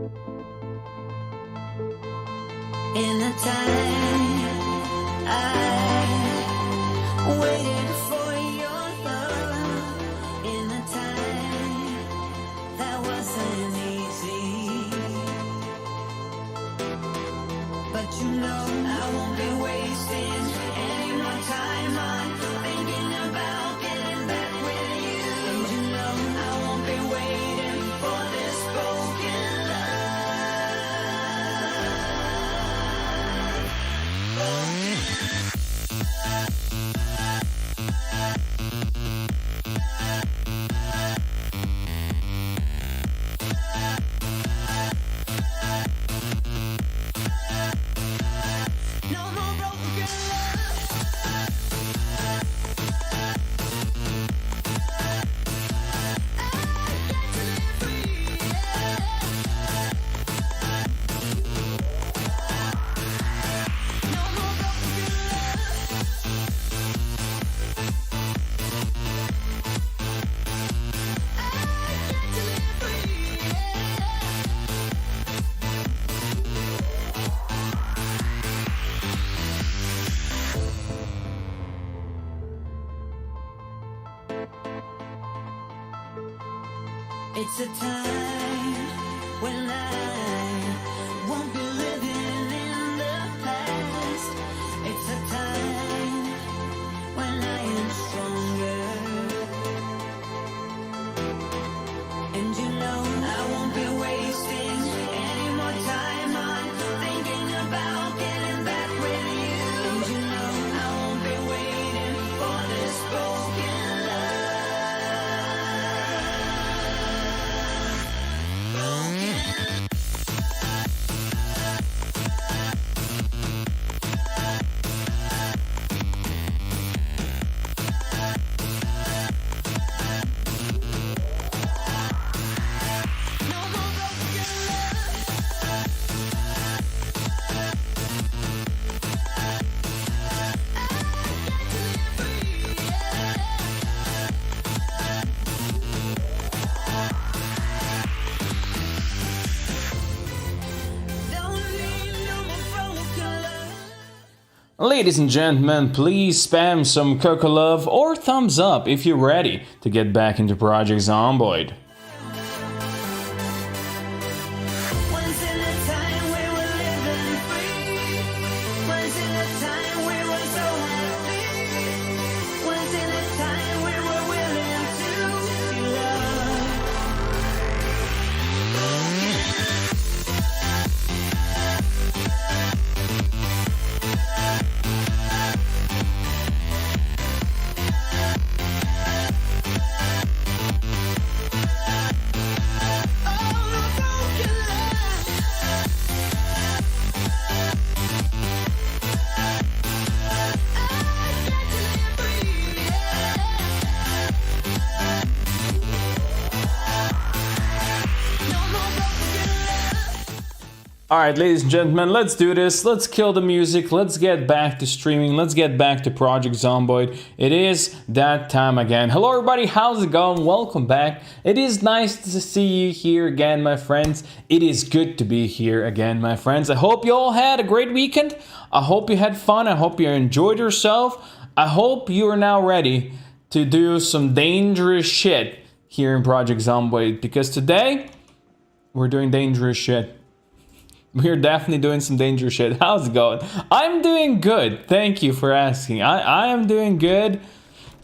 In the time I waited for your love, in the time that wasn't easy, but you know I won't be wasting any more time on thinking about getting back with you, and you know I won't be waiting for this broken love. No more broken love. I got to live free, no more broken love. I got to live free, It's a time when I won't be living in the past. It's a time when I am stronger, and you know I won't be wasting any more time on thinking about getting back with you, and you know I won't be waiting for this broken love. No more broken love. I got to live free, Don't need no more broken love. Ladies and gentlemen, please spam some Coco Love or thumbs up if you're ready to get back into Project Zomboid. Once in a time we were living free. Once in a time we were so happy. Once in a time we were willing to be loved. Oh, no broken love. I got to live free, no more broken love. Alright, ladies and gentlemen, let's do this. Let's kill the music. Let's get back to streaming. Let's get back to Project Zomboid. It is that time again. Hello, everybody. How's it going? Welcome back. It is nice to see you here again, my friends. It is good to be here again, my friends. I hope you all had a great weekend. I hope you had fun. I hope you enjoyed yourself. I hope you are now ready to do some dangerous shit here in Project Zomboid, because today we're doing dangerous shit. We're definitely doing some dangerous shit. How's it going? I'm doing good. Thank you for asking. I am doing good.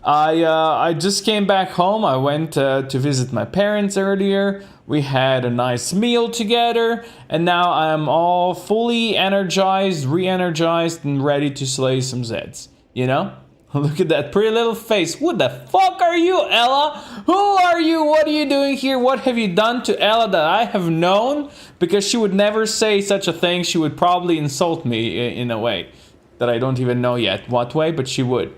I just came back home. I went to visit my parents earlier. We had a nice meal together, and now I'm all fully energized, re-energized, and ready to slay some Zeds. You know? Look at that pretty little face. Who the fuck are you, Ella? Who are you? What are you doing here? What have you done to Ella that I have known? Because she would never say such a thing. She would probably insult me in a way that I don't even know yet what way, but she would.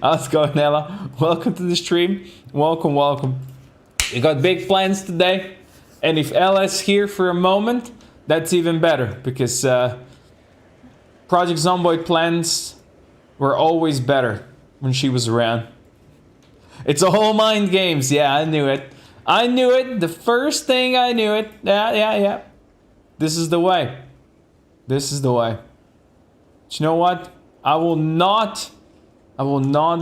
How's it going, Ella? Welcome to the stream. Welcome, welcome. We got big plans today. And if Ella's here for a moment, that's even better. Because Project Zomboid plans were always better when she was around. It's all mind games. Yeah, I knew it. I knew it. The first thing I knew it. Yeah. This is the way. This is the way. But you know what? I will not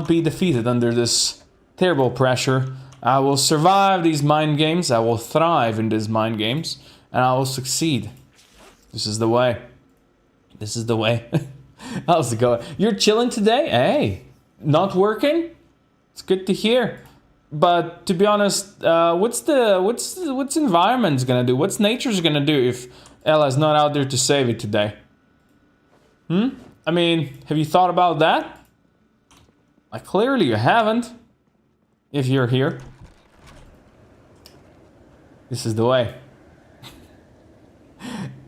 be defeated under this terrible pressure. I will survive these mind games. I will thrive in these mind games. And I will succeed. This is the way. This is the way. How's it going? You're chilling today? Hey, not working? It's good to hear. But to be honest, what's environment's gonna do? What's nature's gonna do if Ella's not out there to save it today? I mean, have you thought about that? Like, clearly you haven't. If you're here. This is the way.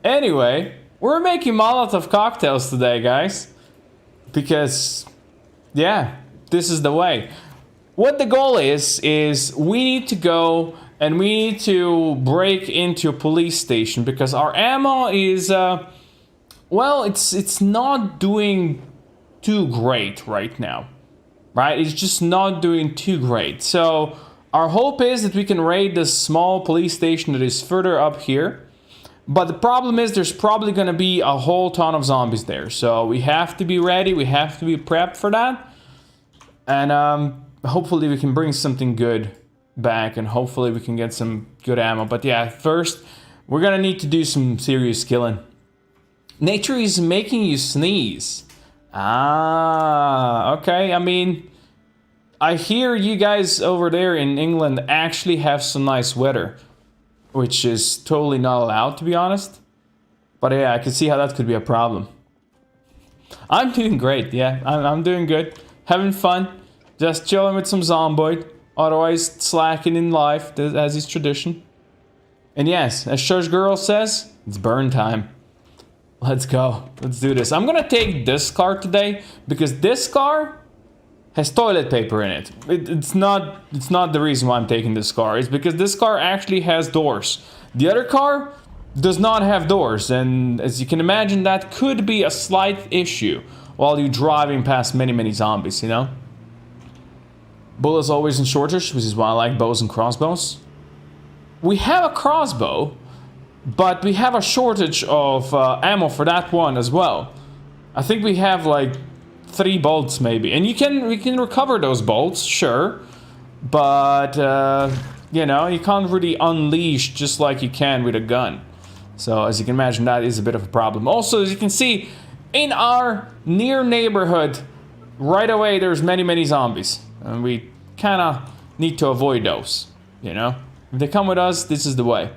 Anyway, we're making Molotov cocktails today, guys. Because, yeah, this is the way. What the goal is we need to go and we need to break into a police station because our ammo is, well, it's not doing too great right now. Right? It's just not doing too great. So, our hope is that we can raid this small police station that is further up here. But the problem is there's probably going to be a whole ton of zombies there. So we have to be ready. We have to be prepped for that. And hopefully we can bring something good back. And hopefully we can get some good ammo. But yeah, first we're going to need to do some serious killing. Nature is making you sneeze. Ah, okay. I mean, I hear you guys over there in England actually have some nice weather. Which is totally not allowed, to be honest. But yeah, I can see how that could be a problem. I'm doing great, yeah. I'm doing good. Having fun. Just chilling with some Zomboid. Otherwise, slacking in life, as is tradition. And yes, as Church Girl says, it's burn time. Let's go. Let's do this. I'm gonna take this car today, because this car has toilet paper in it. It's not the reason why I'm taking this car. It's because this car actually has doors. The other car does not have doors, and as you can imagine, that could be a slight issue while you're driving past many zombies, you know? Bullets always in shortage, which is why I like bows and crossbows. We have a crossbow, but we have a shortage of ammo for that one as well. I think we have like 3 bolts maybe, and we can recover those bolts, sure, but you know, you can't really unleash just like you can with a gun. So as you can imagine, that is a bit of a problem. Also, as you can see, in our near neighborhood, right away there's many zombies, and we kind of need to avoid those, you know? If they come with us, this is the way.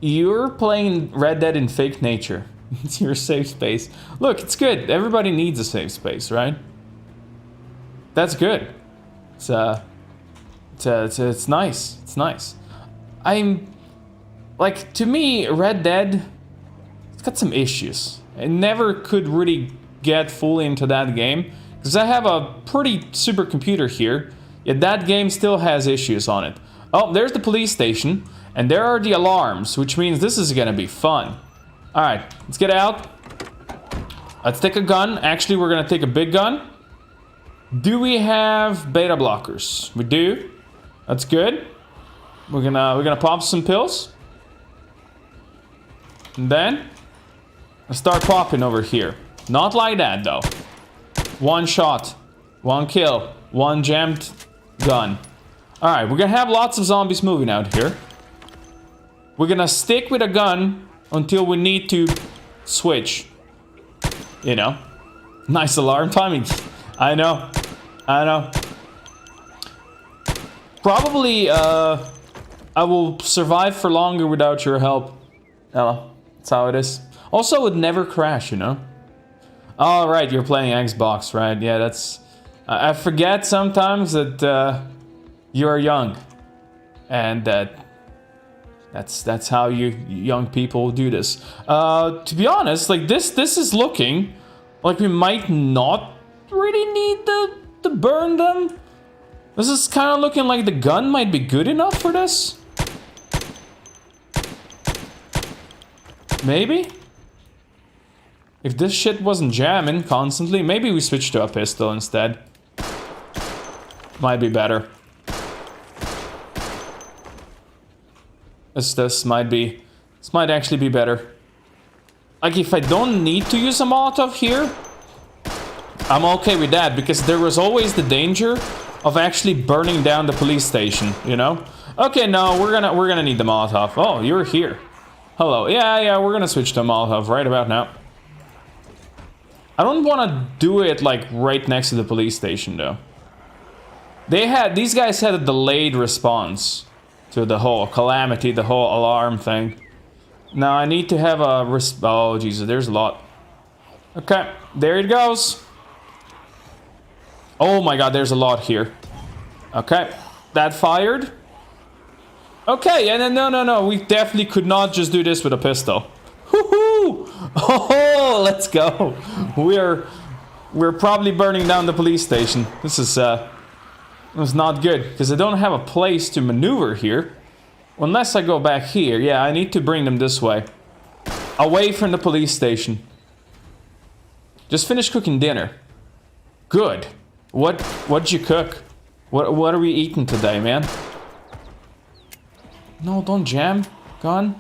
You're playing Red Dead in fake nature. It's your safe space. Look, it's good. Everybody needs a safe space, right? That's good. It's nice. It's nice. I'm like, to me, Red Dead, it's got some issues. I never could really get fully into that game because I have a pretty supercomputer here. Yet that game still has issues on it. Oh, there's the police station, and there are the alarms, which means this is gonna be fun. Alright, let's get out. Let's take a gun. Actually, we're gonna take a big gun. Do we have beta blockers? We do. That's good. We're gonna pop some pills. And then let's start popping over here. Not like that though. 1 shot, 1 kill, 1 jammed gun. Alright, we're gonna have lots of zombies moving out here. We're gonna stick with a gun until we need to switch. You know. Nice alarm timing. I know. Probably, I will survive for longer without your help, Ella. That's how it is. Also, it would never crash, you know? Oh, right, you're playing Xbox, right? Yeah, that's... I forget sometimes that you're young. And that's how you young people do this. To be honest, like this is looking like we might not really need to burn them. This is kind of looking like the gun might be good enough for this. Maybe? If this shit wasn't jamming constantly, maybe we switch to a pistol instead. Might be better. This might actually be better. Like, if I don't need to use a Molotov here, I'm okay with that, because there was always the danger of actually burning down the police station, you know? Okay, no, we're gonna need the Molotov. Oh, you're here. Hello. Yeah, we're gonna switch to a Molotov right about now. I don't want to do it, like, right next to the police station, though. These guys had a delayed response to the whole calamity, the whole alarm thing. Now I need to have a oh, Jesus, there's a lot. Okay, there it goes. Oh my God, there's a lot here. Okay, that fired. Okay, and then no, we definitely could not just do this with a pistol. Woohoo! Oh, let's go. We're probably burning down the police station. This is not good, because I don't have a place to maneuver here. Unless I go back here. Yeah, I need to bring them this way. Away from the police station. Just finished cooking dinner. Good. What'd you cook? What are we eating today, man? No, don't jam. Gun.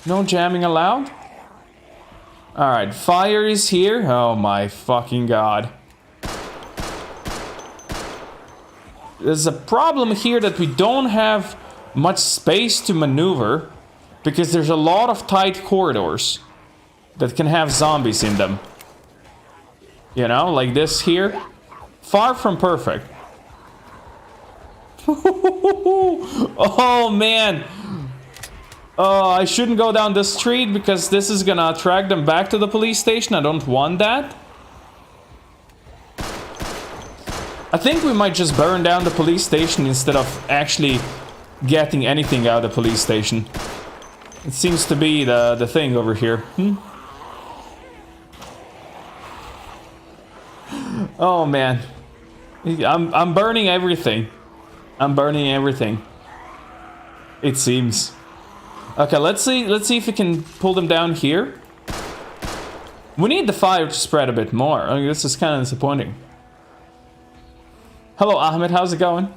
No jamming allowed. Alright, fire is here. Oh my fucking God. There's a problem here that we don't have much space to maneuver, because there's a lot of tight corridors that can have zombies in them. You know, like this here. Far from perfect. Oh man. Oh, I shouldn't go down this street, because this is gonna attract them back to the police station. I don't want that. I think we might just burn down the police station instead of actually getting anything out of the police station. It seems to be the thing over here. Oh man. I'm burning everything. I'm burning everything. It seems. Okay, let's see if we can pull them down here. We need the fire to spread a bit more. I mean, this is kind of disappointing. Hello Ahmed, how's it going?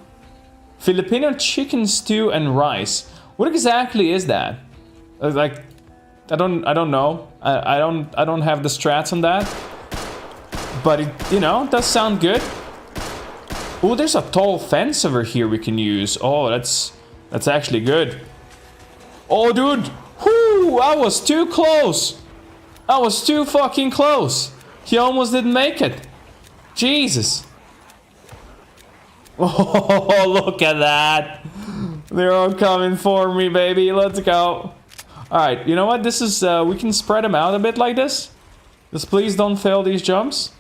Filipino chicken stew and rice. What exactly is that? Like, I don't know. I don't have the strats on that. But it, you know, does sound good. Oh, there's a tall fence over here we can use. Oh, that's actually good. Oh, dude. Whoo, I was too close. I was too fucking close. He almost didn't make it. Jesus. Oh, look at that. They're all coming for me, baby. Let's go. Alright, you know what? This is, we can spread them out a bit like this. Just please don't fail these jumps.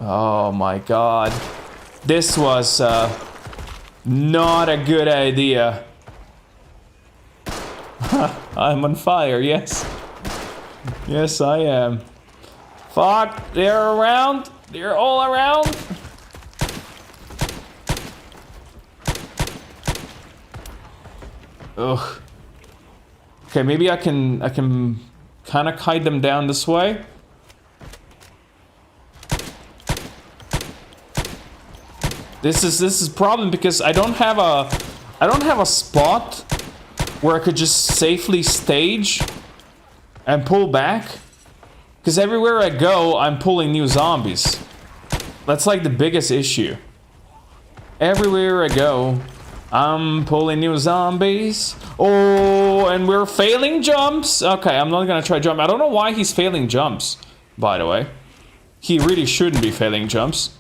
Oh my God. This was, not a good idea. I'm on fire, yes. Yes, I am. Fuck, they're around. They're all around. Ugh. Okay, maybe I can kind of kite them down this way. This is a problem, because I don't have a spot where I could just safely stage and pull back. Because everywhere I go, I'm pulling new zombies. That's like the biggest issue. Everywhere I go, I'm pulling new zombies. Oh, and we're failing jumps. Okay, I'm not gonna try jump. I don't know why he's failing jumps, by the way. He really shouldn't be failing jumps.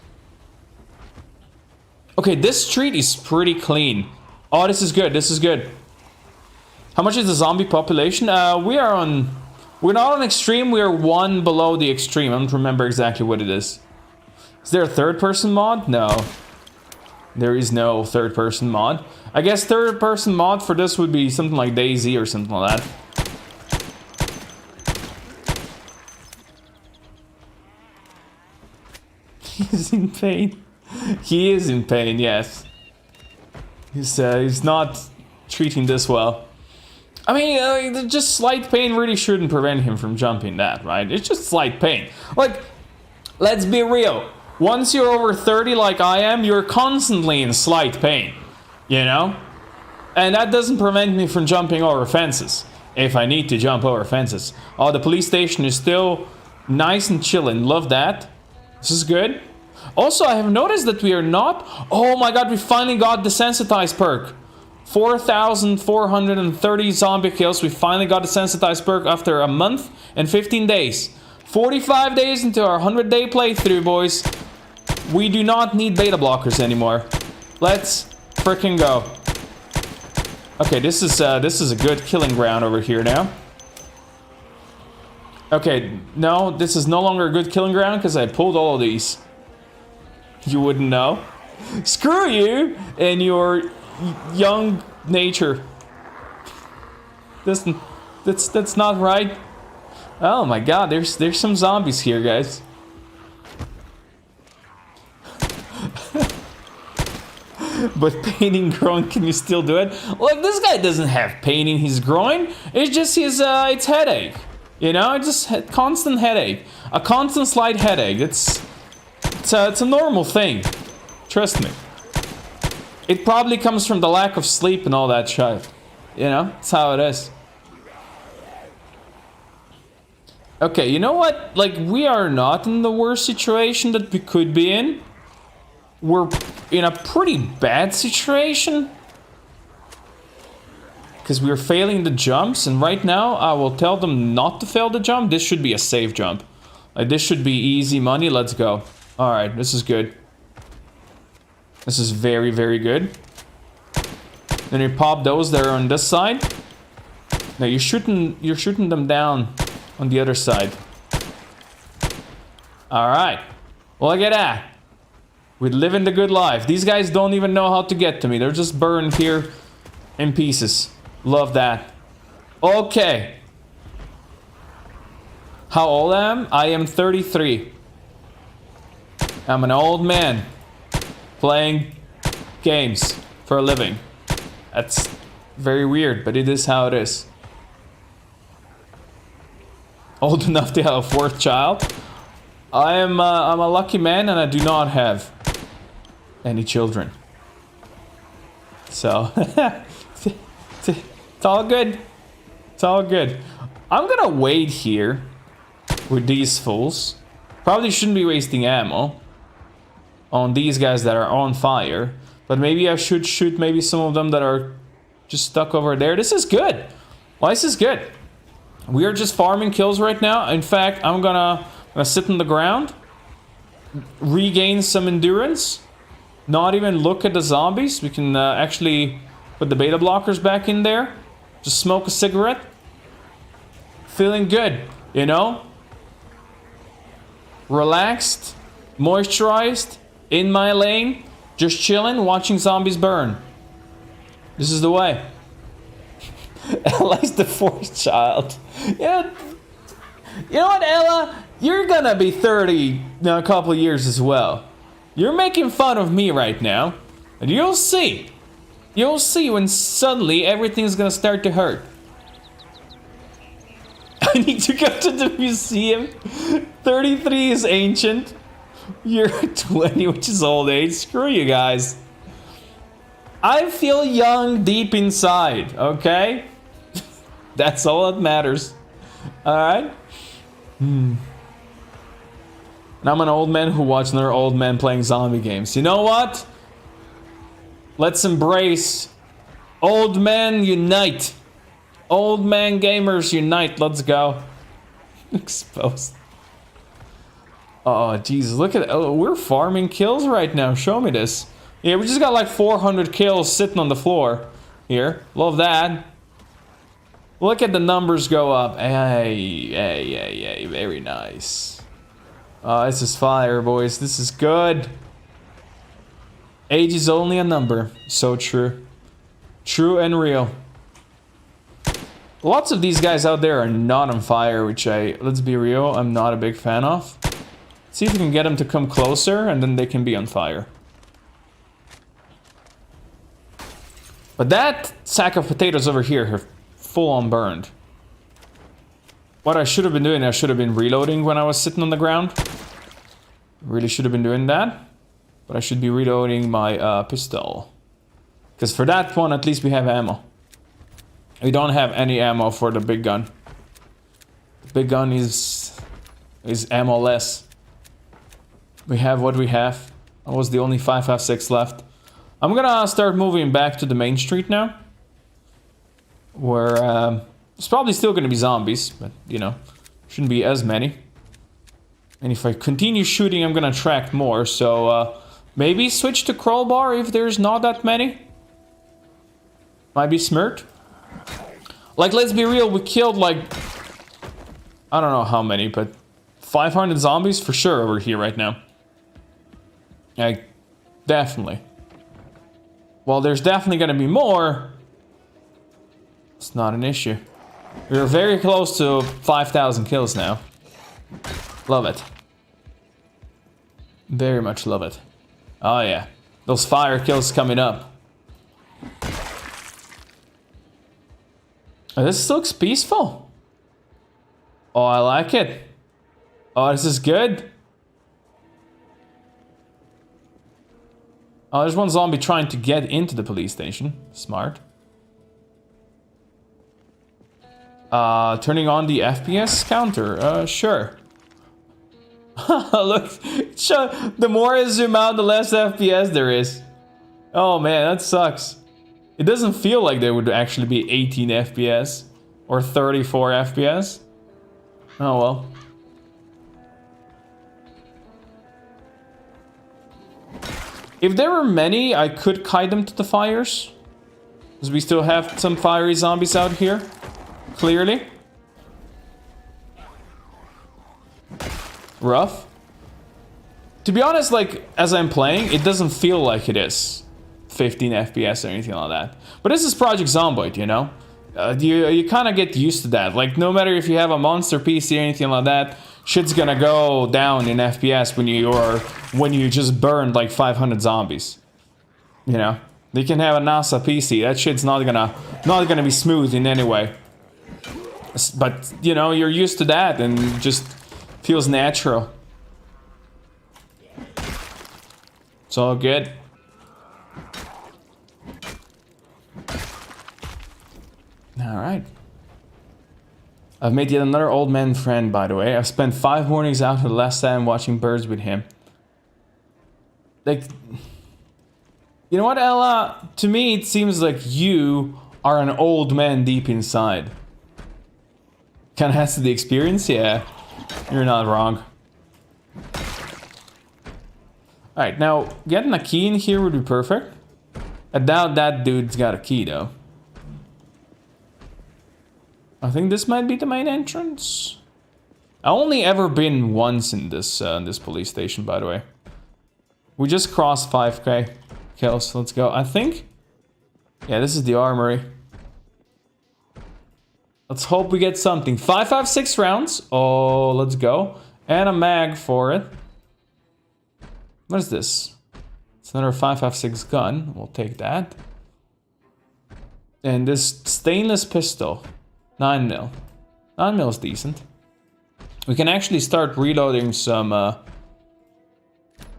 Okay, this street is pretty clean. Oh, this is good. This is good. How much is the zombie population? We're not on extreme. We are one below the extreme. I don't remember exactly what it is. Is there a third-person mod? No. There is no third-person mod. I guess third-person mod for this would be something like DayZ or something like that. He's in pain. He is in pain, yes. He's not treating this well. I mean, just slight pain really shouldn't prevent him from jumping that, right? It's just slight pain. Like, let's be real. Once you're over 30 like I am, you're constantly in slight pain. You know? And that doesn't prevent me from jumping over fences if I need to jump over fences. Oh, the police station is still nice and chilling. Love that. This is good. Also, I have noticed that we are not... Oh my god, we finally got Desensitized perk. 4,430 zombie kills. We finally got Desensitized perk after a month and 15 days. 45 days into our 100-day playthrough, boys. We do not need beta blockers anymore. Let's freaking go. Okay, this is a good killing ground over here now. Okay, no, this is no longer a good killing ground because I pulled all of these. You wouldn't know. Screw you and your young nature. That's not right. Oh my god, there's some zombies here, guys. But pain in groin, can you still do it? Look, this guy doesn't have pain in his groin. It's just his it's headache. You know, it's just constant headache. A constant slight headache. It's a normal thing. Trust me. It probably comes from the lack of sleep and all that shit. You know, that's how it is. Okay, you know what? Like, we are not in the worst situation that we could be in. We're in a pretty bad situation. Because we're failing the jumps, and right now I will tell them not to fail the jump. This should be a safe jump. Like, this should be easy money. Let's go. Alright, this is good. This is very, very good. Then you pop those that are on this side. Now you're shooting them down on the other side. Alright. Well, look at that. We're living the good life. These guys don't even know how to get to me. They're just burned here in pieces. Love that. Okay. How old I am? I am 33. I'm an old man playing games for a living. That's very weird, but it is how it is. Old enough to have a fourth child? I'm a lucky man and I do not have any children. So, it's all good. It's all good. I'm gonna wait here with these fools. Probably shouldn't be wasting ammo on these guys that are on fire. But maybe I should shoot maybe some of them that are just stuck over there. This is good. Well, this is good. We are just farming kills right now. In fact, I'm gonna sit on the ground, regain some endurance, not even look at the zombies. We can actually put the beta blockers back in there. Just smoke a cigarette. Feeling good, you know? Relaxed, moisturized, in my lane, just chilling, watching zombies burn. This is the way. Ella's the fourth child. Yeah. You know what, Ella? You're gonna be 30 in a couple of years as well. You're making fun of me right now. And you'll see. You'll see when suddenly everything's gonna start to hurt. I need to go to the museum. 33 is ancient. You're 20, which is old age. Screw you guys. I feel young deep inside, okay? That's all that matters. Alright? And I'm an old man who watched another old man playing zombie games. You know what? Let's embrace old men unite. Old man gamers unite. Let's go. Exposed. Oh, Jesus. Look at... Oh, we're farming kills right now. Show me this. Yeah, we just got like 400 kills sitting on the floor. Here. Love that. Look at the numbers go up. Hey, hey, hey, hey. Very nice. Oh, this is fire, boys. This is good. Age is only a number. So true. True and real. Lots of these guys out there are not on fire, which let's be real, I'm not a big fan of. See if we can get them to come closer, and then they can be on fire. But that sack of potatoes over here have full on burned. What I should have been doing, I should have been reloading when I was sitting on the ground. Really should have been doing that. But I should be reloading my pistol. Because for that one, at least we have ammo. We don't have any ammo for the big gun. The big gun is ammo-less. We have what we have. That was the only 5.56 left. I'm gonna start moving back to the main street now. Where there's probably still gonna be zombies, but you know, shouldn't be as many. And if I continue shooting, I'm gonna attract more, so maybe switch to crowbar if there's not that many. Might be smart. Like, let's be real, we killed like, I don't know how many, but 500 zombies for sure over here right now. Like, definitely. Well, there's definitely gonna be more. It's not an issue. We're very close to 5,000 kills now. Love it. Very much love it. Oh yeah. Those fire kills coming up. Oh, this looks peaceful. Oh, I like it. Oh, this is good. Oh, there's one zombie trying to get into the police station. Smart. Turning on the FPS counter. Sure. Look, the more I zoom out, the less FPS there is. Oh man, that sucks. It doesn't feel like there would actually be 18 FPS or 34 FPS. Oh well. If there were many, I could kite them to the fires. Because we still have some fiery zombies out here. Clearly. Rough. To be honest, like, as I'm playing, it doesn't feel like it is 15 FPS or anything like that. But this is Project Zomboid, you know? You kind of get used to that. Like, no matter if you have a monster PC or anything like that, shit's gonna go down in FPS when you just burned like 500 zombies. You know? You can have a NASA PC, that shit's not gonna be smooth in any way. But, you know, you're used to that and it just feels natural. It's all good. Alright. I've made yet another old man friend, by the way. I've spent 5 mornings out for the last time watching birds with him. Like... You know what, Ella? To me, it seems like you are an old man deep inside. Kinda has to the experience? Yeah. You're not wrong. Alright, now, getting a key in here would be perfect. I doubt that dude's got a key, though. I think this might be the main entrance. I only ever been once in this police station, by the way. We just crossed 5k kills. Let's go. I think... Yeah, this is the armory. Let's hope we get something. 5.56 rounds. Oh, let's go. And a mag for it. What is this? It's another 5.56 gun. We'll take that. And this stainless pistol. 9mm. 9mm is decent. We can actually start reloading some...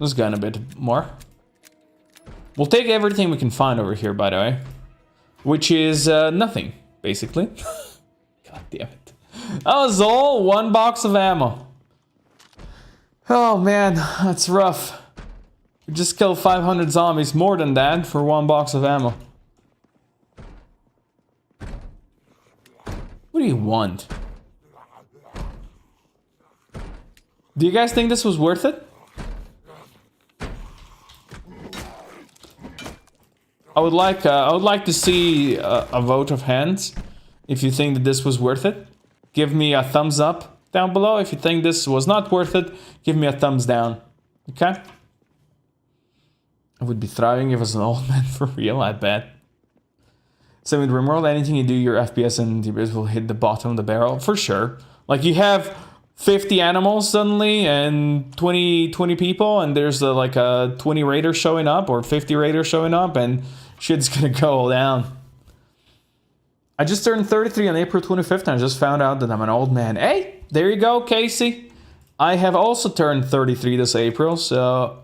this gun a bit more. We'll take everything we can find over here, by the way. Which is nothing, basically. God damn it. That was all 1 box of ammo. Oh man, that's rough. We just killed 500 zombies, more than that, for 1 box of ammo. What do you want? Do you guys think this was worth it? I would like to see a vote of hands. If you think that this was worth it, give me a thumbs up down below. If you think this was not worth it, give me a thumbs down. Okay? I would be thriving if I was an old man for real, I bet. So with RimWorld, anything you do, your FPS and DPS will hit the bottom of the barrel, for sure. Like, you have 50 animals suddenly and 20 people, and there's like a 20 raiders showing up or 50 raiders showing up, and shit's gonna go down. I just turned 33 on April 25th, and I just found out that I'm an old man. Hey, there you go, Casey. I have also turned 33 this April, so...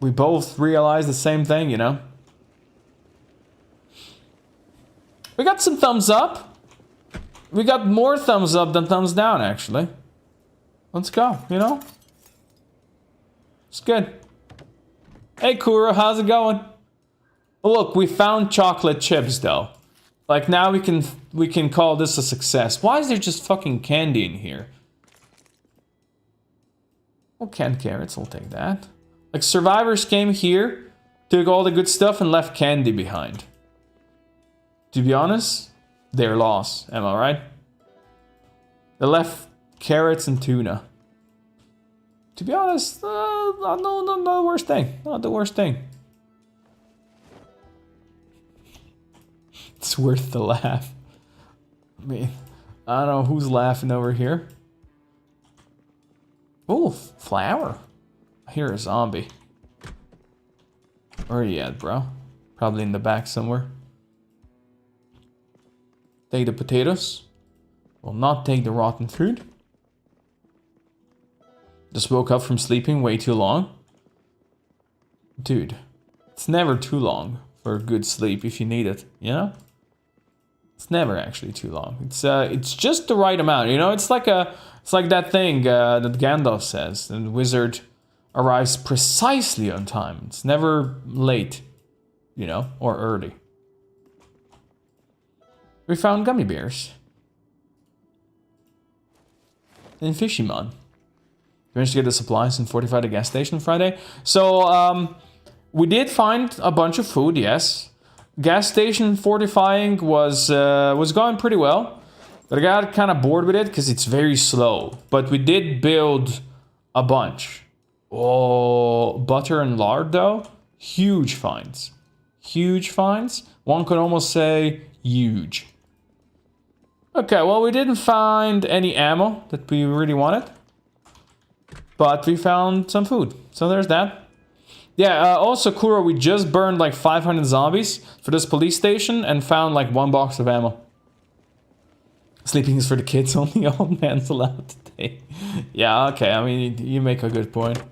We both realized the same thing, you know? We got some thumbs up. We got more thumbs up than thumbs down, actually. Let's go, you know? It's good. Hey, Kuro, how's it going? Look, we found chocolate chips, though. Like, now we can call this a success. Why is there just fucking candy in here? Well, canned carrots, I'll take that. Like, survivors came here, took all the good stuff, and left candy behind. To be honest, their loss, am I right? They left carrots and tuna. To be honest, not the worst thing. Not the worst thing. It's worth the laugh. I mean, I don't know who's laughing over here. Oh, flour. I hear a zombie. Where are you at, bro? Probably in the back somewhere. Take the potatoes. Will not take the rotten food. Just woke up from sleeping way too long. Dude, it's never too long for a good sleep if you need it, you know? It's never actually too long. It's just the right amount, you know? It's like that thing that Gandalf says. The wizard arrives precisely on time. It's never late, you know, or early. We found gummy bears. And Fishymon. Managed to get the supplies and fortify the gas station Friday. So, we did find a bunch of food, yes. Gas station fortifying was going pretty well. But I got kind of bored with it because it's very slow. But we did build a bunch. Oh, butter and lard though. Huge finds. Huge finds. One could almost say huge. Okay, well, we didn't find any ammo that we really wanted. But we found some food. So there's that. Yeah, also, Kuro, we just burned like 500 zombies for this police station and found like 1 box of ammo. Sleeping is for the kids, only old man's allowed today. Yeah, okay, I mean, you make a good point.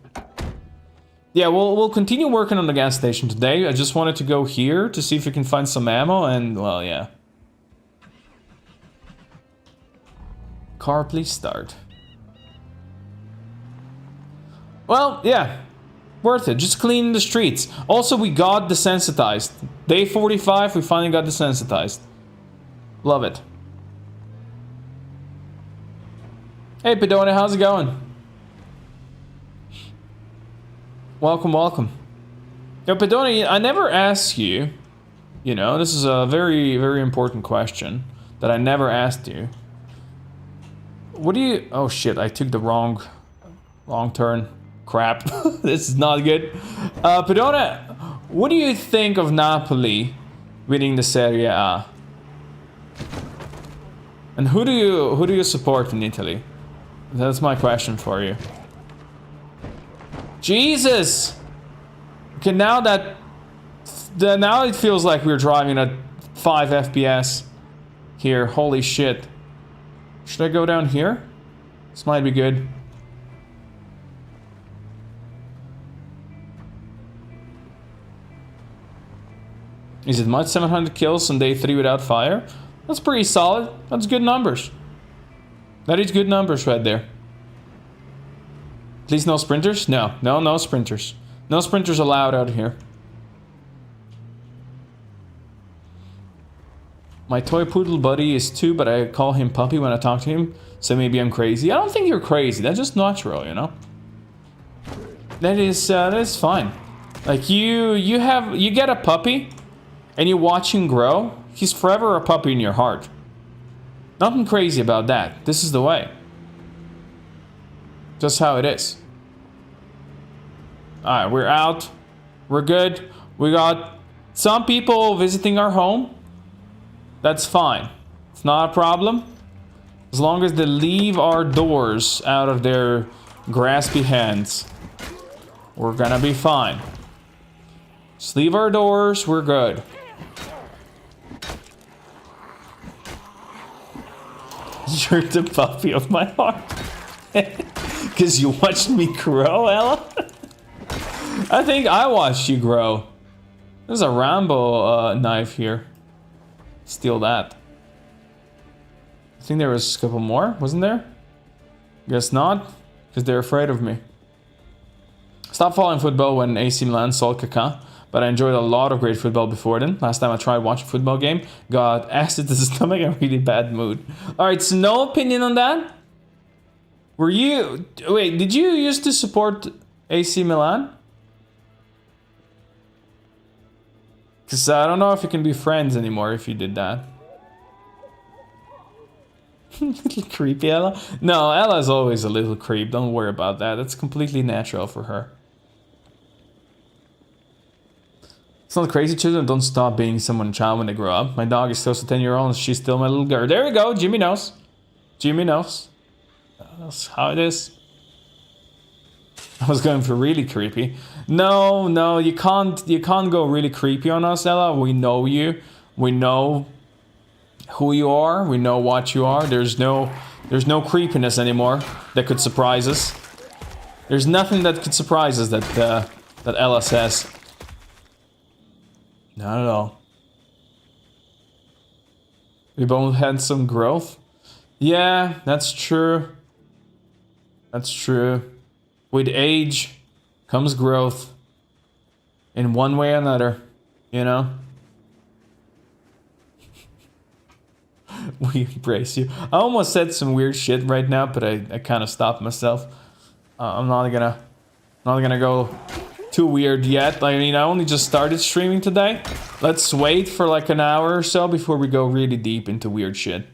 Yeah, we'll continue working on the gas station today. I just wanted to go here to see if we can find some ammo and, well, yeah. Car, please start. Well, yeah. Worth it. Just clean the streets. Also, we got desensitized. Day 45, we finally got desensitized. Love it. Hey, Pedona, how's it going? Welcome, welcome. Yo, Pedona, I never asked you. You know, this is a very, very important question that I never asked you. What do you... Oh, shit, I took the wrong turn. Crap. This is not good. Pedona, what do you think of Napoli winning the Serie A? And who do you support in Italy? That's my question for you. Jesus! Okay, now now it feels like we're driving at 5 FPS here. Holy shit. Should I go down here? This might be good. Is it much? 700 kills on day 3 without fire? That's pretty solid. That's good numbers. That is good numbers right there. At least no sprinters? No sprinters. No sprinters allowed out here. My toy poodle buddy is 2, but I call him puppy when I talk to him. So maybe I'm crazy. I don't think you're crazy. That's just natural, you know? That is fine. Like you get a puppy and you watch him grow. He's forever a puppy in your heart. Nothing crazy about that. This is the way. Just how it is. Alright, we're out. We're good. We got some people visiting our home. That's fine. It's not a problem. As long as they leave our doors out of their graspy hands, we're gonna be fine. Just leave our doors, we're good. You're the puppy of my heart. Because you watched me grow, Ella? I think I watched you grow. There's a Rambo knife here. steal that. I think there was a couple more, wasn't there? Guess not, because they're afraid of me. Stopped following football when AC Milan sold Kaká, but I enjoyed a lot of great football before then. Last time I tried watching a football game, got acid to the stomach and really bad mood. Alright, so no opinion on that? Were you... Wait, did you used to support AC Milan? Because I don't know if you can be friends anymore if you did that. Little creepy Ella. No, Ella's always a little creep. Don't worry about that. That's completely natural for her. It's not crazy. Children don't stop being someone's child when they grow up. My dog is still a 10-year-old and she's still my little girl. There we go. Jimmy knows. Jimmy knows. That's how it is. I was going for really creepy. No, you can't go really creepy on us, Ella. We know you. We know who you are. We know what you are. There's no creepiness anymore that could surprise us. There's nothing that could surprise us that Ella says. Not at all. We both had some growth. Yeah, that's true. That's true. With age comes growth. In one way or another, you know? We embrace you. I almost said some weird shit right now, but I kind of stopped myself. I'm not gonna go too weird yet. I mean, I only just started streaming today. Let's wait for like an hour or so before we go really deep into weird shit.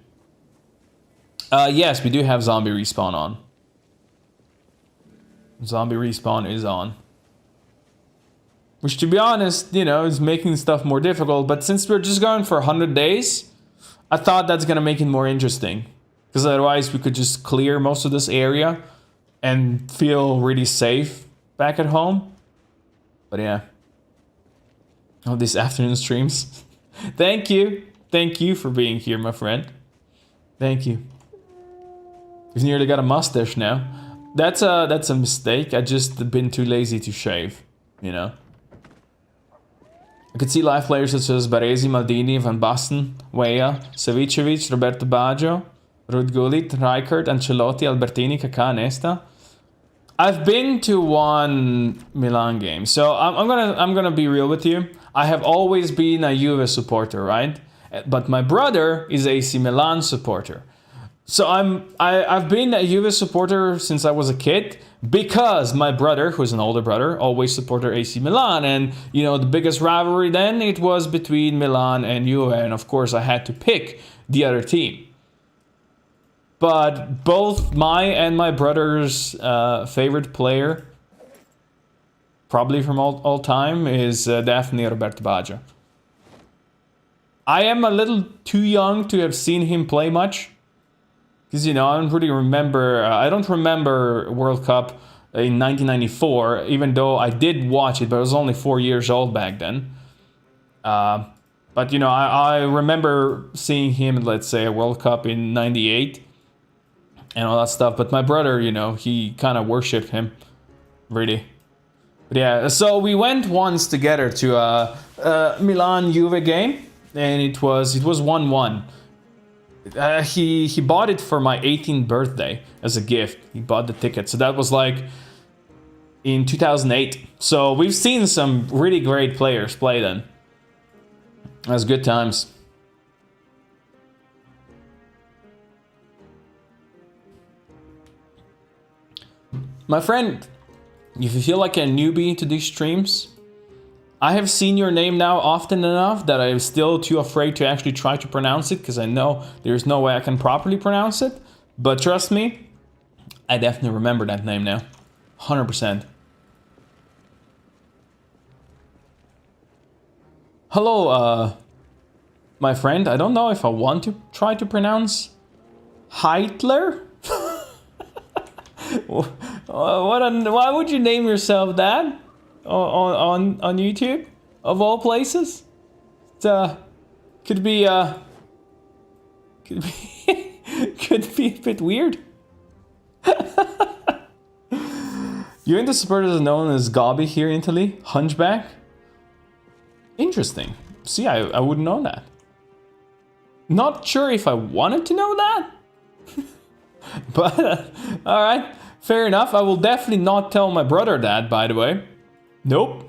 Yes, we do have zombie respawn on. Zombie respawn is on. Which, to be honest, you know, is making stuff more difficult. But since we're just going for 100 days, I thought that's gonna make it more interesting. Because otherwise we could just clear most of this area and feel really safe back at home. But yeah. Oh, these afternoon streams. Thank you. Thank you for being here, my friend. Thank you. You've nearly got a mustache now. That's a mistake. I just been too lazy to shave, you know. I could see live players such as Baresi, Maldini, Van Basten, Weah, Savicevic, Roberto Baggio, Ruud Gullit, Rijkaard, Ancelotti, Albertini, Kaká, Nesta. I've been to one Milan game, so I'm gonna be real with you. I have always been a Juve supporter, right? But my brother is a AC Milan supporter. So I've been a Juve supporter since I was a kid because my brother, who's an older brother, always supported AC Milan. And, you know, the biggest rivalry then, it was between Milan and Juve. And, of course, I had to pick the other team. But both my and my brother's favorite player, probably from all time, is definitely Roberto Baggio. I am a little too young to have seen him play much. Because, you know, I don't really remember... I don't remember World Cup in 1994, even though I did watch it, but I was only 4 years old back then. But, you know, I remember seeing him, let's say, a World Cup in 98 and all that stuff. But my brother, you know, he kind of worshipped him, really. But yeah, so we went once together to a Milan-Juve game, and it was 1-1. He bought it for my 18th birthday as a gift. He bought the ticket. So that was like in 2008. So we've seen some really great players play then. That's good times. My friend, if you feel like a newbie to these streams, I have seen your name now often enough that I'm still too afraid to actually try to pronounce it because I know there's no way I can properly pronounce it. But trust me, I definitely remember that name now. 100%. Hello, my friend. I don't know if I want to try to pronounce Heitler. Why would you name yourself that? On YouTube, of all places, could be could be a bit weird. You and the supporters are known as Gobby here in Italy, Hunchback. Interesting. See, I wouldn't know that. Not sure if I wanted to know that. But, alright. Fair enough. I will definitely not tell my brother that, by the way. Nope.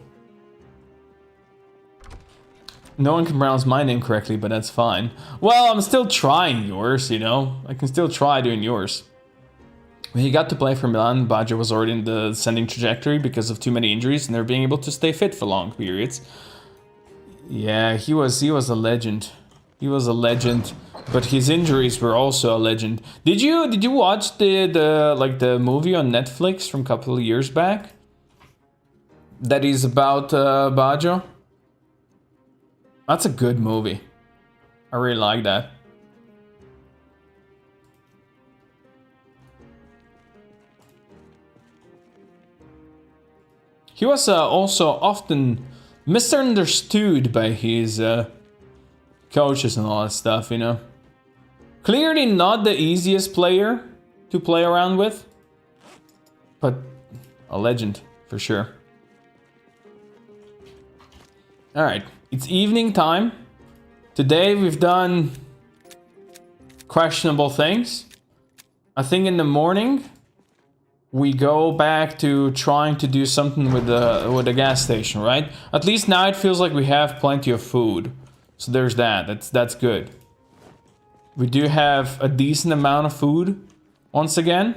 No one can pronounce my name correctly, but that's fine. Well, I'm still trying yours, you know? I can still try doing yours. When he got to play for Milan, Baggio was already in the ascending trajectory because of too many injuries and never being able to stay fit for long periods. Yeah, he was a legend. He was a legend, but his injuries were also a legend. Did you watch the movie on Netflix from a couple of years back? That is about Baggio? That's a good movie. I really like that. He was also often misunderstood by his coaches and all that stuff, you know. Clearly not the easiest player to play around with, but a legend for sure. Alright, it's evening time. Today we've done questionable things. I think in the morning we go back to trying to do something with the gas station, right? At least now it feels like we have plenty of food. So there's that. That's good. We do have a decent amount of food. Once again,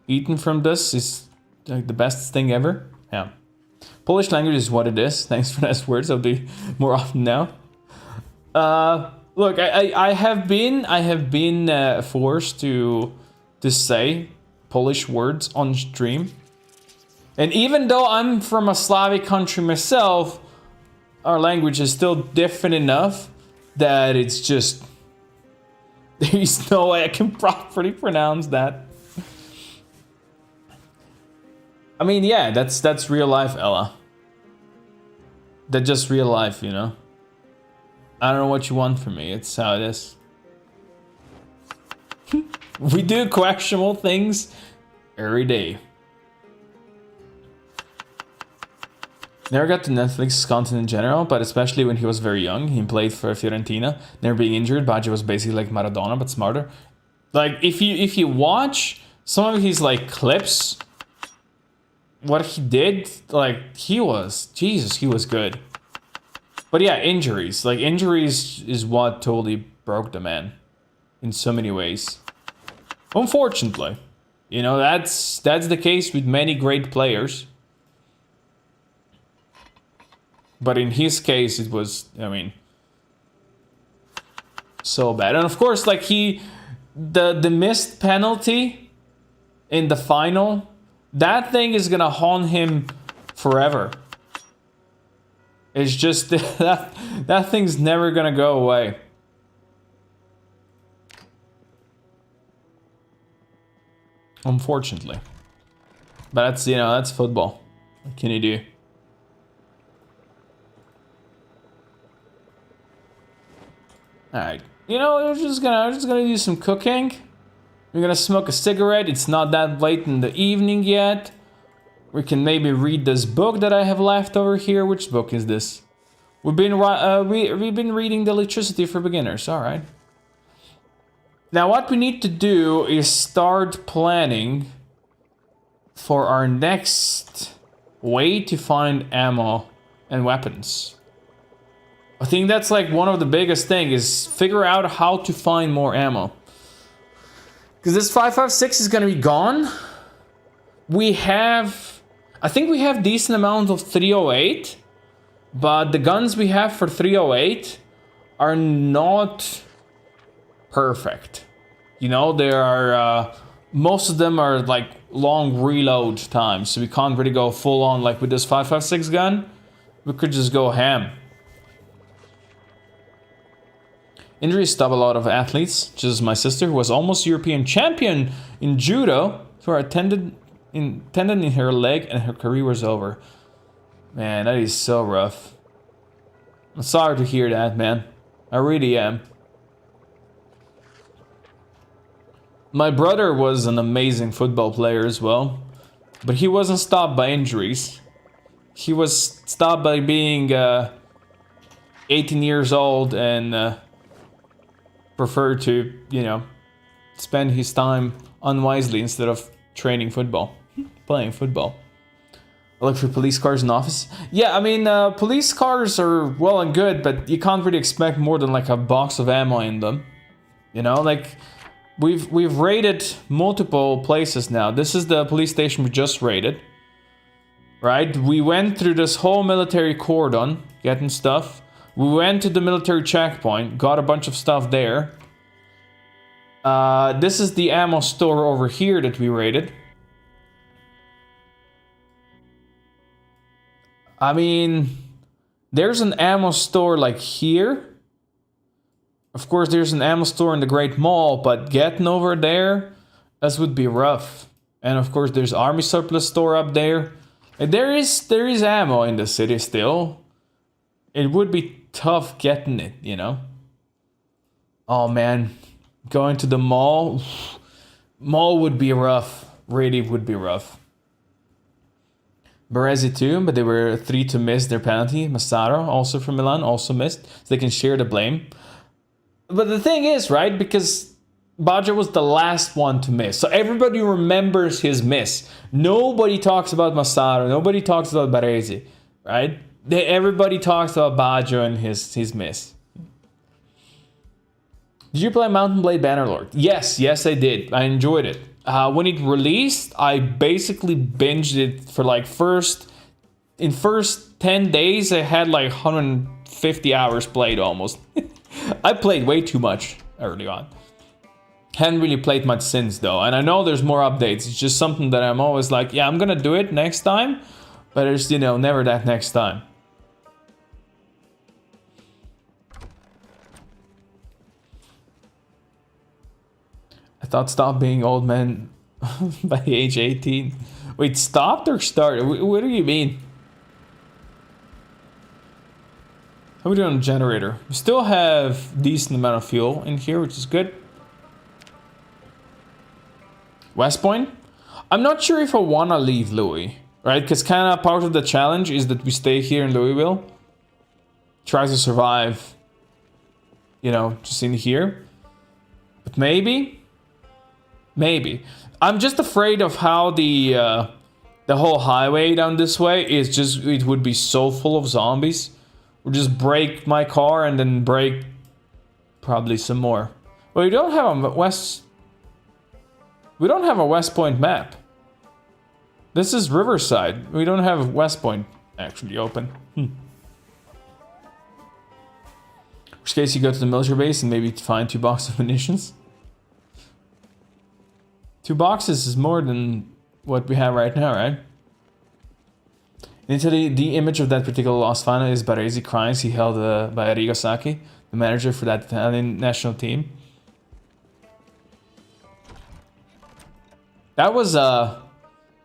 eating from this is like the best thing ever. Yeah. Polish language is what it is. Thanks for those words. I'll do more often now. Look, I have been forced to say Polish words on stream. And even though I'm from a Slavic country myself, our language is still different enough that it's just... There's no way I can properly pronounce that. I mean, yeah, that's real life, Ella. That's just real life, you know? I don't know what you want from me. It's how it is. We do questionable things every day. Never got to Netflix content in general, but especially when he was very young. He played for Fiorentina, never being injured. Baggio was basically like Maradona, but smarter. Like, if you watch some of his, like, clips, what he did, like, he was good. But yeah, injuries. Like, injuries is what totally broke the man in so many ways. Unfortunately. You know, that's the case with many great players. But in his case, it was, I mean, so bad. And of course, like, the missed penalty in the final, that thing is gonna haunt him forever. It's just, that thing's never gonna go away. Unfortunately. But that's, you know, that's football. What can you do? Alright. You know, we're just gonna do some cooking. We're gonna smoke a cigarette. It's not that late in the evening yet. We can maybe read this book that I have left over here. Which book is this? We've been reading The Electricity for Beginners. Alright. Now what we need to do is start planning for our next way to find ammo and weapons. I think that's like one of the biggest things is figure out how to find more ammo. Because this 5.56 is gonna be gone. I think we have decent amount of 308, but the guns we have for 308 are not perfect. You know, there are most of them are like long reload times, so we can't really go full on like with this 5.56 gun. We could just go ham. Injuries stop a lot of athletes, just as my sister, who was almost European champion in judo, to her tendon in her leg, and her career was over. Man, that is so rough. I'm sorry to hear that, man. I really am. My brother was an amazing football player as well, but he wasn't stopped by injuries. He was stopped by being 18 years old and prefer to, you know, spend his time unwisely instead of training football, playing football. I look for police cars in office. Yeah, I mean, police cars are well and good, but you can't really expect more than like a box of ammo in them. You know, like we've raided multiple places now. This is the police station we just raided. Right? We went through this whole military cordon, getting stuff. We went to the military checkpoint, got a bunch of stuff there. This is the ammo store over here that we raided. I mean, there's an ammo store like here. Of course, there's an ammo store in the Great Mall, but getting over there, this would be rough. And of course, there's army surplus store up there. And there is ammo in the city still. It would be tough getting it, you know. Oh man, going to the mall. Mall would be rough. Really would be rough. Baresi too, but they were 3 to miss their penalty. Massaro, also from Milan, also missed. So they can share the blame. But the thing is, right, because Baggio was the last one to miss. So everybody remembers his miss. Nobody talks about Massaro. Nobody talks about Baresi, right? Everybody talks about Baggio and his miss. Did you play Mountain Blade Bannerlord? Yes, I did. I enjoyed it. When it released, I basically binged it for like first 10 days, I had like 150 hours played almost. I played way too much early on. Hadn't really played much since though, and I know there's more updates. It's just something that I'm always like, yeah, I'm gonna do it next time, but there's, you know, never that next time. I thought stop being old men by age 18. Wait, stopped or started? What do you mean? How are we doing on the generator? We still have decent amount of fuel in here, which is good. West Point? I'm not sure if I want to leave Louis, right? Because kind of part of the challenge is that we stay here in Louisville. Try to survive, you know, just in here. But maybe. I'm just afraid of how the whole highway down this way is just, it would be so full of zombies. We'll just break my car and then break probably some more. Well, we don't have a West Point map. This is Riverside. We don't have West Point actually open. In which case you go to the military base and maybe find 2 boxes of munitions. 2 boxes is more than what we have right now, right? In Italy, the image of that particular lost final is Baresi cries he held by Arrigo Sacchi, the manager for that Italian national team. That was an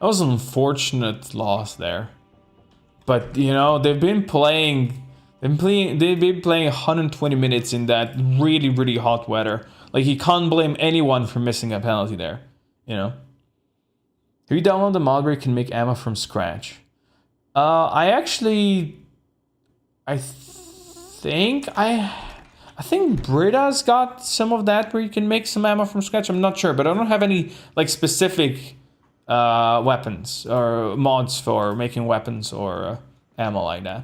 unfortunate loss there. But you know, they've been playing 120 minutes in that really, really hot weather. Like, you can't blame anyone for missing a penalty there. You know, if you download the mod where you can make ammo from scratch. I think Brita's got some of that where you can make some ammo from scratch. I'm not sure, but I don't have any like specific weapons or mods for making weapons or ammo like that.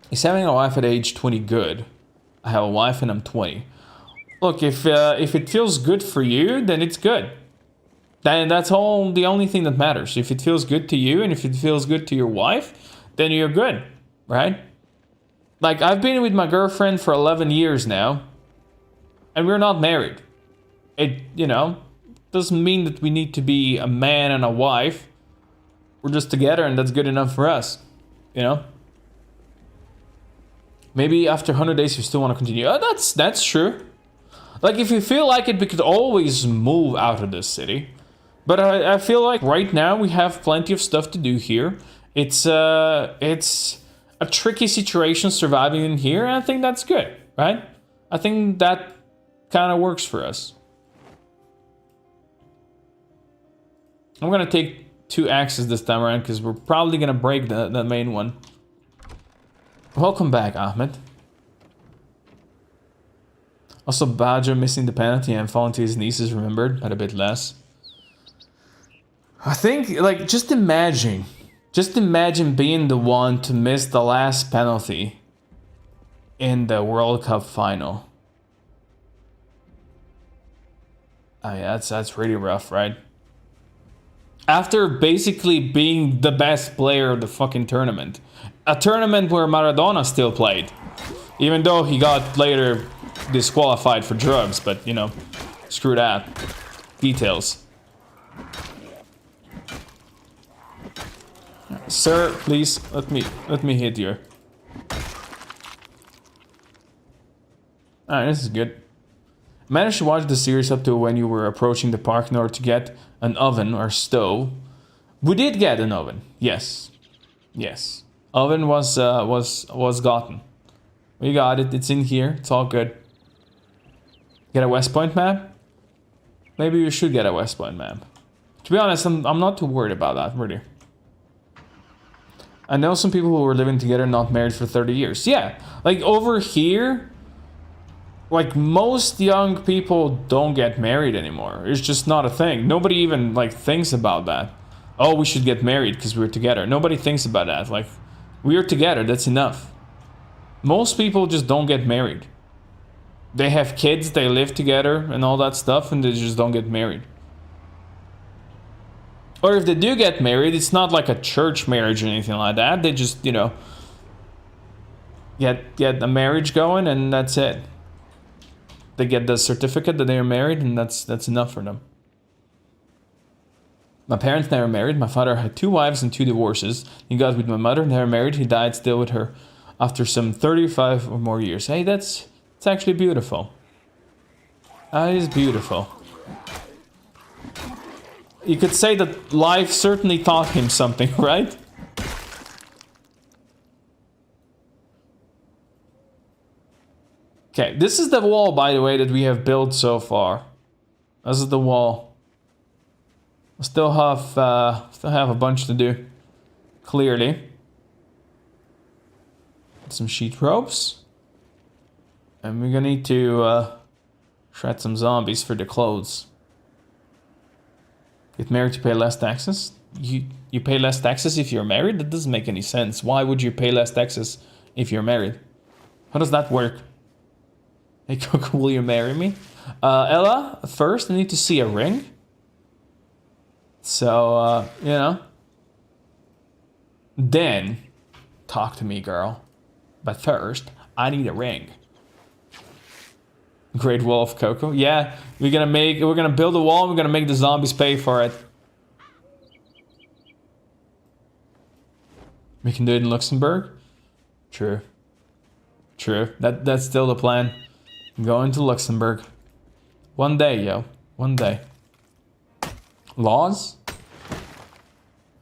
Is having a wife at age 20 good? I have a wife and I'm 20. Look, if it feels good for you, then it's good. Then that's the only thing that matters. If it feels good to you and if it feels good to your wife, then you're good, right? Like, I've been with my girlfriend for 11 years now, and we're not married. It, you know, doesn't mean that we need to be a man and a wife. We're just together and that's good enough for us, you know? Maybe after 100 days you still want to continue. Oh, that's true. Like, if you feel like it, we could always move out of this city. But I feel like right now we have plenty of stuff to do here. It's a tricky situation surviving in here, and I think that's good, right? I think that kind of works for us. I'm gonna take 2 axes this time around because we're probably gonna break the main one. Welcome back, Ahmed. Also, Badger missing the penalty and falling to his knees is remembered, but a bit less. I think, like, just imagine being the one to miss the last penalty in the World Cup final. Oh yeah, that's really rough, right? After basically being the best player of the fucking tournament. A tournament where Maradona still played. Even though he got later disqualified for drugs, but you know, screw that. Details. Sir, please let me hit you. Alright, this is good. Managed to watch the series up to when you were approaching the park in order to get an oven or stove. We did get an oven. Yes. Yes. Oven was gotten. We got it. It's in here. It's all good. Get a West Point map? Maybe you should get a West Point map. To be honest, I'm not too worried about that, really. I know some people who were living together not married for 30 years. Yeah, like over here, like most young people don't get married anymore. It's just not a thing. Nobody even like thinks about that. Oh, we should get married because we're together. Nobody thinks about that. Like, we're together, that's enough. Most people just don't get married. They have kids, they live together and all that stuff, and they just don't get married. Or if they do get married, it's not like a church marriage or anything like that. They just, you know, get a marriage going and that's it. They get the certificate that they are married and that's enough for them. My parents never married. My father had 2 wives and 2 divorces. He got with my mother, never married. He died still with her after some 35 or more years. Hey, it's actually beautiful. That is beautiful. You could say that life certainly taught him something, right? Okay, this is the wall, by the way, that we have built so far. This is the wall. I still have a bunch to do. Clearly. Some sheet ropes. And we're gonna need to shred some zombies for the clothes. Get married to pay less taxes? You pay less taxes if you're married? That doesn't make any sense. Why would you pay less taxes if you're married? How does that work? Hey Coco, will you marry me? Ella, first I need to see a ring. So, you know. Then, talk to me, girl. But first, I need a ring. Great Wall of Coco. Yeah, we're gonna build a wall, we're gonna make the zombies pay for it. We can do it in Luxembourg? True. True. That's still the plan. Going to Luxembourg. One day, yo. One day. Laws?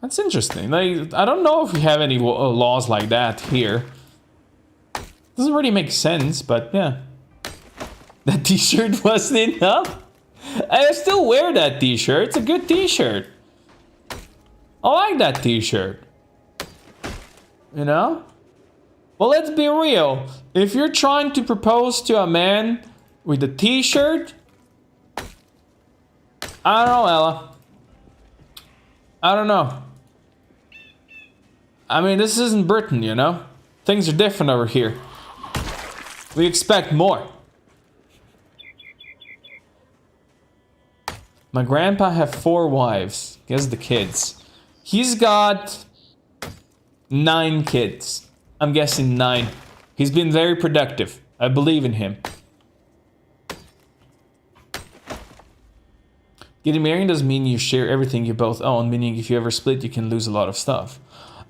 That's interesting. Like, I don't know if we have any laws like that here. Doesn't really make sense, but yeah. That t-shirt wasn't enough? I still wear that t-shirt. It's a good t-shirt. I like that t-shirt. You know? Well, let's be real. If you're trying to propose to a man with a t-shirt, I don't know, Ella. I don't know. I mean, this isn't Britain, you know? Things are different over here. We expect more. My grandpa have 4 wives. Guess the kids. He's got 9 kids. I'm guessing 9. He's been very productive. I believe in him. Getting married doesn't mean you share everything you both own, meaning if you ever split, you can lose a lot of stuff.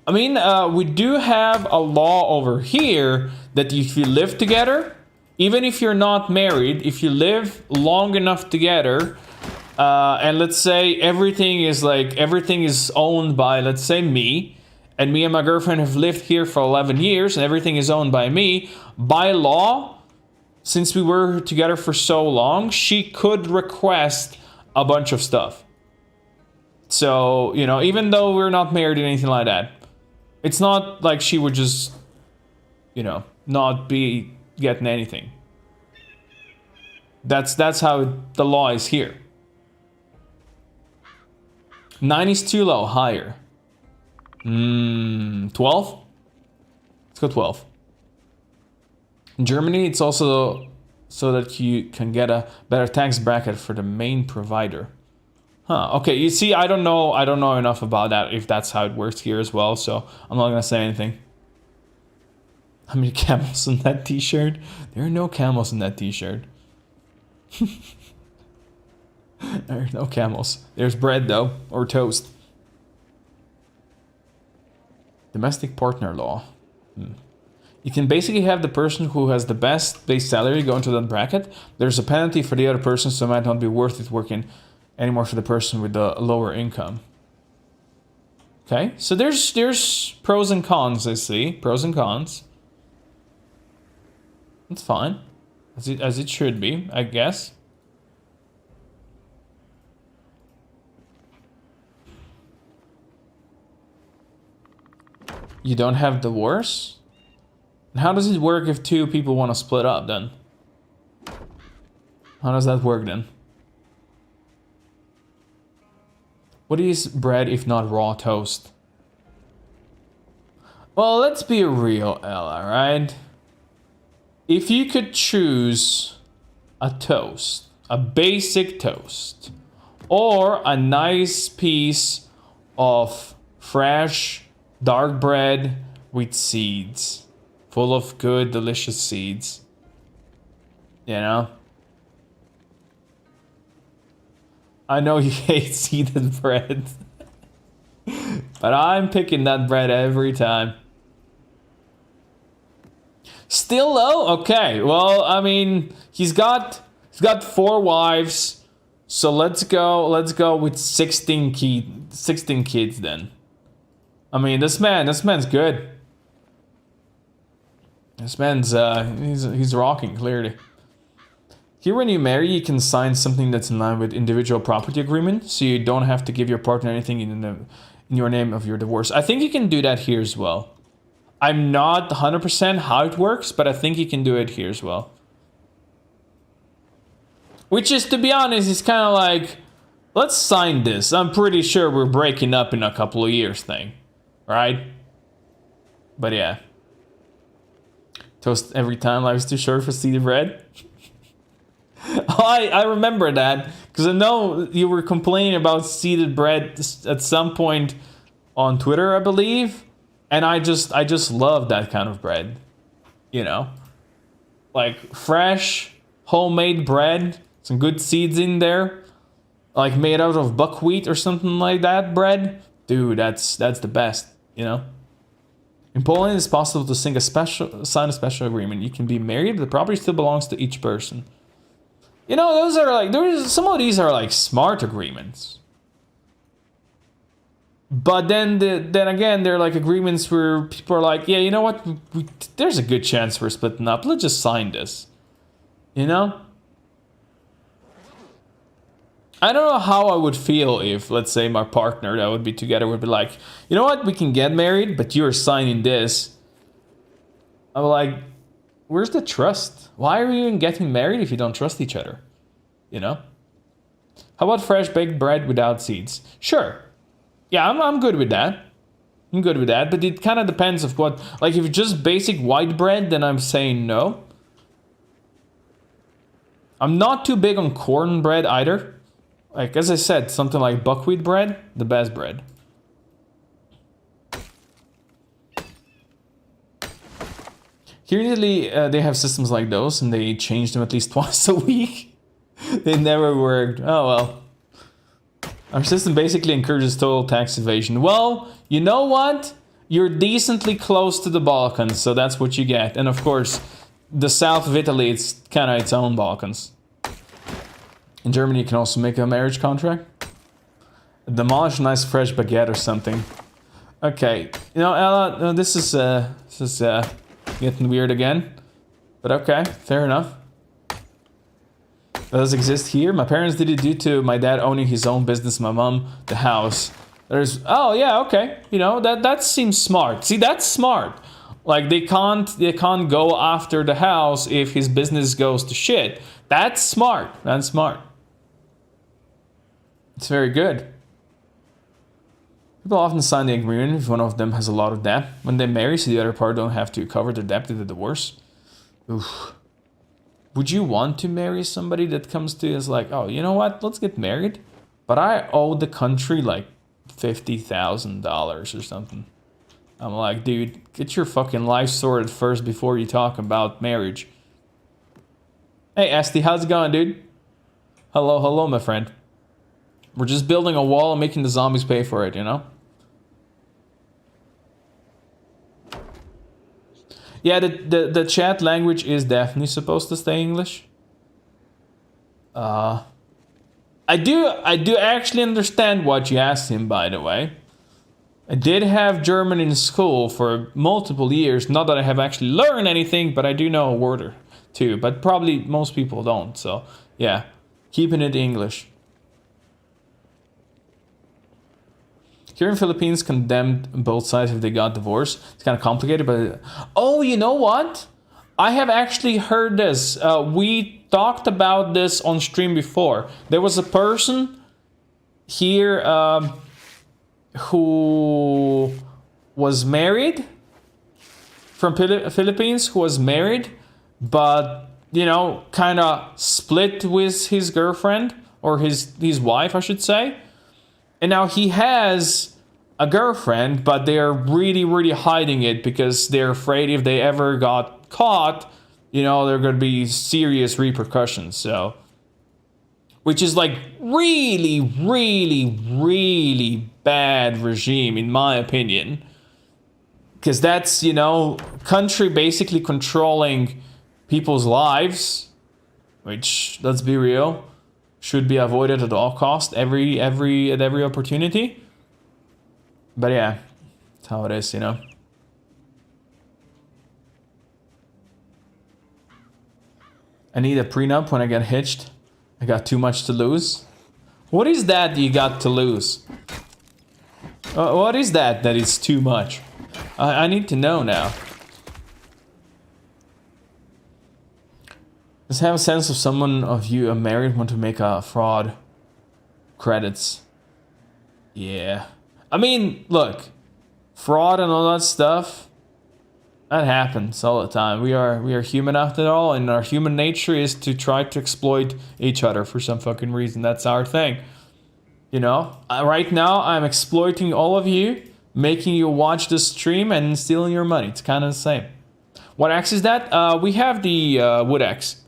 I mean, we do have a law over here that if you live together, even if you're not married, if you live long enough together, and let's say everything is owned by, let's say, me, and me and my girlfriend have lived here for 11 years, and everything is owned by me, by law, since we were together for so long, she could request a bunch of stuff. So, you know, even though we're not married or anything like that, it's not like she would just, you know, not be getting anything. That's how the law is here. 9 is too low, higher. 12? Let's go 12. In Germany, it's also so that you can get a better tax bracket for the main provider. Huh, okay, you see, I don't know enough about that, if that's how it works here as well, so I'm not gonna say anything. How many camels in that t-shirt? There are no camels in that t-shirt. There are no camels. There's bread though, or toast. Domestic partner law. You can basically have the person who has the best base salary go into that bracket. There's a penalty for the other person, so it might not be worth it working anymore for the person with the lower income. Okay, so there's pros and cons, I see. Pros and cons. It's fine. As it should be, I guess. You don't have divorce? And how does it work if two people want to split up then? How does that work then? What is bread if not raw toast? Well, let's be real, Ella, right? If you could choose a toast, a basic toast, or a nice piece of fresh dark bread with seeds, full of good, delicious seeds, you know? I know you hate seeded bread, but I'm picking that bread every time. Still low? Okay, well, I mean, he's got 4 wives, so let's go with 16 kids then. I mean, this man's good. This man's he's rocking, clearly. Here, when you marry, you can sign something that's in line with individual property agreement, so you don't have to give your partner anything in your name of your divorce. I think you can do that here as well. I'm not 100% how it works, but I think you can do it here as well. Which is, to be honest, is kind of like, let's sign this. I'm pretty sure we're breaking up in a couple of years thing, right? But yeah. Toast every time life's too short for seeded bread. Oh, I remember that, because I know you were complaining about seeded bread at some point on Twitter, I believe. And I just love that kind of bread, you know? Like fresh, homemade bread, some good seeds in there, like made out of buckwheat or something like that bread. Dude, that's the best, you know? In Poland, it's possible to sign a special agreement. You can be married, but the property still belongs to each person. You know, those are like, some of these are like smart agreements. But then again, they're like agreements where people are like, yeah, you know what? There's a good chance we're splitting up. Let's just sign this. You know? I don't know how I would feel if, let's say, my partner that would be together would be like, you know what? We can get married, but you're signing this. I'm like, where's the trust? Why are you even getting married if you don't trust each other? You know? How about fresh baked bread without seeds? Sure. Yeah, I'm good with that. I'm good with that, but it kind of depends of what... Like, if it's just basic white bread, then I'm saying no. I'm not too big on corn bread either. Like, as I said, something like buckwheat bread, the best bread. Here in Italy, they have systems like those, and they change them at least twice a week. They never worked. Oh, well. Our system basically encourages total tax evasion. Well, you know what? You're decently close to the Balkans, so that's what you get. And of course, the south of Italy, it's kind of its own Balkans. In Germany, you can also make a marriage contract. Demolish a nice fresh baguette or something. Okay, you know, Ella, this is getting weird again. But okay, fair enough. Does exist here? My parents did it due to my dad owning his own business, my mom the house. Oh yeah, okay. You know, that seems smart. See, that's smart. Like they can't go after the house if his business goes to shit. That's smart. That's smart. It's very good. People often sign the agreement if one of them has a lot of debt. When they marry, so the other part don't have to cover their debt in the divorce. Oof. Would you want to marry somebody that comes to you as like, oh, you know what? Let's get married, but I owe the country like $50,000 or something. I'm like, dude, get your fucking life sorted first before you talk about marriage. Hey, Esty, how's it going, dude? Hello, hello, my friend. We're just building a wall and making the zombies pay for it, you know? Yeah, the chat language is definitely supposed to stay English. I do actually understand what you asked him, by the way. I did have German in school for multiple years. Not that I have actually learned anything, but I do know a word or two. But probably most people don't. So yeah, keeping it English. Here in Philippines, condemned both sides if they got divorced. It's kind of complicated, but oh, you know what? I have actually heard this. We talked about this on stream before. There was a person here who was married from Philippines, who was married, but you know, kind of split with his girlfriend or his wife, I should say. And now he has a girlfriend, but they're really hiding it because they're afraid if they ever got caught, you know, there are going to be serious repercussions. So, which is like really bad regime, in my opinion. Because that's, you know, country basically controlling people's lives, which, let's be real, should be avoided at all costs, at every opportunity. But yeah, that's how it is, you know. I need a prenup when I get hitched. I got too much to lose. What is that you got to lose? What is that is too much? I need to know now. Just have a sense of someone of you a married want to make a fraud credits. Yeah. I mean, look, fraud and all that stuff, that happens all the time. We are human after all, and our human nature is to try to exploit each other for some fucking reason. That's our thing. You know, right now I'm exploiting all of you, making you watch the stream and stealing your money. It's kind of the same. What axe is that? We have the wood axe.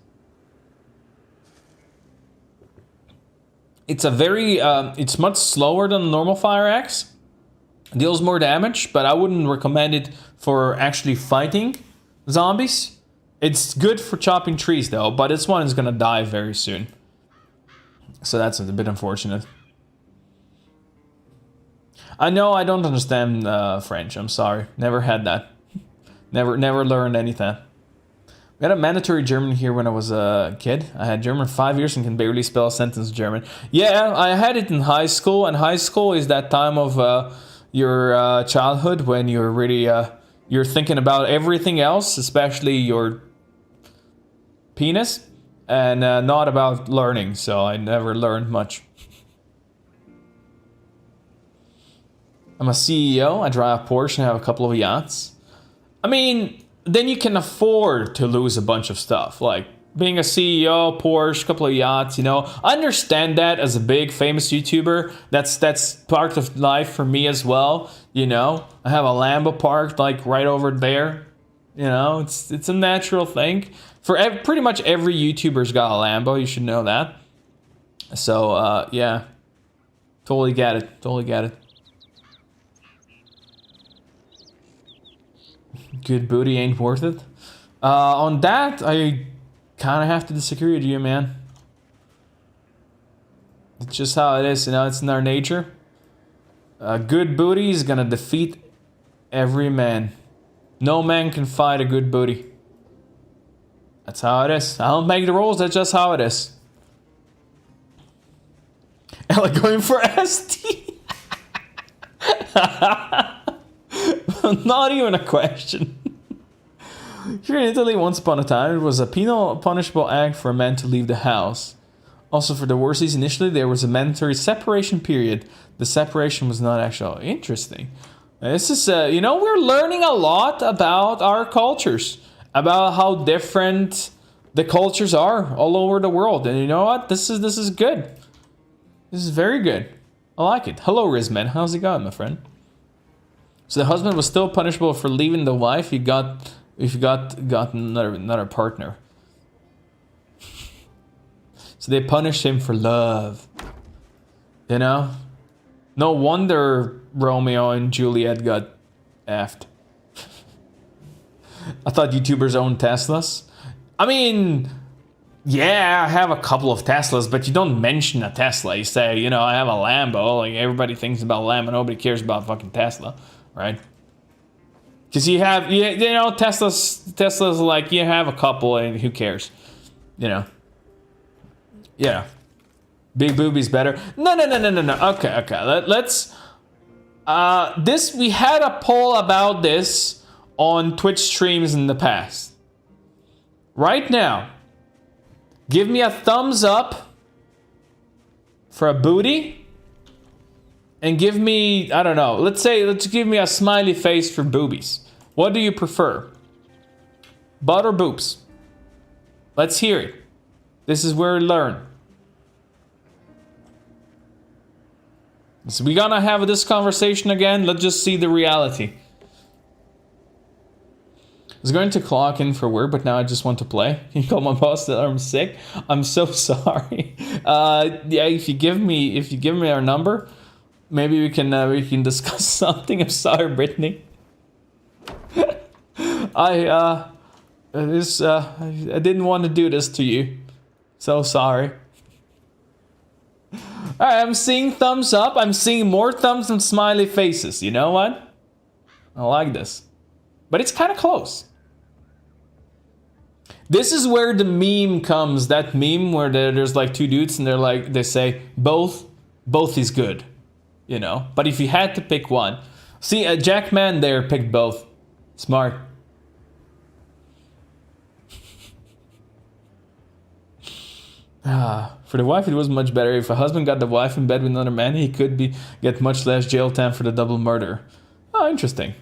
It's a very, it's much slower than a normal fire axe. Deals more damage, but I wouldn't recommend it for actually fighting zombies. It's good for chopping trees though, but this one is gonna die very soon. So that's a bit unfortunate. I know I don't understand French, I'm sorry. Never had that. Never learned anything. We had a mandatory German here when I was a kid. I had German 5 years and can barely spell a sentence in German. Yeah, I had it in high school, and high school is that time of your childhood when you're really you're thinking about everything else, especially your penis, and not about learning. So I never learned much. I'm a CEO. I drive a Porsche and have a couple of yachts. I mean, then you can afford to lose a bunch of stuff, like being a CEO, Porsche, couple of yachts, you know. I understand that as a big famous YouTuber. That's part of life for me as well, you know. I have a Lambo parked like right over there, you know. It's a natural thing. For pretty much every YouTuber's got a Lambo, you should know that. So, yeah. Totally get it. Totally get it. Good booty ain't worth it. On that, I kind of have to disagree with you, man. It's just how it is, you know. It's in our nature. Good booty is gonna defeat every man. No man can fight a good booty. That's how it is. I don't make the rules. That's just how it is. Ella going for ST. Not even a question. Here in Italy, once upon a time, it was a penal punishable act for a man to leave the house. Also, for divorcees, initially there was a mandatory separation period. The separation was not actually interesting. This is, you know, we're learning a lot about our cultures, about how different the cultures are all over the world. And you know what? This is good. This is very good. I like it. Hello, Rizman. How's it going, my friend? So the husband was still punishable for leaving the wife if you got another partner. So they punished him for love. You know? No wonder Romeo and Juliet got effed. I thought YouTubers own Teslas. I mean, yeah, I have a couple of Teslas, but you don't mention a Tesla. You say, you know, I have a Lambo. Like, everybody thinks about Lambo. Nobody cares about fucking Tesla, right? Because you have, you know, Tesla's like, you have a couple and who cares? You know? Yeah. Big boobies better. No. Okay. Let's, we had a poll about this on Twitch streams in the past. Right now, give me a thumbs up for a booty. And give me, I don't know, let's give me a smiley face for boobies. What do you prefer? Butt or boobs? Let's hear it. This is where we learn. So we're gonna have this conversation again. Let's just see the reality. I was going to clock in for work, but now I just want to play. Can you call my boss that I'm sick? I'm so sorry. Yeah, if you give me our number, maybe we can discuss something. I'm sorry, Brittany. I didn't want to do this to you. So sorry. Alright, I'm seeing thumbs up. I'm seeing more thumbs than smiley faces. You know what? I like this. But it's kind of close. This is where the meme comes. That meme where there's like two dudes and they say, both is good. You know? But if you had to pick one. See, Jackman there picked both. Smart. For the wife, it was much better. If a husband got the wife in bed with another man, he could get much less jail time for the double murder. Oh, interesting.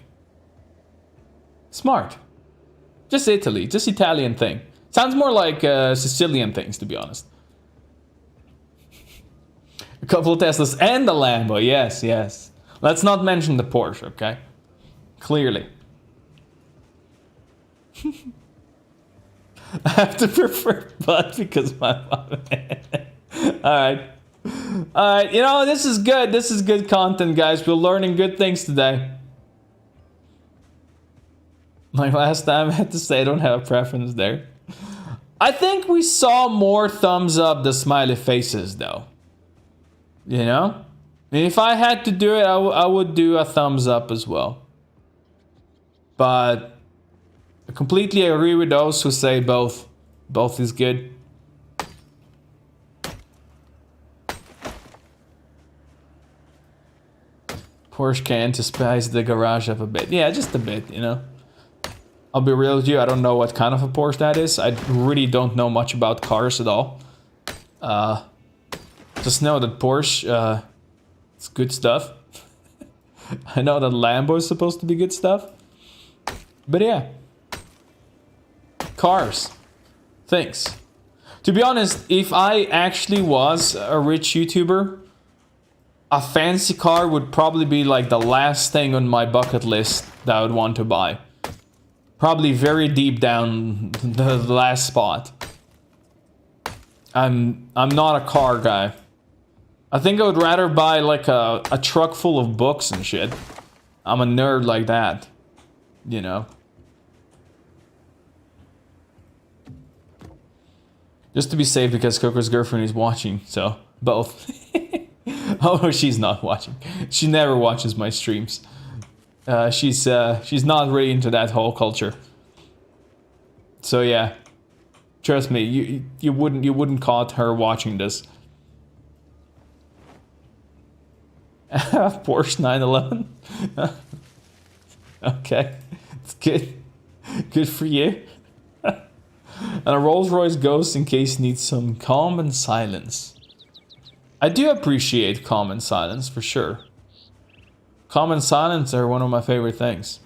Smart. Just Italy. Just Italian thing. Sounds more like Sicilian things, to be honest. A couple of Teslas and the Lambo. Yes. Let's not mention the Porsche, okay? Clearly. I have to prefer butt because my mom. Alright. You know, this is good. This is good content, guys. We're learning good things today. Like last time, I had to say I don't have a preference there. I think we saw more thumbs up the smiley faces, though. You know? I mean, if I had to do it, I would do a thumbs up as well. But I completely agree with those who say both. Both is good. Porsche can to spice the garage up a bit. Yeah, just a bit, you know. I'll be real with you, I don't know what kind of a Porsche that is. I really don't know much about cars at all. Just know that Porsche, it's good stuff. I know that Lambo is supposed to be good stuff. But yeah. Cars. Things. To be honest, if I actually was a rich YouTuber, a fancy car would probably be like the last thing on my bucket list that I would want to buy. Probably very deep down the last spot. I'm not a car guy. I think I would rather buy like a truck full of books and shit. I'm a nerd like that. You know. Just to be safe because Coco's girlfriend is watching, so both. Oh, she's not watching. She never watches my streams. She's not really into that whole culture. So yeah, trust me, you wouldn't caught her watching this. Porsche 911. Okay, it's good. Good for you. And a Rolls Royce Ghost in case you need some calm and silence. I do appreciate calm and silence for sure. Calm and silence are one of my favorite things.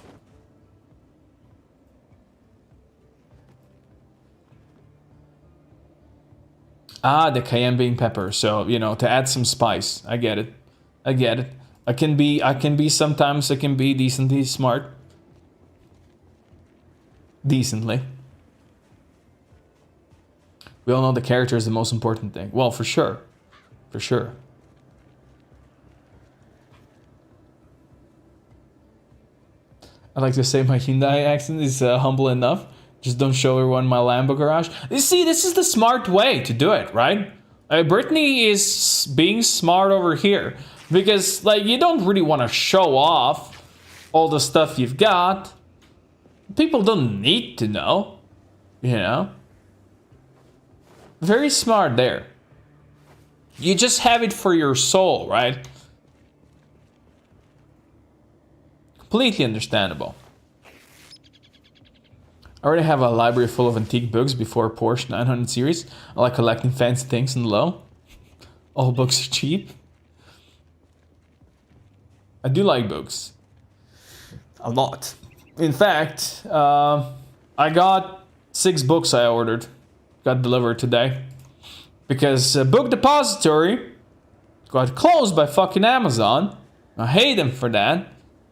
Ah, the cayenne bean pepper. So, you know, to add some spice. I get it. I get it. I can be sometimes I can be decently smart. Decently. We all know the character is the most important thing. Well, for sure. For sure. I like to say my Hyundai accent is humble enough. Just don't show everyone my Lambo garage. You see, this is the smart way to do it, right? Brittany is being smart over here. Because, like, you don't really want to show off all the stuff you've got. People don't need to know. You know? Very smart there. You just have it for your soul, right? Completely understandable. I already have a library full of antique books before Porsche 900 series. I like collecting fancy things on the low. All books are cheap. I do like books. A lot. In fact, I got 6 books I ordered. Got delivered today. Because Book Depository got closed by fucking Amazon. I hate them for that.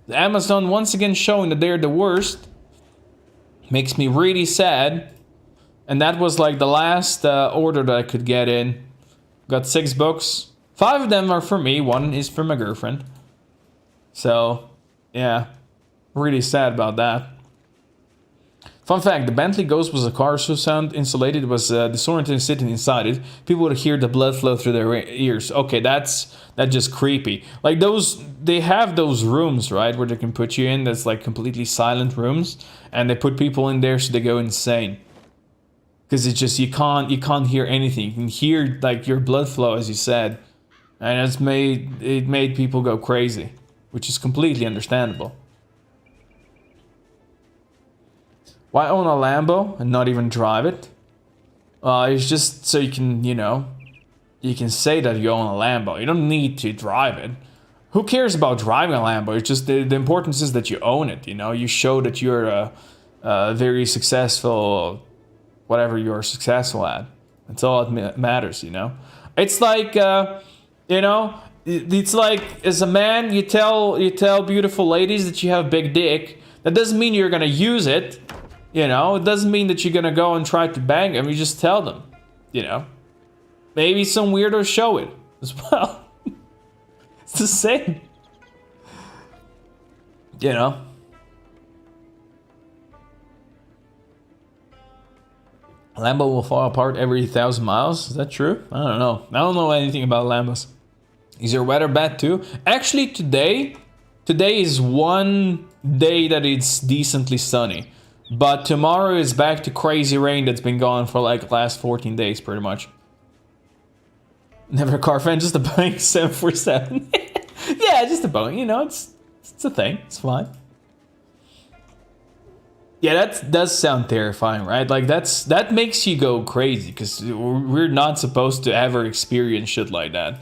Amazon once again showing that they're the worst. Makes me really sad. And that was like the last order that I could get in. Got 6 books. 5 of them are for me. 1 is for my girlfriend. So, yeah. Really sad about that. Fun fact, the Bentley Ghost was a car so sound insulated it was disorienting sitting inside it. People would hear the blood flow through their ears. Okay, that's just creepy. Like those, they have those rooms, right, where they can put you in. That's like completely silent rooms, and they put people in there so they go insane. Because it's just you can't hear anything. You can hear like your blood flow, as you said, and it made people go crazy, which is completely understandable. Why own a Lambo and not even drive it? It's just so you can, you know, you can say that you own a Lambo. You don't need to drive it. Who cares about driving a Lambo? It's just the importance is that you own it, you know? You show that you're a very successful, whatever you're successful at. That's all that matters, you know? It's like, you know, it's like as a man, you tell beautiful ladies that you have a big dick. That doesn't mean you're gonna use it. You know, it doesn't mean that you're gonna go and try to bang them. You just tell them, you know. Maybe some weirdos show it as well. It's the same. You know. Lambo will fall apart every 1,000 miles. Is that true? I don't know. I don't know anything about Lambos. Is your weather bad too? Actually, today is one day that it's decently sunny. But tomorrow is back to crazy rain that's been gone for like the last 14 days, pretty much. Never a car fan, just a Boeing 747. Yeah, just a Boeing, you know, it's a thing, it's fine. Yeah, that does sound terrifying, right? Like that makes you go crazy, because we're not supposed to ever experience shit like that.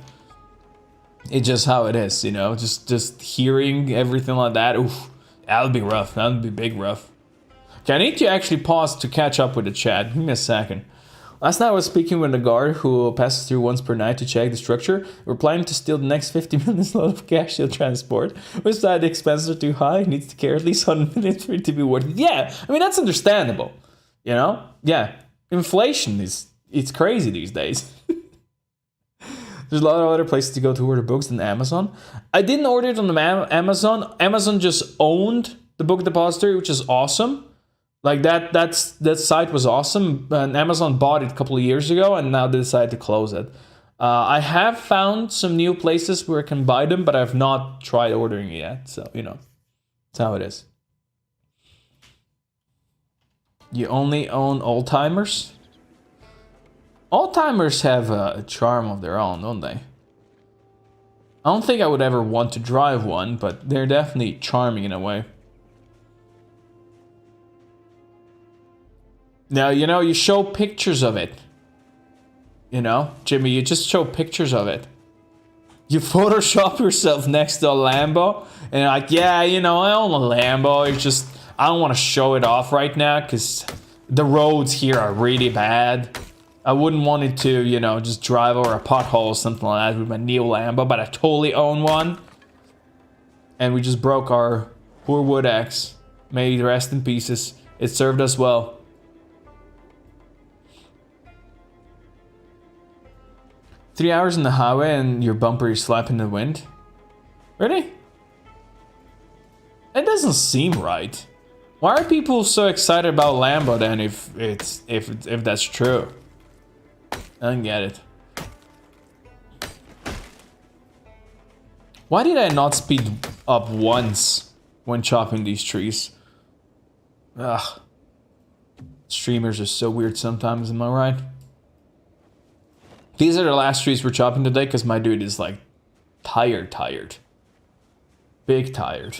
It's just how it is, you know, just hearing everything like that, oof, that would be rough, that would be big rough. Okay, I need to actually pause to catch up with the chat. Give me a second. Last night I was speaking with a guard who passes through once per night to check the structure. We're planning to steal the next 50 minutes load of cash he'll transport. Which side the expenses are too high? He needs to carry at least 100 minutes for it to be worth it. Yeah, I mean, that's understandable. You know? Yeah. Inflation it's crazy these days. There's a lot of other places to go to order books than Amazon. I didn't order it on Amazon. Amazon just owned the book depository, which is awesome. Like that site was awesome, and Amazon bought it a couple of years ago, and now they decided to close it. I have found some new places where I can buy them, but I've not tried ordering it yet. So, you know, that's how it is. You only own old-timers? Old-timers have a charm of their own, don't they? I don't think I would ever want to drive one, but they're definitely charming in a way. Now, you know, you show pictures of it. You know, Jimmy, you just show pictures of it. You Photoshop yourself next to a Lambo, and you're like, yeah, you know, I own a Lambo. It's just, I don't want to show it off right now because the roads here are really bad. I wouldn't want it to, you know, just drive over a pothole or something like that with my Neo Lambo, but I totally own one. And we just broke our poor Wood Axe. May it rest in pieces. It served us well. Three hours in the highway and your bumper is slapping the wind? Really? It doesn't seem right. Why are people so excited about Lambo then if that's true? I don't get it. Why did I not speed up once when chopping these trees? Ugh. Streamers are so weird sometimes, am I right? These are the last trees we're chopping today because my dude is like tired. Big tired.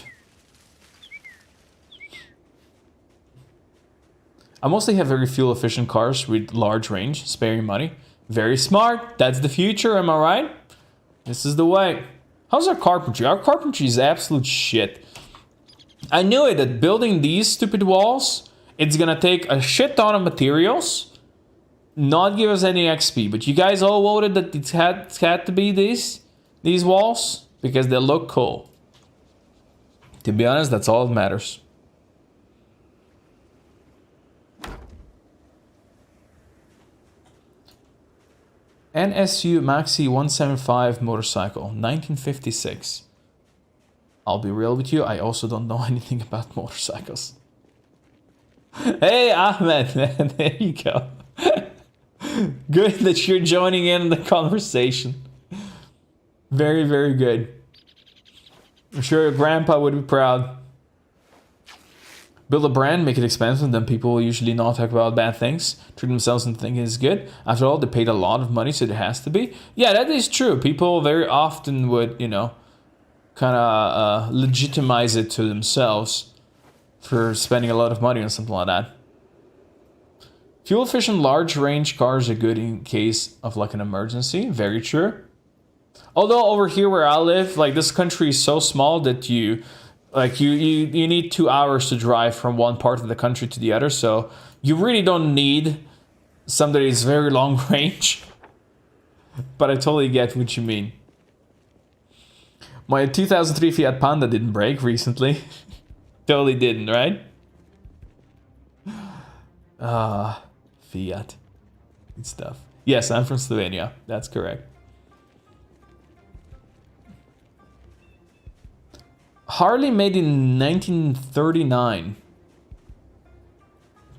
I mostly have very fuel efficient cars with large range, sparing money. Very smart. That's the future, am I right? This is the way. How's our carpentry? Our carpentry is absolute shit. I knew it, that building these stupid walls, it's gonna take a shit ton of materials. Not give us any XP, but you guys all voted that it had to be these walls because they look cool. To be honest, that's all that matters. NSU Maxi 175 motorcycle, 1956. I'll be real with you, I also don't know anything about motorcycles. Hey Ahmed, man, there you go. Good that you're joining in the conversation. Very, very good. I'm sure your grandpa would be proud. Build a brand, make it expensive, then people will usually not talk about bad things. Treat themselves and think it's good. After all, they paid a lot of money, so it has to be. Yeah, that is true. People very often would, you know, kind of legitimize it to themselves for spending a lot of money on something like that. Fuel efficient large range cars are good in case of like an emergency. Very true. Although over here where I live, like this country is so small that you need 2 hours to drive from one part of the country to the other. So you really don't need something that is very long range. But I totally get what you mean. My 2003 Fiat Panda didn't break recently. Totally didn't, right? Fiat. Good stuff. Yes, I'm from Slovenia. That's correct. Harley made in 1939.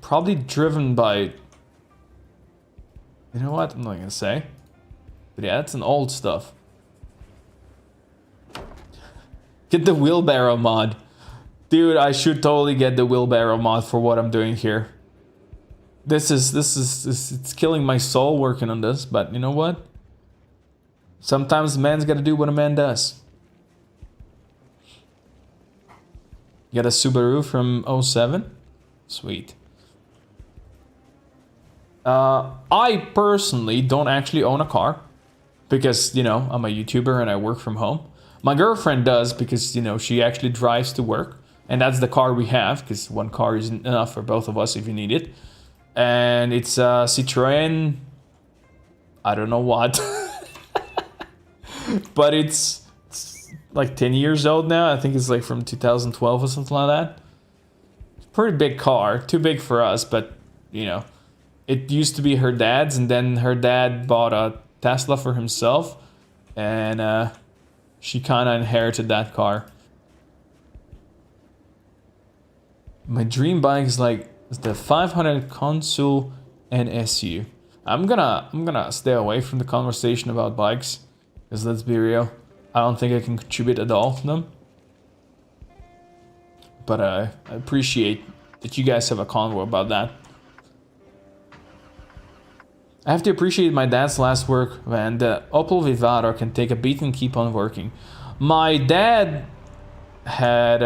Probably driven by... You know what? I'm not gonna say. But yeah, that's an old stuff. Get the wheelbarrow mod. Dude, I should totally get the wheelbarrow mod for what I'm doing here. This is it's killing my soul working on this, but you know what? Sometimes a man's gotta do what a man does. You got a Subaru from 07? Sweet. I personally don't actually own a car because, you know, I'm a YouTuber and I work from home. My girlfriend does because, you know, she actually drives to work. And that's the car we have because one car isn't enough for both of us if you need it. And it's a Citroën, I don't know what. But it's like 10 years old now. I think it's like from 2012 or something like that. It's a pretty big car. Too big for us, but, you know. It used to be her dad's, and then her dad bought a Tesla for himself. And she kind of inherited that car. My dream bike is like the 500 Consul NSU. I'm gonna stay away from the conversation about bikes, because let's be real, I don't think I can contribute at all to them. But I appreciate that you guys have a convo about that. I have to appreciate my dad's last work, man. The Opel Vivaro can take a beat and keep on working. My dad had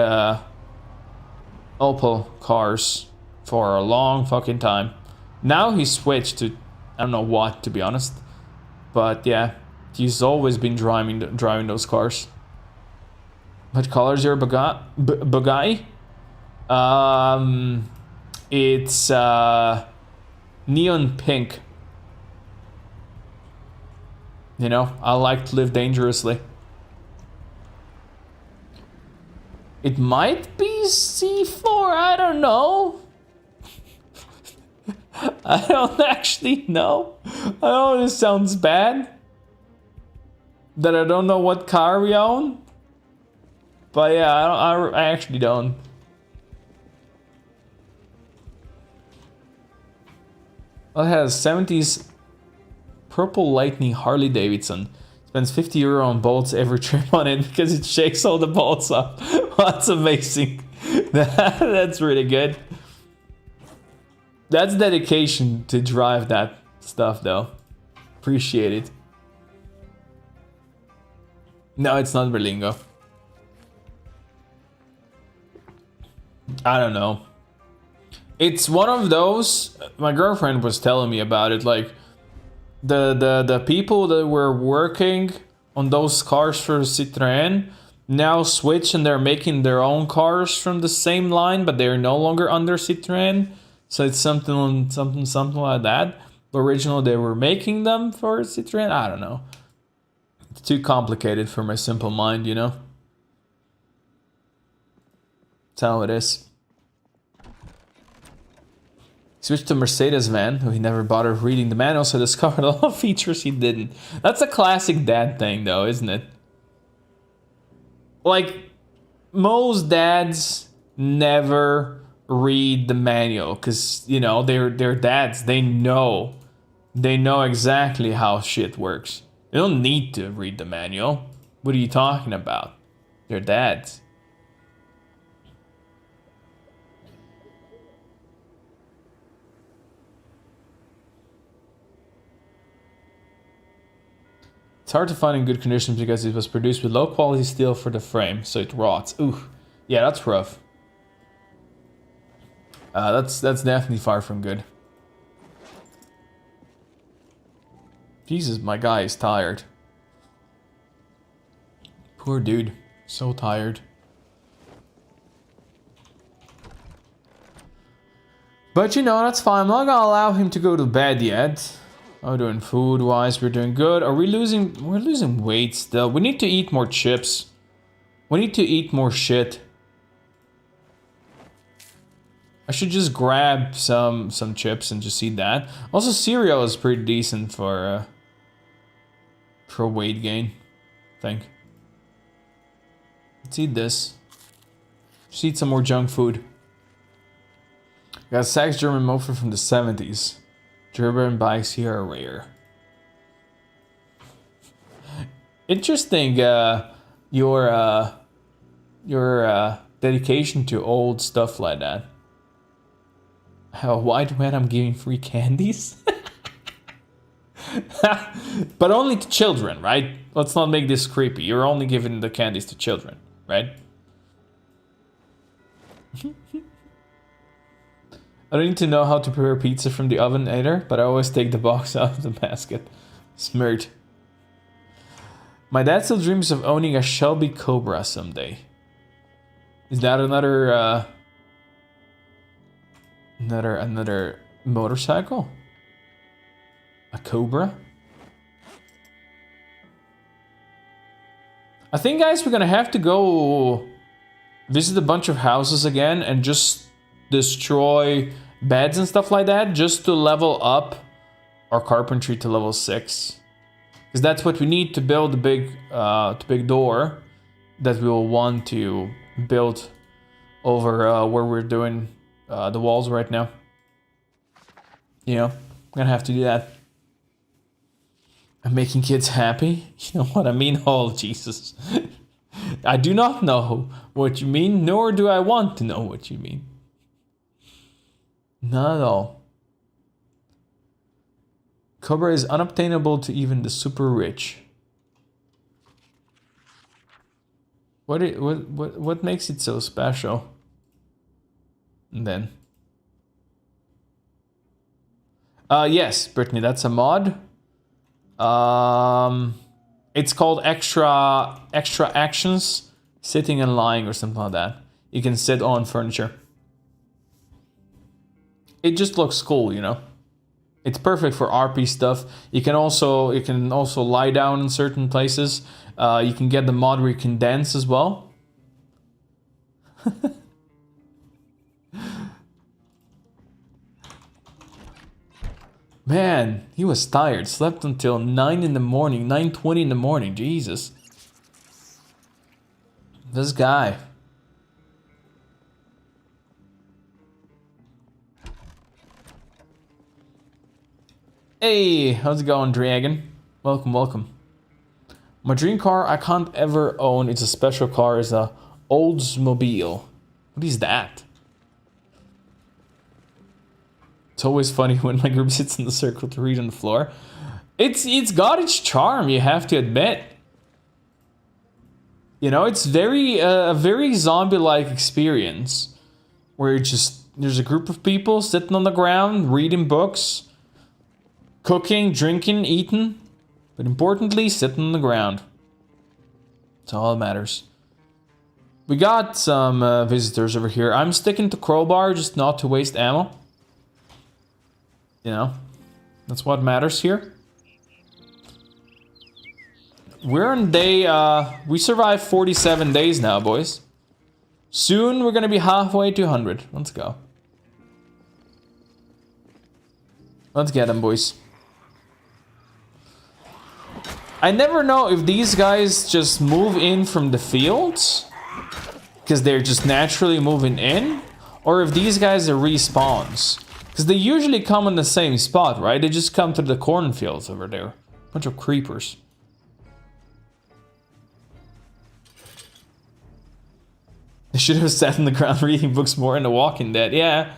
Opel cars for a long fucking time. Now he switched to, I don't know what, to be honest. But yeah, he's always been driving those cars. What color is your Bugatti? It's neon pink. You know, I like to live dangerously. It might be C4, I don't know. I don't actually know. I know this sounds bad. That I don't know what car we own. But yeah, I actually don't. It has 70s Purple Lightning Harley Davidson. Spends 50 euro on bolts every trip on it because it shakes all the bolts up. That's amazing. That's really good. That's dedication to drive that stuff though. Appreciate it. No, it's not Berlingo. I don't know. It's one of those, my girlfriend was telling me about it, like the people that were working on those cars for Citroën now switch and they're making their own cars from the same line, but they're no longer under Citroën. So it's something like that. Originally they were making them for Citroën. I don't know. It's too complicated for my simple mind, you know. That's how it is. Switched to Mercedes van, who he never bothered reading the manual, so discovered a lot of features he didn't. That's a classic dad thing, though, isn't it? Like, most dads never read the manual, because, you know, they're dads. They know exactly how shit works. They don't need to read the manual. What are you talking about? They're dads. It's hard to find in good condition because it was produced with low quality steel for the frame, so it rots. Ooh, yeah, that's rough. That's definitely far from good. Jesus, my guy is tired. Poor dude, so tired. But you know, that's fine. I'm not gonna allow him to go to bed yet. How are we doing food-wise? We're doing good. Are we losing? We're losing weight still. We need to eat more chips. We need to eat more shit. I should just grab some chips and just eat that. Also, cereal is pretty decent for weight gain, I think. Let's eat this. Just eat some more junk food. Got a Sachs German motor from the 70s. German bikes here are rare. Interesting, your dedication to old stuff like that. Why when I'm giving free candies? But only to children, right? Let's not make this creepy. You're only giving the candies to children, right? I don't need to know how to prepare pizza from the oven either, but I always take the box out of the basket. Smirk. My dad still dreams of owning a Shelby Cobra someday. Is that another motorcycle? A Cobra? I think, guys, we're gonna have to go visit a bunch of houses again and just destroy beds and stuff like that just to level up our carpentry to level 6. Because that's what we need to build the big door that we will want to build over where we're doing the walls right now. You know, I'm gonna have to do that. I'm making kids happy? You know what I mean? Oh, Jesus. I do not know what you mean, nor do I want to know what you mean. Not at all. Cobra is unobtainable to even the super rich. What makes it so special? And then Yes, Brittany, that's a mod. It's called extra actions, sitting and lying or something like that. You can sit on furniture. It just looks cool, you know. It's perfect for RP stuff. You can also lie down in certain places. You can get the mod where you can dance as well. Man, he was tired. Slept until 9 in the morning, 9:20 in the morning. Jesus. This guy. Hey, how's it going, Dragon? Welcome, welcome. My dream car I can't ever own. It's a special car. It's a Oldsmobile. What is that? It's always funny when my group sits in the circle to read on the floor. It's got its charm, you have to admit. You know, it's a very zombie-like experience where there's a group of people sitting on the ground, reading books, cooking, drinking, eating, but importantly, sitting on the ground. That's all that matters. We got some visitors over here. I'm sticking to crowbar just not to waste ammo. You know, that's what matters here. We're on day, we survived 47 days now, boys. Soon we're gonna be halfway to 100. Let's go. Let's get them, boys. I never know if these guys just move in from the fields, because they're just naturally moving in, or if these guys are respawns. Because they usually come in the same spot, right? They just come to the cornfields over there. Bunch of creepers. They should have sat on the ground reading books more in The Walking Dead. Yeah.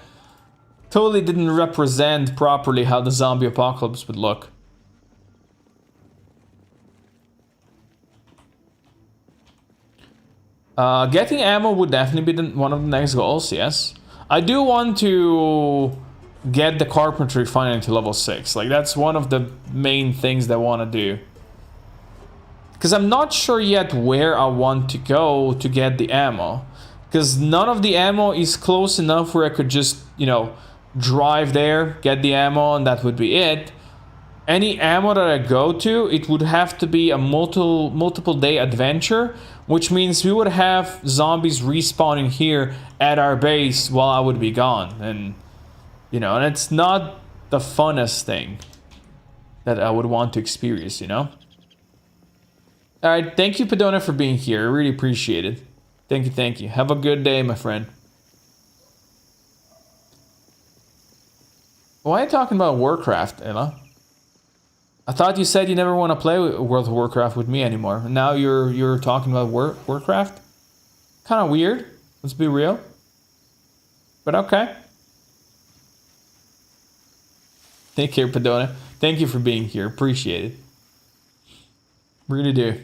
Totally didn't represent properly how the zombie apocalypse would look. Getting ammo would definitely be one of the next goals, yes. I do want to get the carpentry finally to level 6. Like, that's one of the main things that I want to do. Because I'm not sure yet where I want to go to get the ammo. Because none of the ammo is close enough where I could just, you know, drive there, get the ammo, and that would be it. Any ammo that I go to, it would have to be a multiple day adventure, which means we would have zombies respawning here at our base while I would be gone. And, you know, and it's not the funnest thing that I would want to experience, you know? Alright, thank you, Padona, for being here. I really appreciate it. Thank you, thank you. Have a good day, my friend. Why are you talking about Warcraft, Ella? I thought you said you never want to play World of Warcraft with me anymore. Now you're talking about Warcraft? Kind of weird. Let's be real. But okay. Take care, Padona. Thank you for being here. Appreciate it. Really do.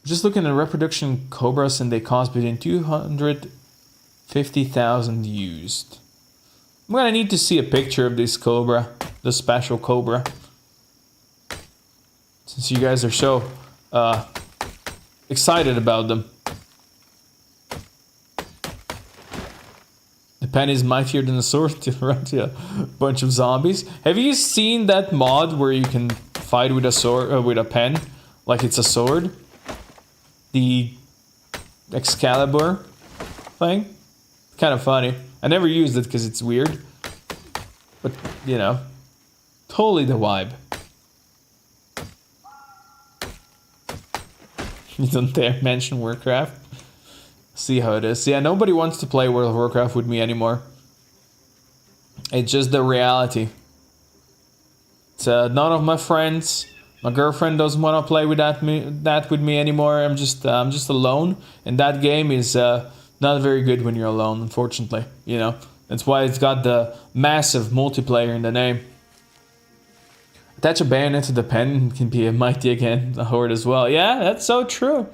Just looking at reproduction cobras, and they cost between 250,000 used. I'm gonna need to see a picture of this cobra, the special cobra. Since you guys are so excited about them. The pen is mightier than a sword to run to a bunch of zombies. Have you seen that mod where you can fight with a sword, with a pen, like it's a sword? The Excalibur thing? Kind of funny. I never used it because it's weird. But, you know, totally the vibe. You don't dare mention Warcraft. See how it is. Yeah, nobody wants to play World of Warcraft with me anymore. It's just the reality. It's none of my friends. My girlfriend doesn't want to play with that with me anymore. I'm just alone, and that game is not very good when you're alone, unfortunately. You know, that's why it's got the massive multiplayer in the name. Attach a bayonet to the pen can be a mighty again, a horde as well. Yeah, that's so true.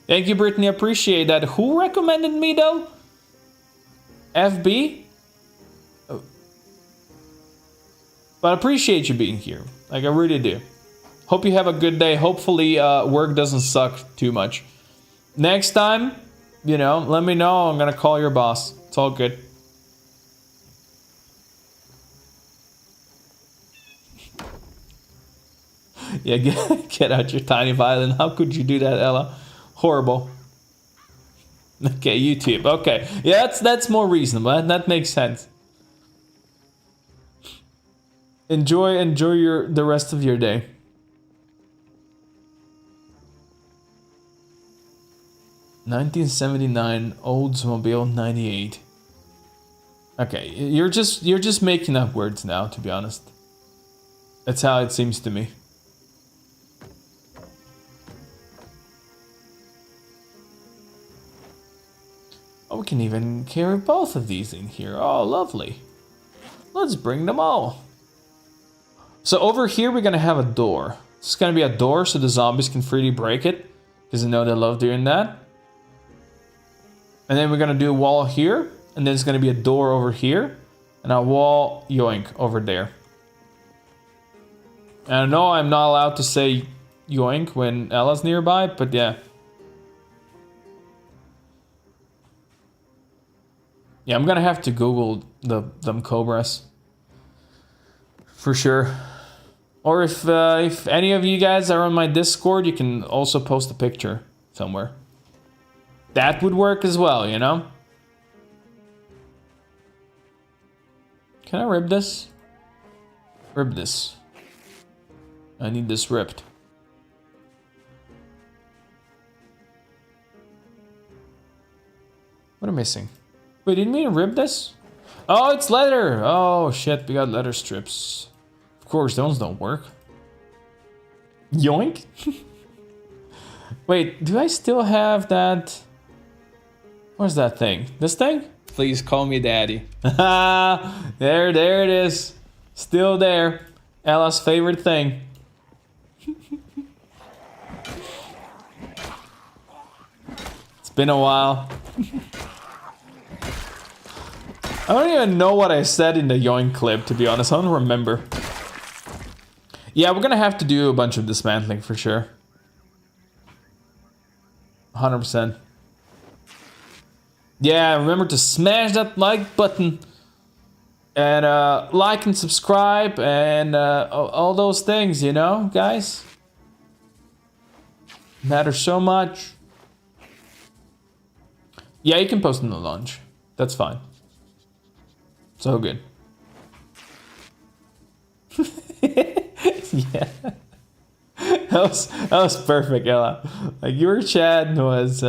Thank you, Brittany. Appreciate that. Who recommended me, though? FB? Oh. But I appreciate you being here. Like, I really do. Hope you have a good day. Hopefully, work doesn't suck too much. Next time, you know, let me know. I'm gonna call your boss. It's all good. Yeah, get out your tiny violin. How could you do that, Ella? Horrible. Okay, YouTube. Okay, yeah, that's more reasonable. That makes sense. Enjoy the rest of your day. $1979 Oldsmobile 98. Okay, you're just making up words now, to be honest. That's how it seems to me. Oh, we can even carry both of these in here. Oh, lovely. Let's bring them all. So over here, we're gonna have a door. It's gonna be a door so the zombies can freely break it, because I know they love doing that. And then we're gonna do a wall here, and then it's gonna be a door over here, and a wall, yoink, over there. And I know I'm not allowed to say yoink when Ella's nearby, but yeah. Yeah, I'm gonna have to Google them cobras. For sure. Or if any of you guys are on my Discord, you can also post a picture somewhere. That would work as well, you know? Can I rip this? Rip this. I need this ripped. What am I missing? Wait, didn't we rip this? Oh, it's leather! Oh shit, we got leather strips. Of course, those don't work. Yoink? Wait, do I still have that? Where's that thing? This thing? Please call me daddy. there it is. Still there. Ella's favorite thing. It's been a while. I don't even know what I said in the yoink clip, to be honest. I don't remember. Yeah, we're gonna have to do a bunch of dismantling for sure. 100%. Yeah, remember to smash that like button. And like and subscribe and all those things, you know, guys? Matter so much. Yeah, you can post in the launch. That's fine. So good. Yeah. That was perfect, Ella. Like your chat was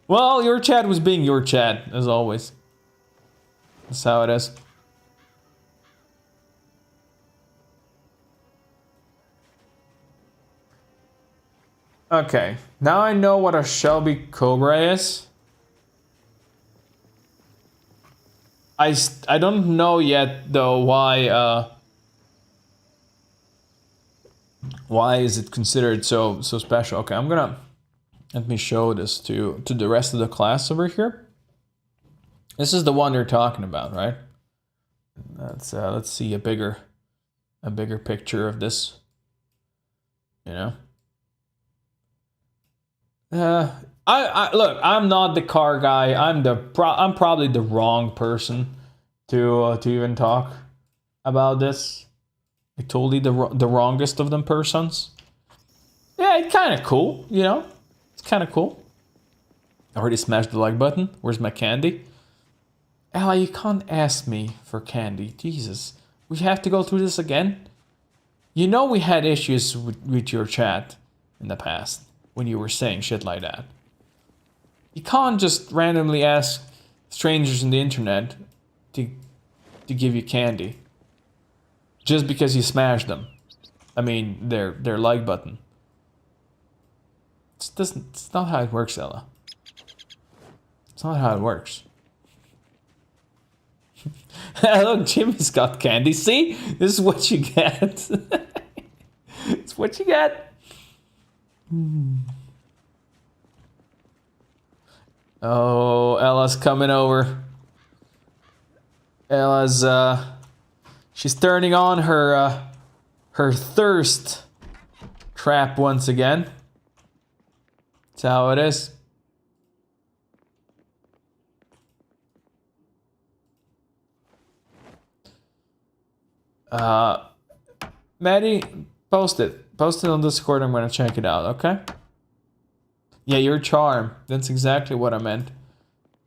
well, your chat was being your chat, as always. That's how it is. Okay, now I know what a Shelby Cobra is. I don't know yet though why is it considered so special? Okay, let me show this to the rest of the class over here. This is the one you're talking about, right? Let's see a bigger picture of this. You know. Look, I'm not the car guy. I'm probably the wrong person to even talk about this. Like totally the wrongest of them persons. Yeah, it's kind of cool, you know. It's kind of cool. I already smashed the like button. Where's my candy? Ella, you can't ask me for candy. Jesus, we have to go through this again. You know we had issues with your chat in the past when you were saying shit like that. You can't just randomly ask strangers on the internet to give you candy just because you smashed them. I mean, their like button. It's not how it works, Ella. It's not how it works. Look, Jimmy's got candy. See? This is what you get. It's what you get. Oh, Ella's coming over. Ella's, she's turning on her, her thirst trap once again. That's how it is. Maddie, post it. Post it on Discord. I'm gonna check it out, okay? Yeah, your charm. That's exactly what I meant.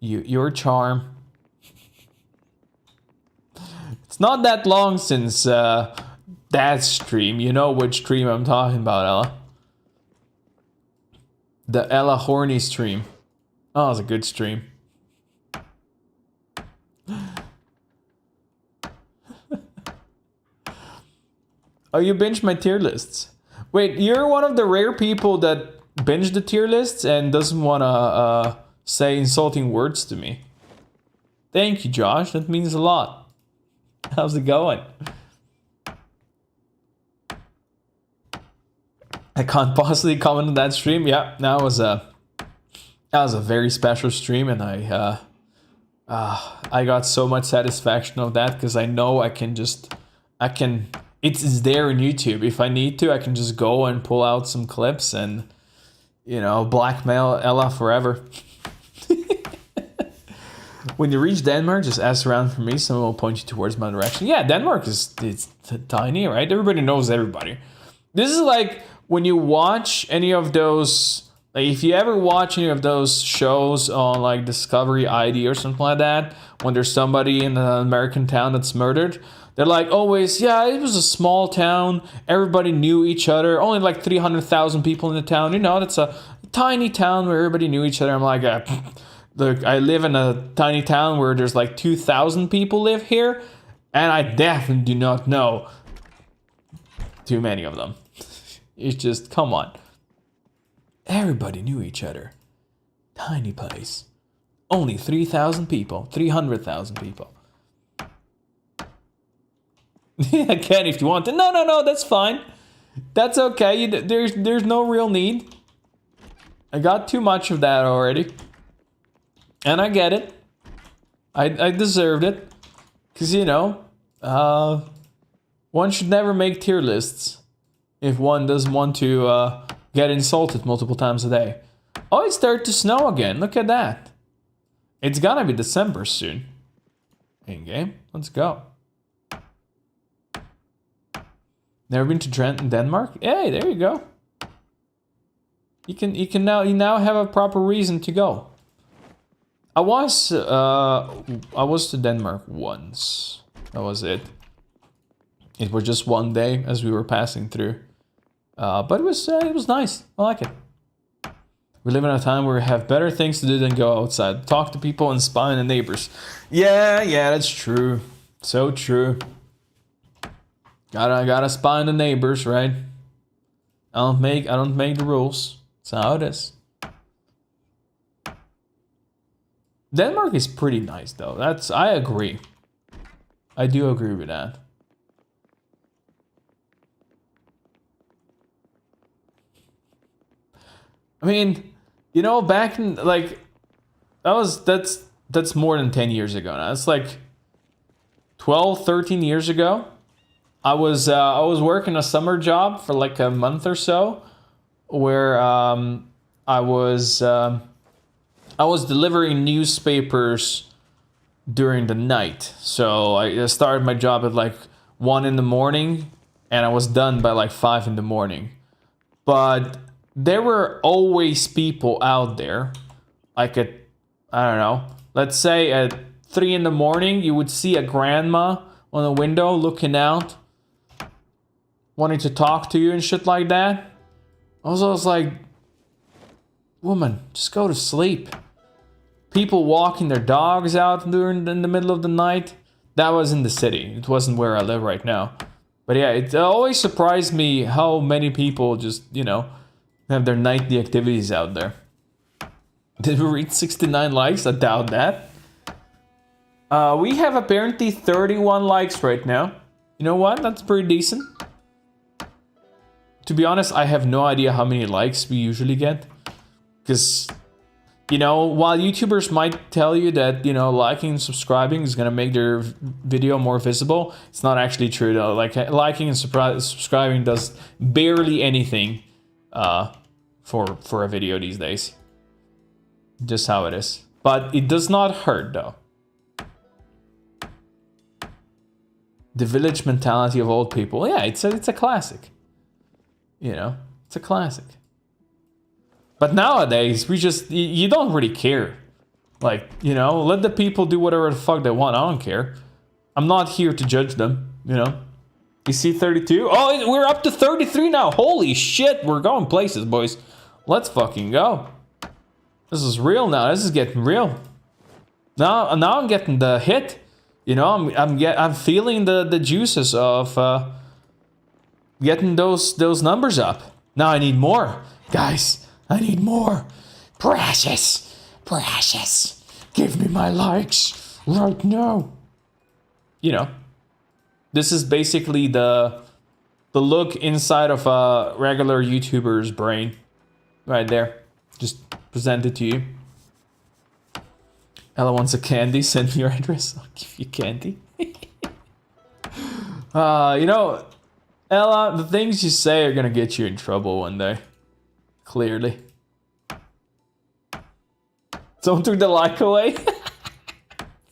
Your charm. It's not that long since that stream. You know which stream I'm talking about, Ella. The Ella Horny stream. Oh, it was a good stream. Oh, you binged my tier lists. Wait, you're one of the rare people that binge the tier lists and doesn't want to say insulting words to me. Thank you, Josh. That means a lot. How's it going? I can't possibly comment on that stream. Yeah, that was a very special stream, and I got so much satisfaction of that because I know it's there on YouTube. If I need to, I can just go and pull out some clips and, you know, blackmail Ella forever. When you reach Denmark, just ask around for me. Someone will point you towards my direction. Yeah, Denmark it's tiny, right? Everybody knows everybody. This is like when you watch any of those, like if you ever watch any of those shows on like Discovery ID or something like that, when there's somebody in an American town that's murdered, they're like always, yeah, it was a small town. Everybody knew each other. Only like 300,000 people in the town. You know, that's a tiny town where everybody knew each other. I'm like, look, I live in a tiny town where there's like 2,000 people live here. And I definitely do not know too many of them. It's just, come on. Everybody knew each other. Tiny place. Only 3,000 people. 300,000 people. I can if you want to. No, that's fine. That's okay. There's no real need. I got too much of that already. And I get it. I deserved it. Because, you know, one should never make tier lists if one doesn't want to get insulted multiple times a day. Oh, it started to snow again. Look at that. It's gonna be December soon. In game. Let's go. Never been to Trent in Denmark? Hey, there you go. You now have a proper reason to go. I was to Denmark once. That was it. It was just one day as we were passing through. But it was nice. I like it. We live in a time where we have better things to do than go outside, talk to people, and spy on the neighbors. Yeah, that's true. So true. Gotta spy on the neighbors, right? I don't make the rules. That's how it is. Denmark is pretty nice though. I agree. I do agree with that. I mean, you know, back in like that's more than 10 years ago now. It's like 12, 13 years ago. I was working a summer job for like a month or so, where I was delivering newspapers during the night. So I started my job at like 1 in the morning, and I was done by like 5 in the morning. But there were always people out there, like at, I don't know, let's say at 3 in the morning, you would see a grandma on a window looking out, wanting to talk to you and shit like that. I was like, woman, just go to sleep. People walking their dogs out in the middle of the night. That was in the city. It wasn't where I live right now. But yeah, it always surprised me how many people just, you know, have their nightly activities out there. Did we reach 69 likes? I doubt that. We have apparently 31 likes right now. You know what? That's pretty decent. To be honest, I have no idea how many likes we usually get. Because You know, while YouTubers might tell you that, you know, liking and subscribing is gonna make their video more visible, it's not actually true though. Like, liking and subscribing does barely anything for a video these days. Just how it is. But it does not hurt though. The village mentality of old people. Yeah, it's a classic. You know, it's a classic. But nowadays, you don't really care. Like, you know, let the people do whatever the fuck they want. I don't care. I'm not here to judge them, you know. You see 32? Oh, we're up to 33 now. Holy shit, we're going places, boys. Let's fucking go. This is real now. This is getting real. Now I'm getting the hit. You know, I'm feeling the juices of getting those numbers up. Now I need more, guys. I need more. Precious, precious. Give me my likes right now. You know, this is basically the look inside of a regular YouTuber's brain, right there. Just present it to you. Ella wants a candy. Send me your address. I'll give you candy. You know, Ella, the things you say are gonna get you in trouble one day. Clearly. Someone took the like away?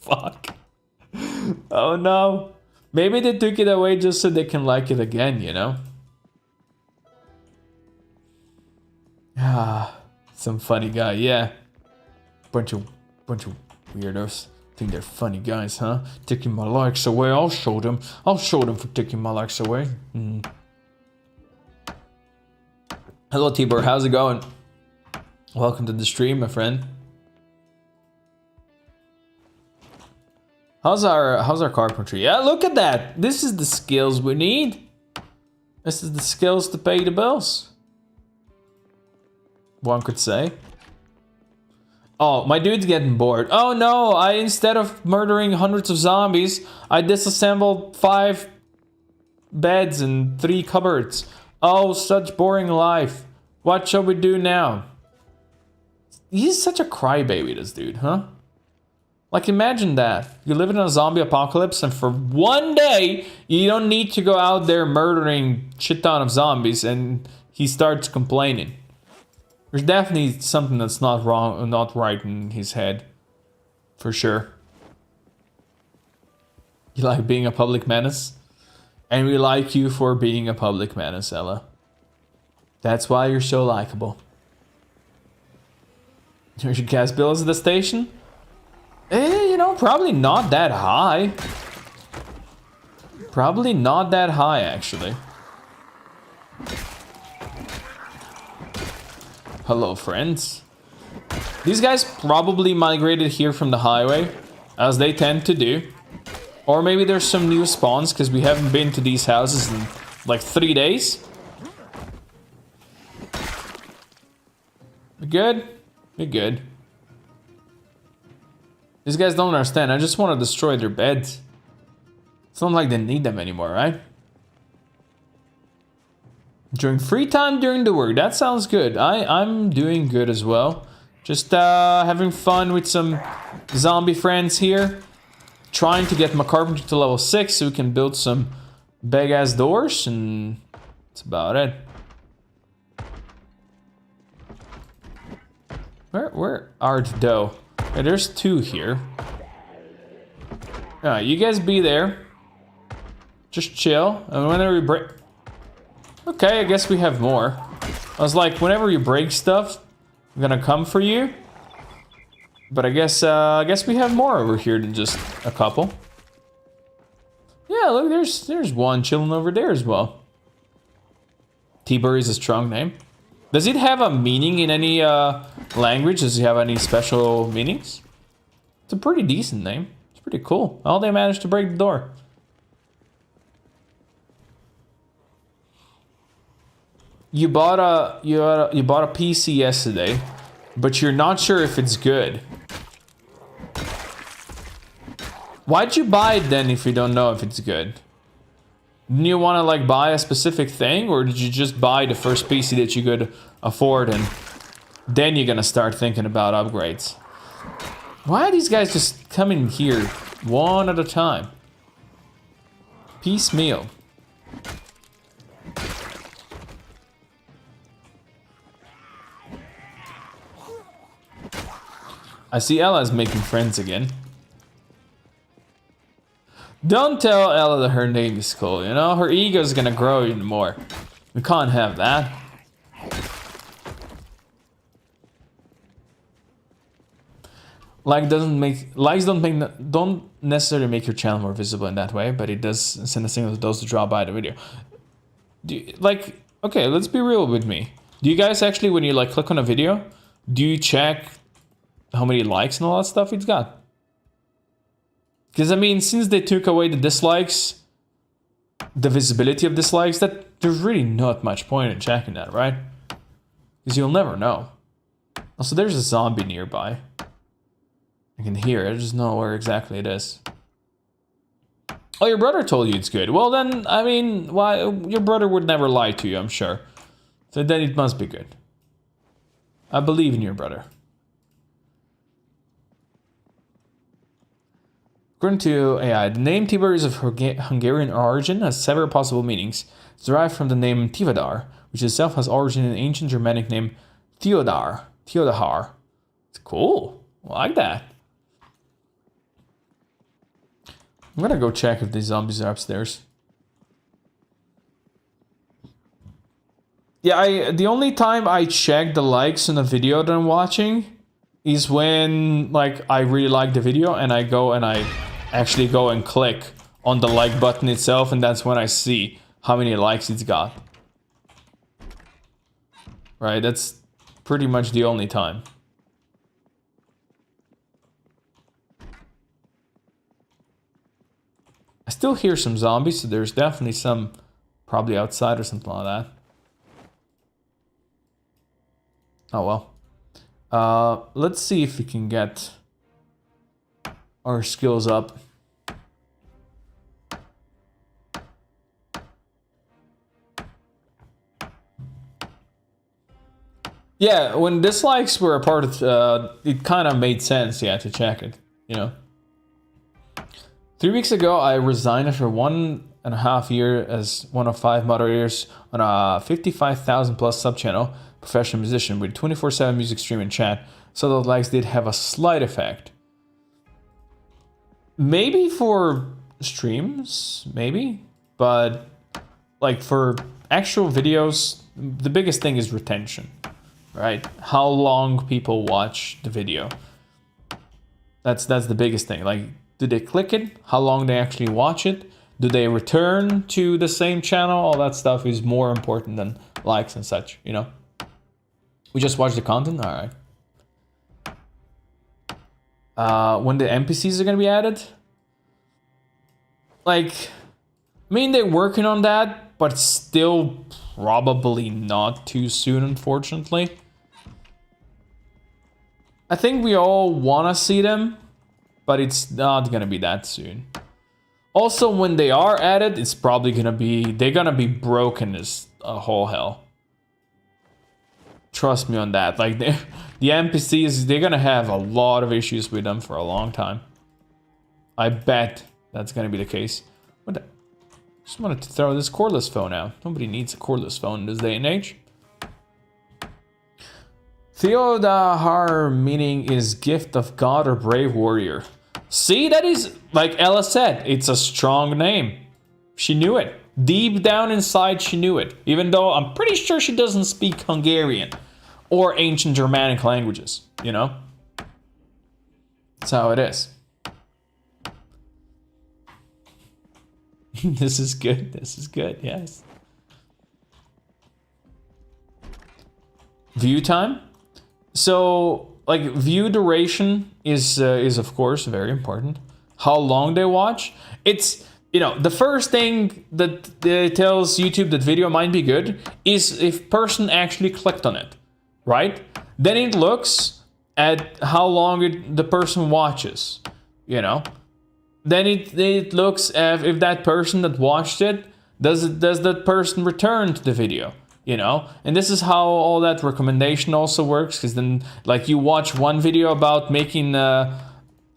Fuck. Oh no. Maybe they took it away just so they can like it again, you know? Ah, some funny guy, yeah. Bunch of weirdos. Think they're funny guys, huh? Taking my likes away. I'll show them for taking my likes away. Hello, Tibor. How's it going? Welcome to the stream, my friend. How's our carpentry? Yeah, look at that. This is the skills we need. This is the skills to pay the bills. One could say. Oh, my dude's getting bored. Oh no, instead of murdering hundreds of zombies, I disassembled 5 beds and 3 cupboards. Oh, such boring life. What shall we do now? He's such a crybaby, this dude, huh? Like, imagine that. You live in a zombie apocalypse and for one day, you don't need to go out there murdering shit ton of zombies and he starts complaining. There's definitely something that's not wrong, not right in his head. For sure. You like being a public menace? And we like you for being a public menace, Ella. That's why you're so likable. Here's your gas bills at the station? You know, probably not that high. Probably not that high, actually. Hello, friends. These guys probably migrated here from the highway, as they tend to do. Or maybe there's some new spawns, because we haven't been to these houses in like 3 days. We good? We good. These guys don't understand. I just want to destroy their beds. It's not like they need them anymore, right? During free time during the work. That sounds good. I'm doing good as well. Just having fun with some zombie friends here. Trying to get my carpentry to level 6 so we can build some big ass doors, and that's about it. Where are the dough? Yeah, there's 2 here. Alright, you guys be there. Just chill. And whenever we break... Okay, I guess we have more. I was like, whenever you break stuff, I'm gonna come for you. But I guess we have more over here than just a couple. Yeah, look, there's one chilling over there as well. T-Burr is a strong name. Does it have a meaning in any language? Does it have any special meanings? It's a pretty decent name. It's pretty cool. Oh, they managed to break the door. You bought a PC yesterday, but you're not sure if it's good. Why'd you buy it then if you don't know if it's good? Didn't you want to like buy a specific thing, or did you just buy the first PC that you could afford and then you're gonna start thinking about upgrades. Why are these guys just coming here one at a time? Piecemeal. I see Ella's making friends again. Don't tell Ella that her name is cool, you know? Her ego's gonna grow even more. We can't have that. Likes don't necessarily make your channel more visible in that way, but it does send a signal to those to drop by the video. Okay, let's be real with me. Do you guys actually, when you like click on a video, do you check how many likes and all that stuff it's got? Because I mean, since they took away the dislikes, the visibility of dislikes, that there's really not much point in checking that, right? Because you'll never know. Also, there's a zombie nearby. I can hear it, I just know where exactly it is. Oh, your brother told you it's good. Well then, I mean, why? Your brother would never lie to you, I'm sure. So then it must be good. I believe in your brother. According to AI, the name Tibor is of Hungarian origin, has several possible meanings. It's derived from the name Tivadar, which itself has origin in the ancient Germanic name Theodar. It's cool. I like that. I'm gonna go check if these zombies are upstairs. Yeah, the only time I check the likes on a video that I'm watching is when like I really like the video and I go and I actually go and click on the like button itself, and that's when I see how many likes it's got. Right, that's pretty much the only time. I still hear some zombies, so there's definitely some probably outside or something like that. Oh well. Let's see if we can get our skills up. Yeah, when dislikes were a part of, it kind of made sense, yeah, to check it, you know. 3 weeks ago, I resigned after 1.5 years as one of 5 moderators on a 55,000 plus sub channel, professional musician with 24/7 music stream and chat. So those likes did have a slight effect. Maybe for streams, maybe, but like for actual videos, the biggest thing is retention, right? How long people watch the video. That's the biggest thing. Like, do they click it? How long they actually watch it? Do they return to the same channel? All that stuff is more important than likes and such, you know? We just watch the content? All right. When the NPCs are gonna be added? Like, I mean, they're working on that, but still probably not too soon, unfortunately. I think we all wanna see them, but it's not gonna be that soon. Also, when they are added, it's probably gonna be, they're gonna be broken as a whole hell. Trust me on that. Like, the NPCs, they're gonna have a lot of issues with them for a long time. I bet that's gonna be the case. What the? Just wanted to throw this cordless phone out. Nobody needs a cordless phone in this day and age. Theodahar meaning is gift of God or brave warrior. See, that is, like Ella said, it's a strong name. She knew it. Deep down inside, she knew it. Even though I'm pretty sure she doesn't speak Hungarian or ancient Germanic languages, you know? That's how it is. This is good. This is good, yes. View time. So, like, view duration is of course very important. How long they watch. It's, you know, the first thing that tells YouTube that video might be good is if person actually clicked on it, right? Then it looks at how long the person watches, you know? Then it looks at if that person that watched it, does that person return to the video? you know? And this is how all that recommendation also works, because then like you watch one video about making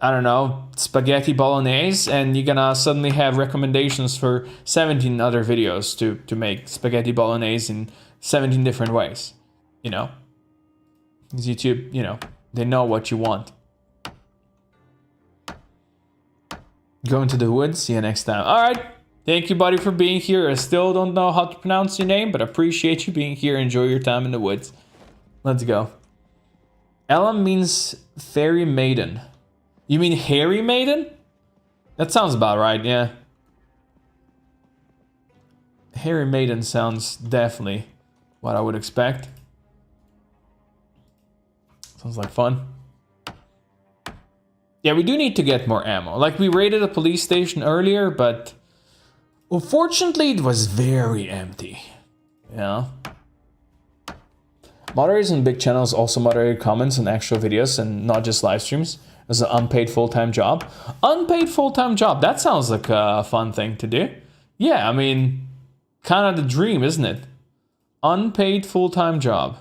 I don't know, spaghetti bolognese, and you're gonna suddenly have recommendations for 17 other videos to make spaghetti bolognese in 17 different ways, you know? Because YouTube, you know, they know what you want. Go into the woods, see you next time. All right, thank you, buddy, for being here. I still don't know how to pronounce your name, but I appreciate you being here. Enjoy your time in the woods. Let's go. Ella means fairy maiden. You mean hairy maiden? That sounds about right, yeah. Hairy maiden sounds definitely what I would expect. Sounds like fun. Yeah, we do need to get more ammo. Like, we raided a police station earlier, but unfortunately it was very empty. Yeah. Moderators and big channels also moderate comments on actual videos and not just live streams. As an unpaid full-time job. Unpaid full-time job, that sounds like a fun thing to do. Yeah, I mean, kind of the dream, isn't it? Unpaid full-time job.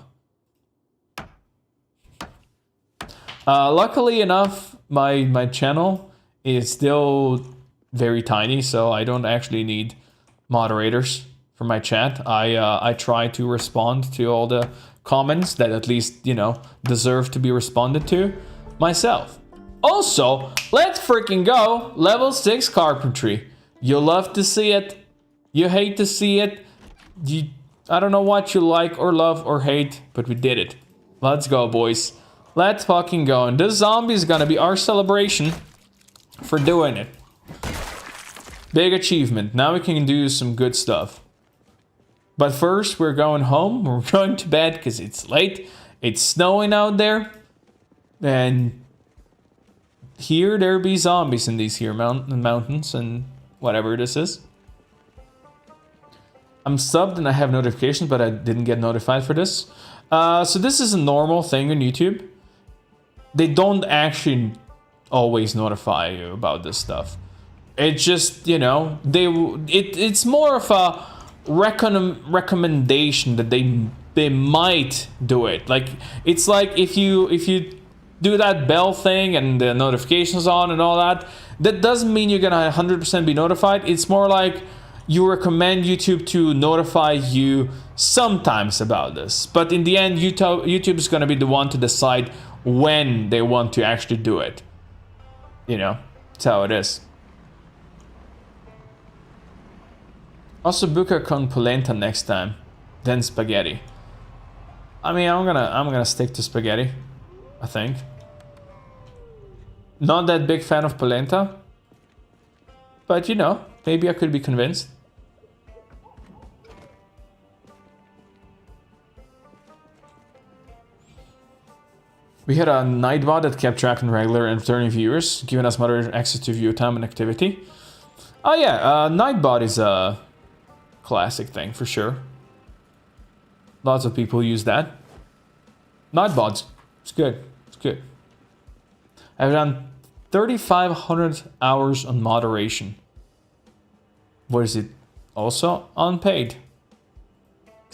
Luckily enough, my channel is still very tiny, so I don't actually need moderators for my chat. I try to respond to all the comments that at least, you know, deserve to be responded to myself. Also, let's freaking go. Level 6 carpentry. You love to see it. You hate to see it. I don't know what you like or love or hate, but we did it. Let's go, boys. Let's fucking go. And this zombie is gonna be our celebration for doing it. Big achievement. Now we can do some good stuff. But first, we're going home. We're going to bed because it's late. It's snowing out there. And here there be zombies in these here mountains and whatever this is. I'm subbed and I have notifications, but I didn't get notified for this. So this is a normal thing on YouTube. They don't actually always notify you about this stuff. It's just, you know, it's more of a recommendation that they might do it. Like, it's like if you do that bell thing and the notifications on and all that, that doesn't mean you're gonna 100% be notified. It's more like you recommend YouTube to notify you sometimes about this. But in the end, YouTube is gonna be the one to decide when they want to actually do it. You know, that's how it is. Also, buca con polenta next time, then spaghetti. I mean, I'm gonna stick to spaghetti, I think. Not that big fan of polenta, but you know, maybe I could be convinced. We had a nightbot that kept track on regular and returning viewers, giving us moderate access to view time and activity. Oh yeah, nightbot is a classic thing for sure. Lots of people use that. Nightbots, it's good, it's good. I've done 3,500 hours on moderation. What is it? Also unpaid.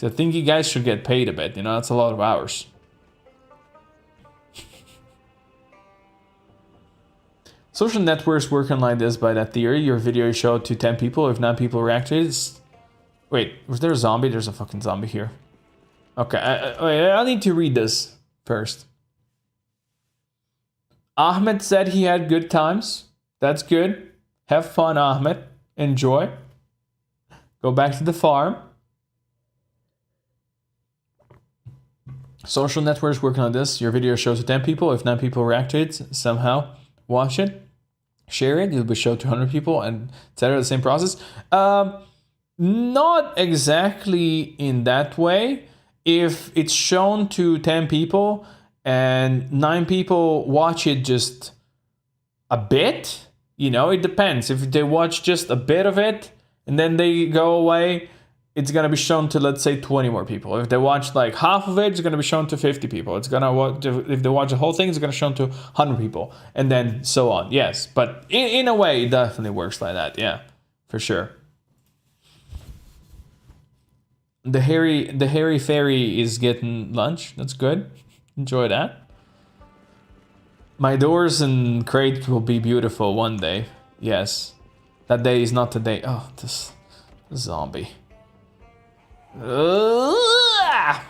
I think you guys should get paid a bit, you know, that's a lot of hours. Social networks working like this by that theory. Your video is showed to 10 people. If 9 people reacted, wait, was there a zombie? There's a fucking zombie here. Okay, I need to read this first. Ahmed said he had good times. That's good. Have fun, Ahmed. Enjoy. Go back to the farm. Social networks working on this. Your video shows to 10 people. If 9 people react to it, somehow watch it. Share it. It'll be shown to 100 people and etc. The same process. Not exactly in that way. If it's shown to 10 people and 9 people watch it just a bit, you know, it depends. If they watch just a bit of it and then they go away, it's gonna be shown to, let's say, 20 more people. If they watch like half of it, it's gonna be shown to 50 people. It's gonna watch, if they watch the whole thing, it's gonna be shown to 100 people, and then so on. Yes, but in a way, it definitely works like that. Yeah, for sure. The hairy fairy is getting lunch. That's good. Enjoy that. My doors and crate will be beautiful one day. Yes. That day is not today. Oh, this zombie. I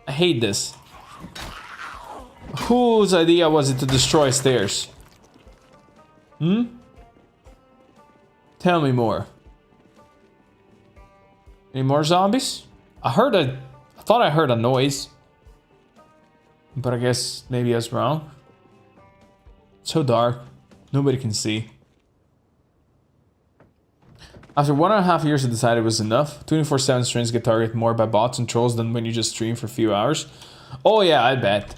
hate this. Whose idea was it to destroy stairs? Tell me more. Any more zombies? I thought I heard a noise. But I guess maybe I was wrong. It's so dark. Nobody can see. After 1.5 years, I decided it was enough. 24/7 streams get targeted more by bots and trolls than when you just stream for a few hours. Oh yeah, I bet.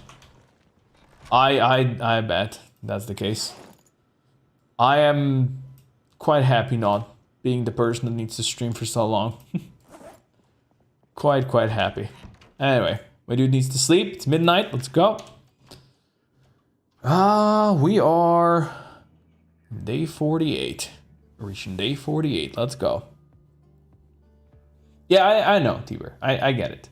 I bet that's the case. I am quite happy not being the person that needs to stream for so long. quite happy. Anyway, my dude needs to sleep. It's midnight. Let's go. We are day 48. We're reaching day 48. Let's go. Yeah, I know, Tiber. I get it.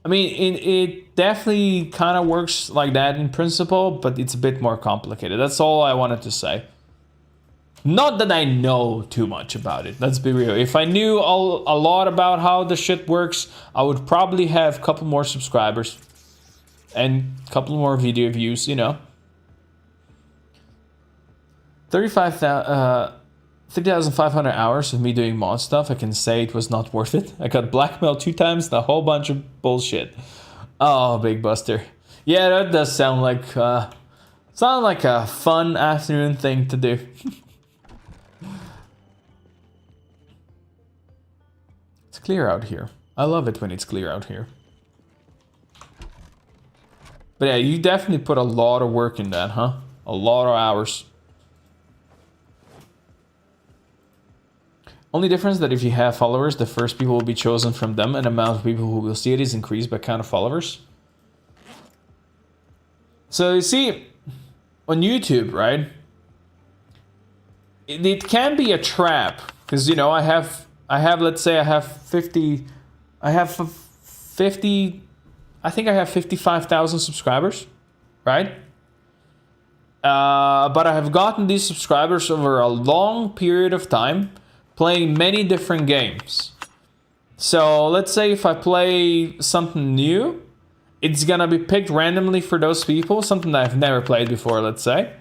I mean, it definitely kind of works like that in principle, but it's a bit more complicated. That's all I wanted to say. Not that I know too much about it. Let's be real. If I knew a lot about how the shit works, I would probably have a couple more subscribers and a couple more video views, you know. 3,500 hours of me doing mod stuff. I can say it was not worth it. I got blackmailed 2 times and a whole bunch of bullshit. Oh, Big Buster. Yeah, that does sound like a fun afternoon thing to do. It's clear out here. I love it when it's clear out here. But yeah, you definitely put a lot of work in that, huh? A lot of hours. Only difference that if you have followers, the first people will be chosen from them, and the amount of people who will see it is increased by count of followers. So you see, on YouTube, right? It can be a trap because you know I have let's say I have 50. I think I have 55,000 subscribers, right? But I have gotten these subscribers over a long period of time, playing many different games. So let's say if I play something new, it's gonna be picked randomly for those people, something that I've never played before, let's say.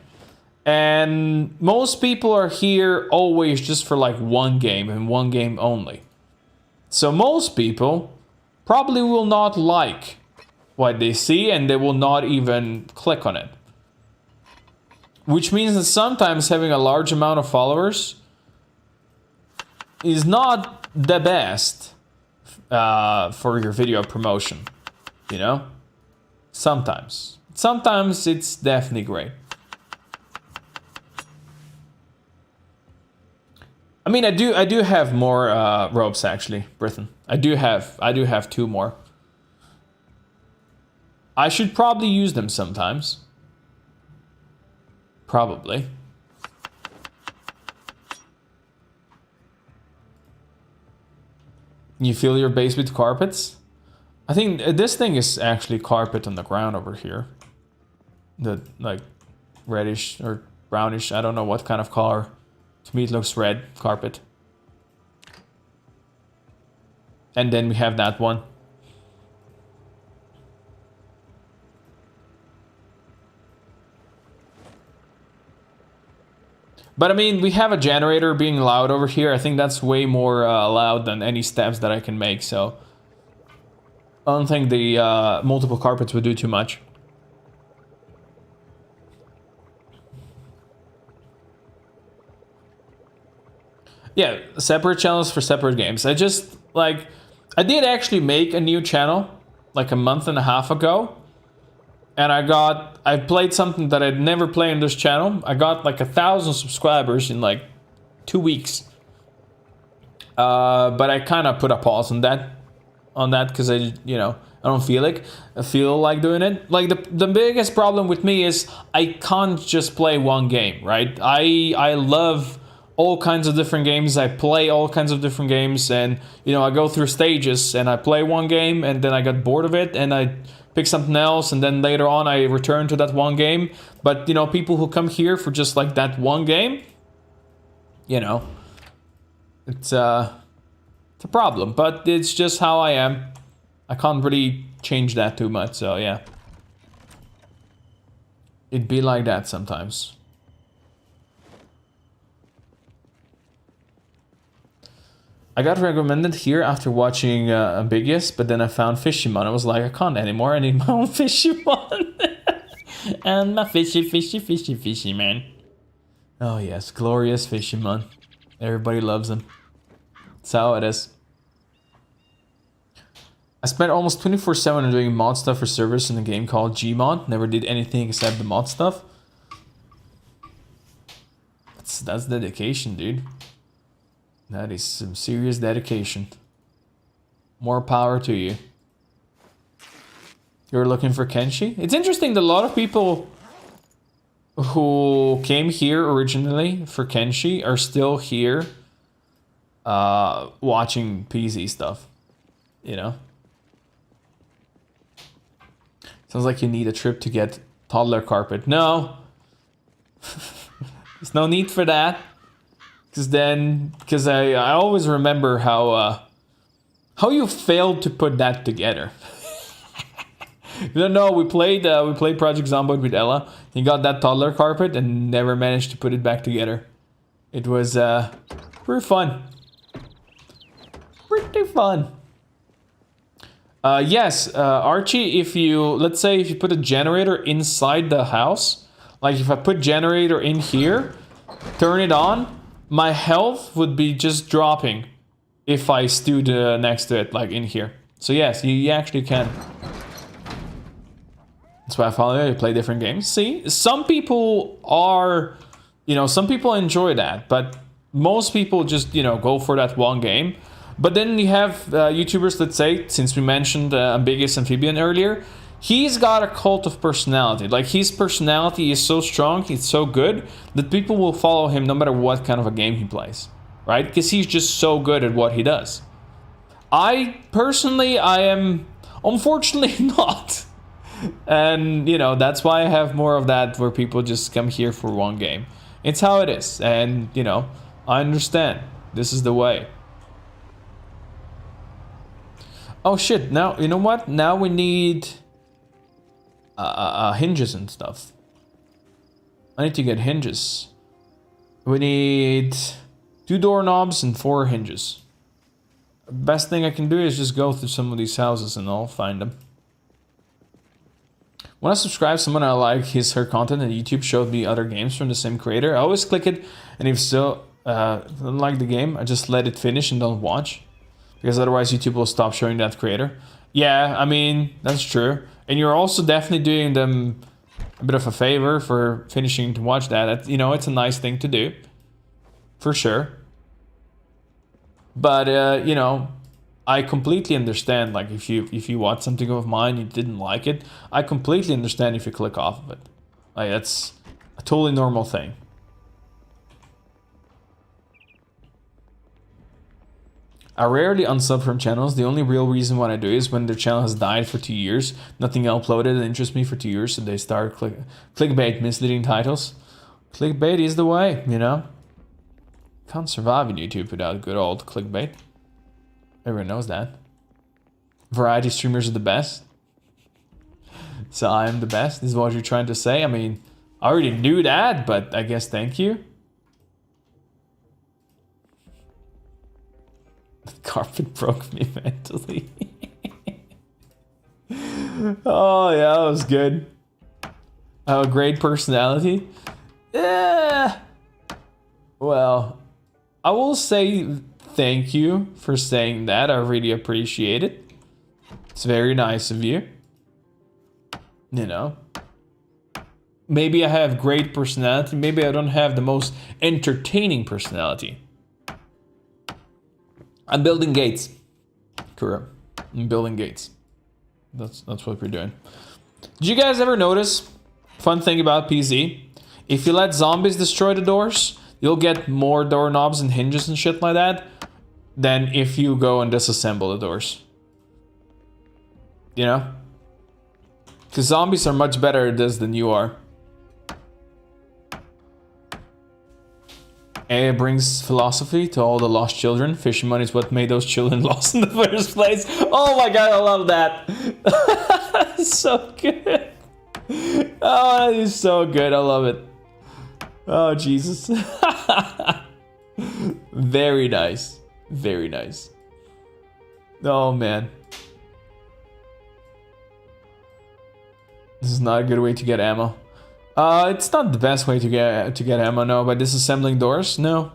And most people are here always just for like one game and one game only. So most people probably will not like what they see and they will not even click on it. Which means that sometimes having a large amount of followers is not the best for your video promotion, you know? Sometimes it's definitely great. I mean, I do have more ropes actually, Britain. I do have 2 more. I should probably use them sometimes. Probably. You fill your base with carpets? I think this thing is actually carpet on the ground over here. The like reddish or brownish, I don't know what kind of color. To me it looks red carpet. And then we have that one. But I mean, we have a generator being loud over here. I think that's way more loud than any steps that I can make, so I don't think the multiple carpets would do too much. Yeah, separate channels for separate games. I did actually make a new channel like a month and a half ago. And I played something that I'd never played on this channel. I got like 1,000 subscribers in like 2 weeks. But I kind of put a pause on that because I don't feel like doing it. Like the biggest problem with me is I can't just play one game, right? I love all kinds of different games. I play all kinds of different games, and you know, I go through stages and I play one game and then I got bored of it and I pick something else, and then later on I return to that one game. But you know, people who come here for just like that one game, you know, it's a problem. But it's just how I am. I can't really change that too much, so yeah. It'd be like that sometimes. I got recommended here after watching Ambiguous, but then I found Fishimon. I was like, I can't anymore. I need my own Fishimon. And my fishy, man. Oh yes, glorious Fishimon. Everybody loves him. That's how it is. I spent almost 24/7 doing mod stuff for servers in a game called Gmod. Never did anything except the mod stuff. That's dedication, dude. That is some serious dedication. More power to you. You're looking for Kenshi? It's interesting that a lot of people who came here originally for Kenshi are still here watching PZ stuff. You know? Sounds like you need a trip to get toddler carpet. No! There's no need for that. Because I always remember how you failed to put that together. No, we played Project Zomboid with Ella. He got that toddler carpet and never managed to put it back together. It was pretty fun. Pretty fun. Yes, Archie, let's say if you put a generator inside the house, like if I put generator in here, turn it on, my health would be just dropping if I stood next to it, like in here. So yes, you actually can. That's why I found you play different games. See, some people are, you know, some people enjoy that, but most people just, you know, go for that one game. But then you have YouTubers, let's say, since we mentioned Ambiguous Amphibian earlier, he's got a cult of personality. Like, his personality is so strong, he's so good, that people will follow him no matter what kind of a game he plays, right? Because he's just so good at what he does. I am unfortunately not. And, you know, that's why I have more of that, where people just come here for one game. It's how it is. And, you know, I understand. This is the way. Oh shit, now, you know what? Now we need hinges and stuff. I need to get hinges. We need 2 doorknobs and 4 hinges. Best thing I can do is just go through some of these houses and I'll find them. When I subscribe to someone I like her content and YouTube showed me other games from the same creator, I always click it, and if still don't like the game, I just let it finish and don't watch. Because otherwise YouTube will stop showing that creator. Yeah, I mean, that's true. And you're also definitely doing them a bit of a favor for finishing to watch that. You know, it's a nice thing to do. For sure. But, you know, I completely understand, like, if you watch something of mine, you didn't like it, I completely understand if you click off of it. Like, that's a totally normal thing. I rarely unsub from channels. The only real reason why I do is when their channel has died for 2 years, nothing uploaded that interests me for 2 years, so they start clickbait, misleading titles. Clickbait is the way, you know? Can't survive in YouTube without good old clickbait. Everyone knows that. Variety streamers are the best. So I am the best, is what you're trying to say. I mean, I already knew that, but I guess thank you. The carpet broke me mentally. Oh yeah, that was good. I have a great personality. Well, I will say thank you for saying that. I really appreciate it. It's very nice of you. You know. Maybe I have great personality. Maybe I don't have the most entertaining personality. I'm building gates. Kura. I'm building gates. That's what we're doing. Did you guys ever notice? Fun thing about PZ. If you let zombies destroy the doors, you'll get more doorknobs and hinges and shit like that than if you go and disassemble the doors. You know? Because zombies are much better at this than you are. And it brings philosophy to all the lost children. Fishing money is what made those children lost in the first place. Oh my god, I love that. So good. Oh, that is so good. I love it. Oh, Jesus. Very nice. Very nice. Oh, man. This is not a good way to get ammo. It's not the best way to get ammo, no. By disassembling doors, no.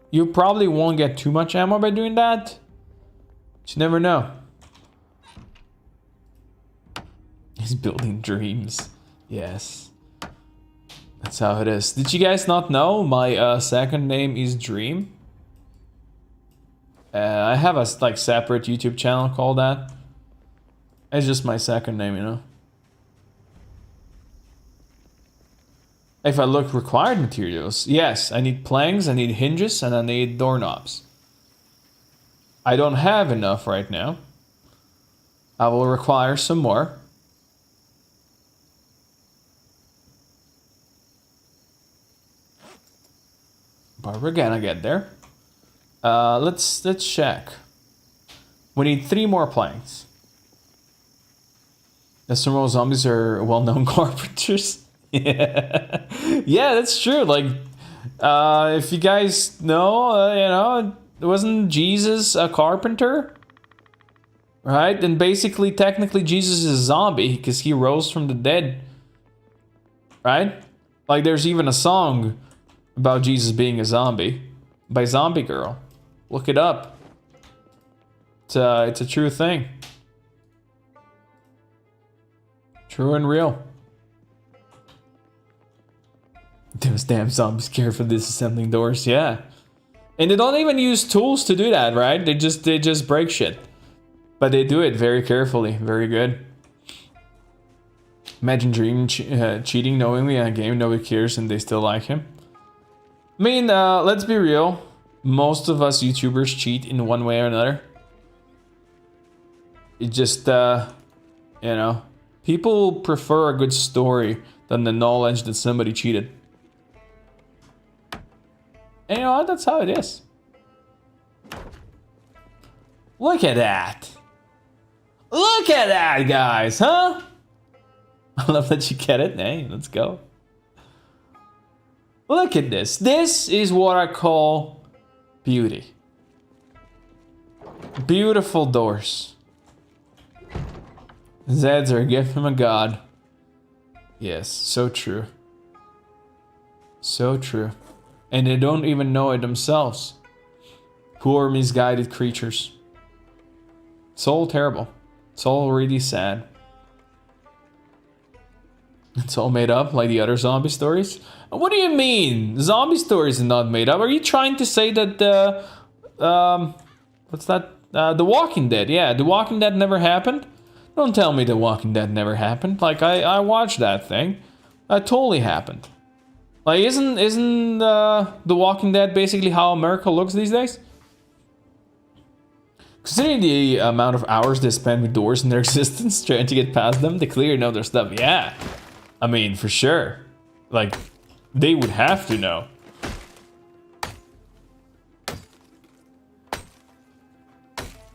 You probably won't get too much ammo by doing that. But you never know. He's building dreams. Yes. That's how it is. Did you guys not know my second name is Dream? I have a like separate YouTube channel called that. It's just my second name, you know. If I look required materials, yes, I need planks, I need hinges, and I need doorknobs. I don't have enough right now. I will require some more. But we're gonna get there. Let's check. We need 3 more planks. The Sumo zombies are well-known carpenters. Yeah. Yeah, that's true. Like, if you guys know, you know, wasn't Jesus a carpenter? Right? And basically, technically, Jesus is a zombie because he rose from the dead. Right? Like, there's even a song about Jesus being a zombie by Zombie Girl. Look it up. It's a true thing. True and real. Those damn zombies care for disassembling doors, yeah. And they don't even use tools to do that, right? They just break shit. But they do it very carefully, very good. Imagine Dream cheating knowingly in a game nobody cares and they still like him. I mean, let's be real. Most of us YouTubers cheat in one way or another. It just, you know, people prefer a good story than the knowledge that somebody cheated. And you know what? That's how it is. Look at that. Look at that, guys, huh? I love that you get it. Hey, let's go. Look at this. This is what I call beauty. Beautiful doors. Zeds are a gift from a god. Yes, so true. So true. And they don't even know it themselves. Poor misguided creatures. It's all terrible. It's all really sad. It's all made up like the other zombie stories. What do you mean? Zombie stories are not made up. Are you trying to say that the what's that? The Walking Dead. Yeah, The Walking Dead never happened. Don't tell me The Walking Dead never happened. Like I watched that thing. That totally happened. Like isn't The Walking Dead basically how America looks these days? Considering the amount of hours they spend with doors in their existence trying to get past them, they clearly know their stuff. Yeah. I mean, for sure. Like, they would have to know.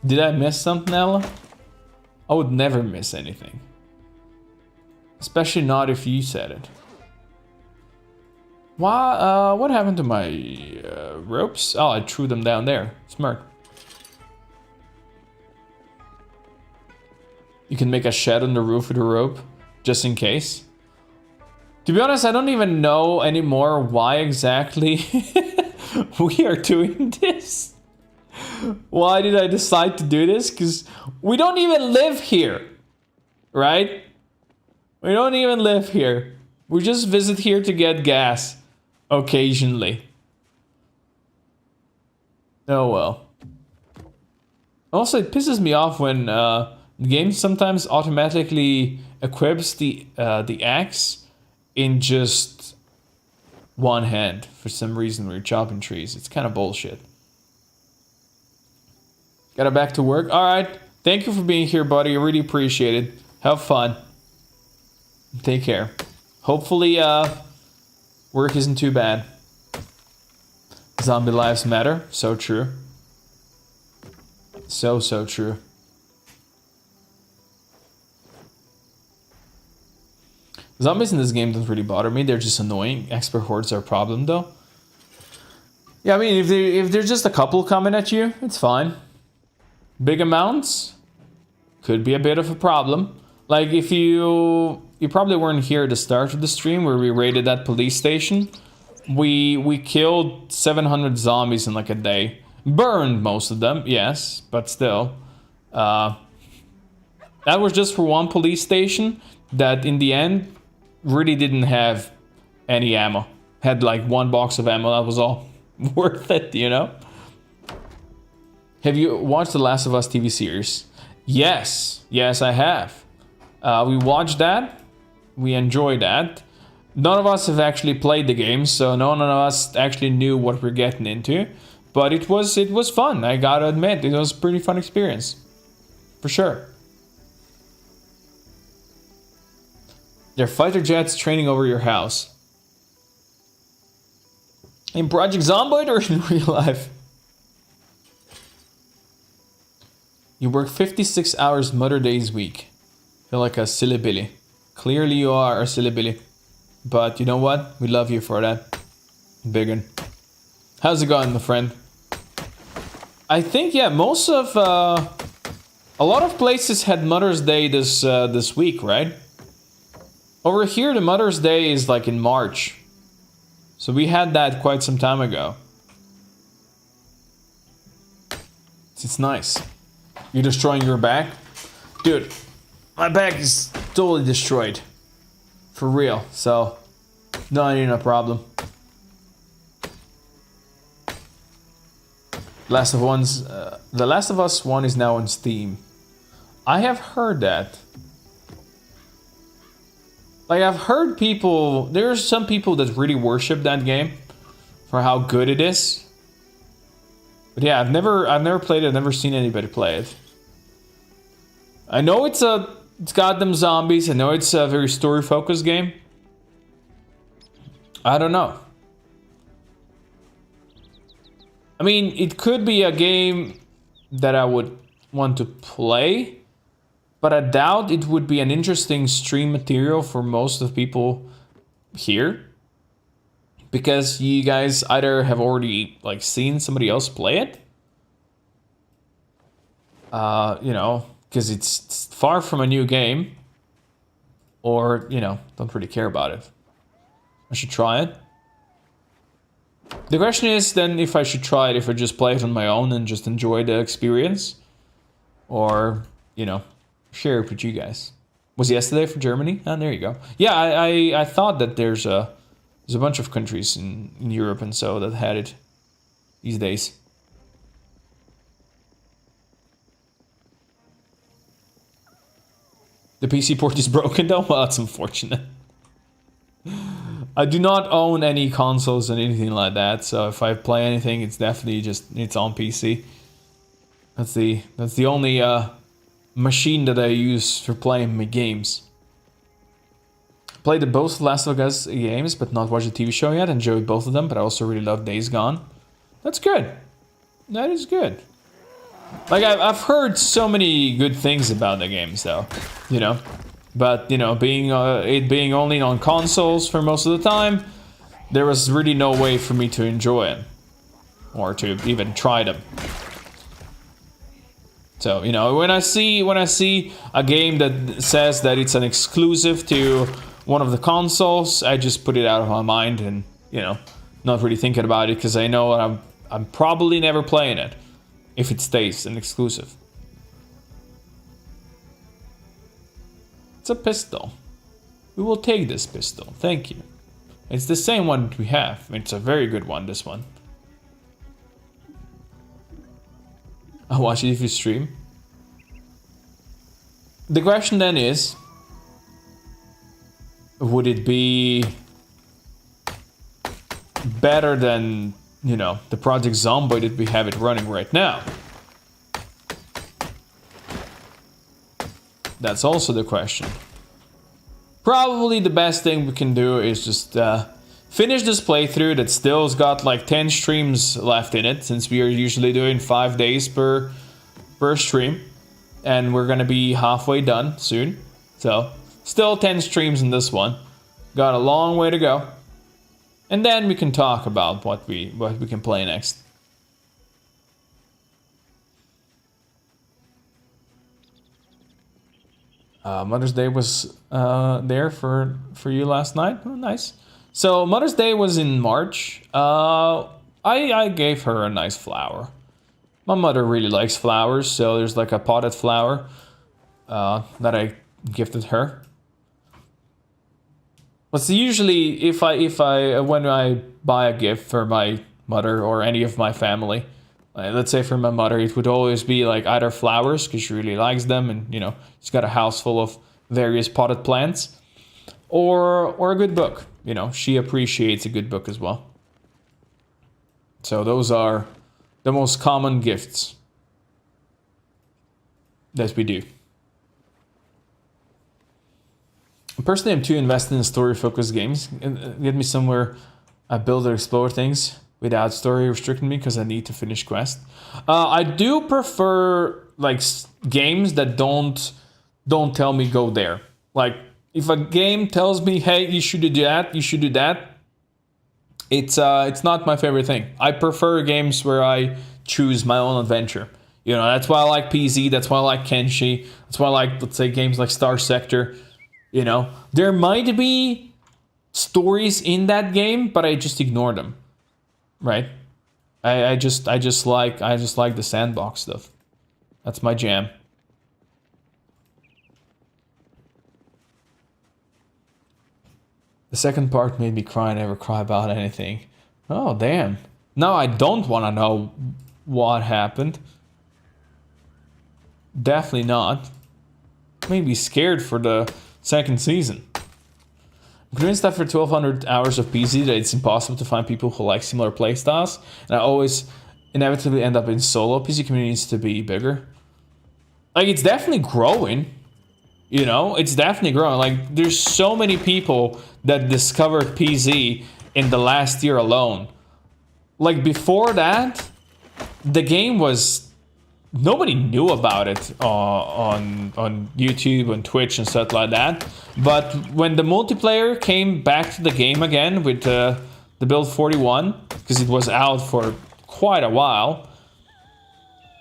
Did I miss something, Ella? I would never miss anything. Especially not if you said it. Why, what happened to my ropes? Oh, I threw them down there. Smart. You can make a shed on the roof with a rope, just in case. To be honest, I don't even know anymore why exactly we are doing this. Why did I decide to do this? Because we don't even live here, right? We don't even live here. We just visit here to get gas, occasionally. Oh well. Also, it pisses me off when the game sometimes automatically equips the axe in just one hand for some reason when you're chopping trees. It's kind of bullshit. Got it back to work. All right. Thank you for being here, buddy. I really appreciate it. Have fun. Take care. Hopefully, work isn't too bad. Zombie lives matter. So true. So true. Zombies in this game don't really bother me. They're just annoying. Expert hordes are a problem, though. Yeah, I mean, if there's just a couple coming at you, it's fine. Big amounts could be a bit of a problem. Like, if you probably weren't here at the start of the stream where we raided that police station. We killed 700 zombies in like a day. Burned most of them, yes, but still. That was just for one police station that in the end really didn't have any ammo. Had like one box of ammo, that was all worth it, you know? Have you watched The Last of Us TV series? Yes, I have. We watched that. We enjoyed that. None of us have actually played the game, so none of us actually knew what we're getting into. But it was fun, I gotta admit. It was a pretty fun experience. For sure. They're fighter jets training over your house. In Project Zomboid or in real life? You work 56 hours Mother Days week. Feel like a silly billy. Clearly you are a silly billy. But you know what? We love you for that. Biggin. How's it going, my friend? I think, yeah, most of... a lot of places had Mother's Day this week, right? Over here, the Mother's Day is like in March. So we had that quite some time ago. It's nice. You're destroying your back? Dude, my back is totally destroyed. For real, so not even a problem. The Last of Us 1 is now on Steam. I have heard that. Like, I've heard people... There are some people that really worship that game for how good it is. But yeah, I've never played it. I've never seen anybody play it. I know it's got them zombies. I know it's a very story-focused game. I don't know. I mean, it could be a game that I would want to play, but I doubt it would be an interesting stream material for most of the people here. Because you guys either have already like seen somebody else play it. You know, because it's far from a new game. Or, you know, don't really care about it. I should try it. The question is then if I should try it, if I just play it on my own and just enjoy the experience. Or, you know, share it with you guys. Was it yesterday for Germany? Ah, there you go. Yeah, I thought that there's a bunch of countries in Europe and so that had it these days. The PC port is broken though? Well, that's unfortunate. I do not own any consoles and anything like that, so if I play anything, it's definitely it's on PC. That's the only machine that I use for playing my games. Played the both Last of Us games, but not watched the TV show yet. Enjoyed both of them, but I also really love Days Gone. That's good. That is good. Like, I've heard so many good things about the games, though. You know? But, you know, it being only on consoles for most of the time, there was really no way for me to enjoy it. Or to even try them. So, you know, when I see a game that says that it's an exclusive to one of the consoles, I just put it out of my mind and, you know, not really thinking about it because I know I'm probably never playing it if it stays an exclusive. It's a pistol. We will take this pistol. Thank you. It's the same one we have. It's a very good one, this one. I'll watch it if you stream. The question then is, would it be better than, you know, the Project Zomboid that we have it running right now? That's also the question. Probably the best thing we can do is just finish this playthrough that still's got like 10 streams left in it, since we are usually doing 5 days per stream. And we're gonna be halfway done soon. So, still 10 streams in this one. Got a long way to go. And then we can talk about what we can play next. Mother's Day was there for you last night. Oh, nice. So Mother's Day was in March. I gave her a nice flower. My mother really likes flowers, so there's like a potted flower that I gifted her. But usually, when I buy a gift for my mother or any of my family, let's say for my mother, it would always be like either flowers, because she really likes them, and you know, she's got a house full of various potted plants, or a good book. You know, she appreciates a good book as well. So those are the most common gifts that we do. Personally, I'm too invested in story-focused games. Get me somewhere I build or explore things without story restricting me, because I need to finish quest. I do prefer like games that don't tell me go there. Like if a game tells me, hey, you should do that, you should do that, it's not my favorite thing. I prefer games where I choose my own adventure. You know, that's why I like PZ, that's why I like Kenshi, that's why I like, let's say, games like Star Sector. You know, there might be stories in that game, but I just ignore them. Right? I just like the sandbox stuff. That's my jam. The second part made me cry. I never cry about anything. Oh, damn. Now I don't want to know what happened. Definitely not. Made me scared for the second season. I'm convinced that for 1200 hours of PC that it's impossible to find people who like similar playstyles, and I always inevitably end up in solo. PC community needs to be bigger. Like, it's definitely growing. You know, it's definitely growing. Like, there's so many people that discovered PZ in the last year alone. Like, before that, the game was... nobody knew about it on YouTube and Twitch and stuff like that. But when the multiplayer came back to the game again with the build 41, because it was out for quite a while,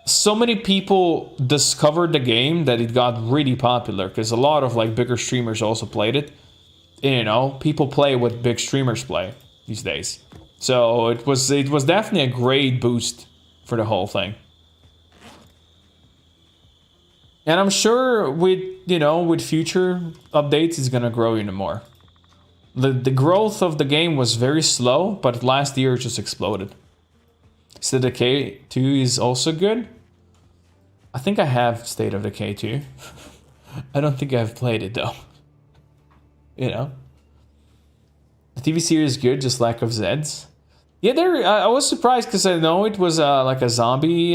so many people discovered the game that it got really popular, because a lot of like bigger streamers also played it. You know, people play what big streamers play these days. So it was definitely a great boost for the whole thing. And I'm sure with, you know, with future updates, it's gonna grow even more. The growth of the game was very slow, but last year it just exploded. State of Decay 2 is also good. I think I have State of Decay 2. I don't think I've played it though. You know. The TV series is good, just lack of Zeds. Yeah, I was surprised because I know it was like a zombie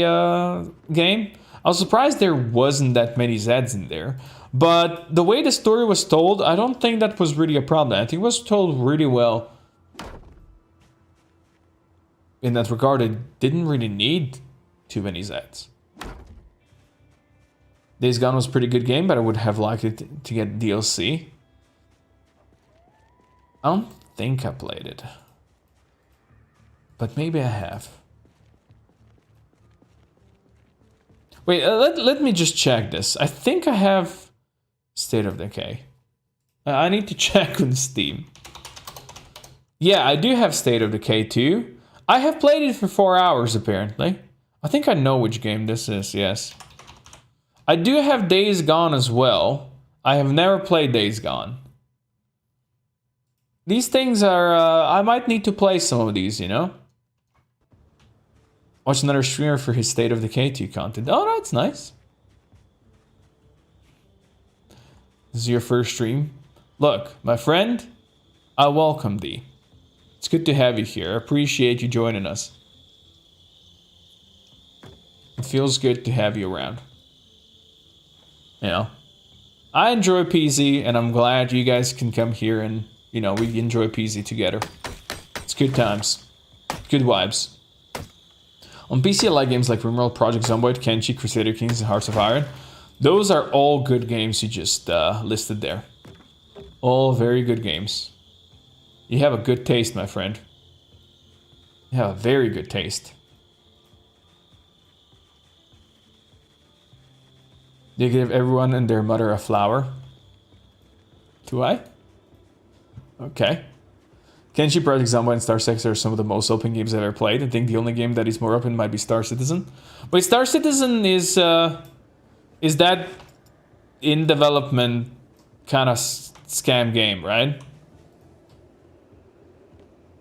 game. I was surprised there wasn't that many Zeds in there. But the way the story was told, I don't think that was really a problem. I think it was told really well. In that regard, it didn't really need too many Zeds. Days Gone was a pretty good game, but I would have liked it to get DLC. I don't think I played it. But maybe I have. Wait, let me just check this. I think I have State of Decay. I need to check on Steam. Yeah, I do have State of Decay 2. I have played it for 4 hours, apparently. I think I know which game this is, yes. I do have Days Gone as well. I have never played Days Gone. These things are... I might need to play some of these, you know? Watch another streamer for his State of Decay 2 content. Oh, that's nice. This is your first stream. Look, my friend, I welcome thee. It's good to have you here. I appreciate you joining us. It feels good to have you around. You know, I enjoy PC, and I'm glad you guys can come here and, you know, we enjoy PC together. It's good times. Good vibes. On PC, I like games like RimWorld, Project Zomboid, Kenshi, Crusader Kings, and Hearts of Iron. Those are all good games you just listed there. All very good games. You have a good taste, my friend. You have a very good taste. They give everyone and their mother a flower. Do I? Okay. Kenshi, Project Zomboid, and Star Citizen are some of the most open games I've ever played. I think the only game that is more open might be Star Citizen. Wait, Star Citizen is that in development kind of scam game, right?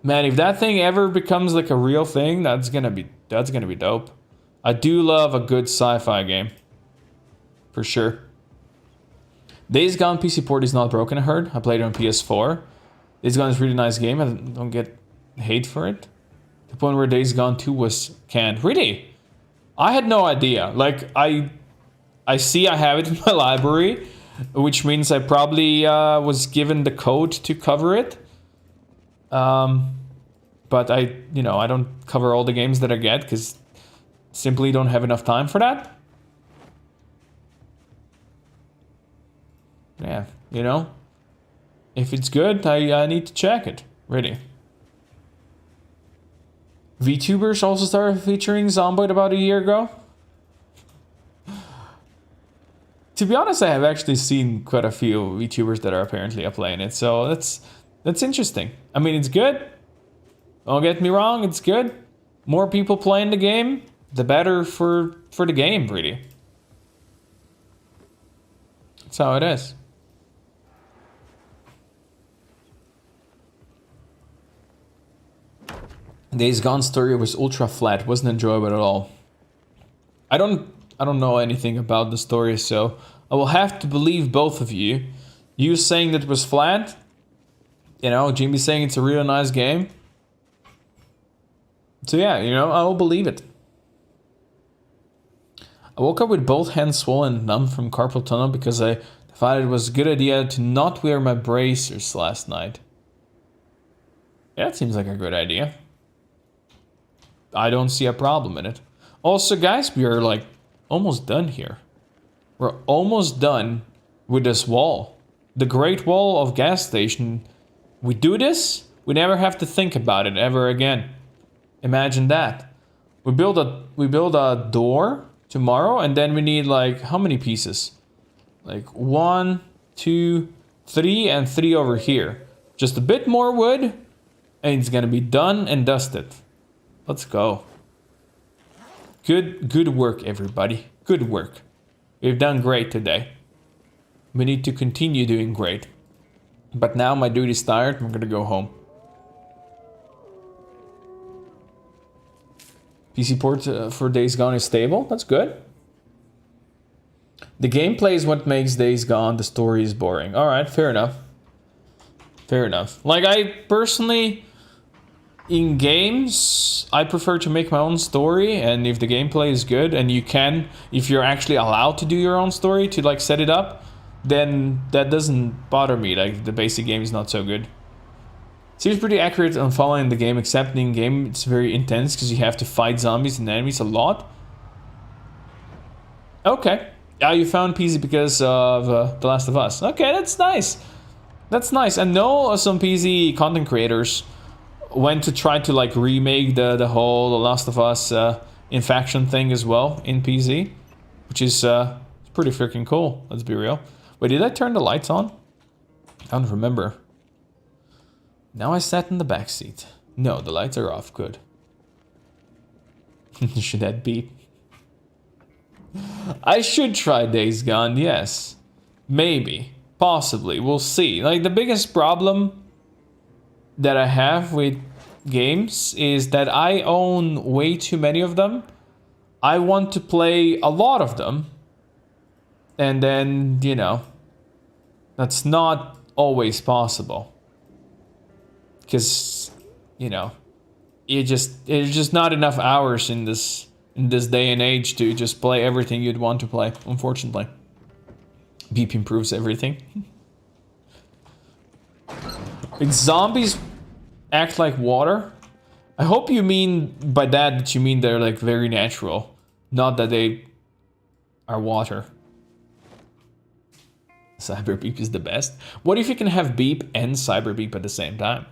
Man, if that thing ever becomes like a real thing, that's gonna be dope. I do love a good sci-fi game. For sure. Days Gone PC port is not broken, I heard. I played it on PS4. Days Gone is a really nice game. I don't get hate for it. The point where Days Gone 2 was canned. Really? I had no idea. Like, I see I have it in my library, which means I probably was given the code to cover it. But I don't cover all the games that I get because simply don't have enough time for that. Yeah, you know, if it's good, I need to check it. Really. VTubers also started featuring Zomboid about a year ago. To be honest, I have actually seen quite a few VTubers that are apparently playing it, so that's interesting. I mean, it's good. Don't get me wrong, it's good. More people playing the game, the better for the game, really. That's how it is. Days Gone story was ultra flat, wasn't enjoyable at all. I don't know anything about the story, so I will have to believe both of you. You saying that it was flat, you know, Jimmy saying it's a real nice game. So yeah, you know, I will believe it. I woke up with both hands swollen and numb from carpal tunnel because I thought it was a good idea to not wear my bracers last night. Yeah, that seems like a good idea. I don't see a problem in it. Also, guys, we are like almost done here. We're almost done with this wall. The Great Wall of Gas Station. We do this, we never have to think about it ever again. Imagine that. We build a door tomorrow, and then we need like how many pieces? Like 1, 2, 3, and 3 over here. Just a bit more wood, and it's gonna be done and dusted. Let's go. Good work, everybody. Good work. We've done great today. We need to continue doing great. But now my duty's tired. I'm gonna go home. PC port for Days Gone is stable. That's good. The gameplay is what makes Days Gone. The story is boring. All right, fair enough. Fair enough. Like, I personally, in games, I prefer to make my own story, and if the gameplay is good, and you can, if you're actually allowed to do your own story, to like set it up, then that doesn't bother me. Like, the basic game is not so good. Seems pretty accurate on following the game, except in game it's very intense because you have to fight zombies and enemies a lot. Okay. Yeah, you found PC because of The Last of Us. Okay, that's nice. That's nice. I know some PC content creators went to try to like remake the whole The Last of Us infection thing as well in PC, which is pretty freaking cool. Let's be real. Wait, did I turn the lights on? I don't remember. Now I sat in the back seat. No, the lights are off. Good. Should that beep? I should try Days Gone, yes. Maybe. Possibly. We'll see. Like, the biggest problem that I have with games is that I own way too many of them. I want to play a lot of them. And then, you know, that's not always possible. Because you know, there's just not enough hours in this day and age to just play everything you'd want to play, unfortunately. Beep improves everything. Like zombies act like water. I hope you mean by that you mean they're like very natural, not that they are water. Cyber beep is the best. What if you can have beep and cyber beep at the same time?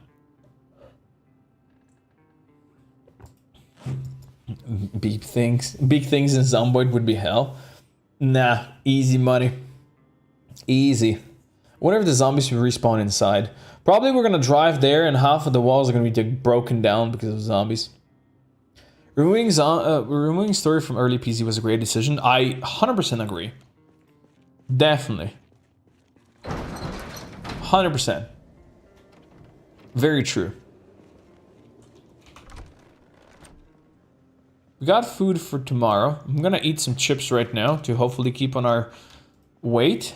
Big things in Zomboid would be hell. Nah, easy money. Easy. What if the zombies will respawn inside? Probably we're gonna drive there and half of the walls are gonna be broken down because of zombies. Removing story from early PC was a great decision. I 100% agree. Definitely. 100%. Very true. We got food for tomorrow. I'm gonna eat some chips right now to hopefully keep on our weight.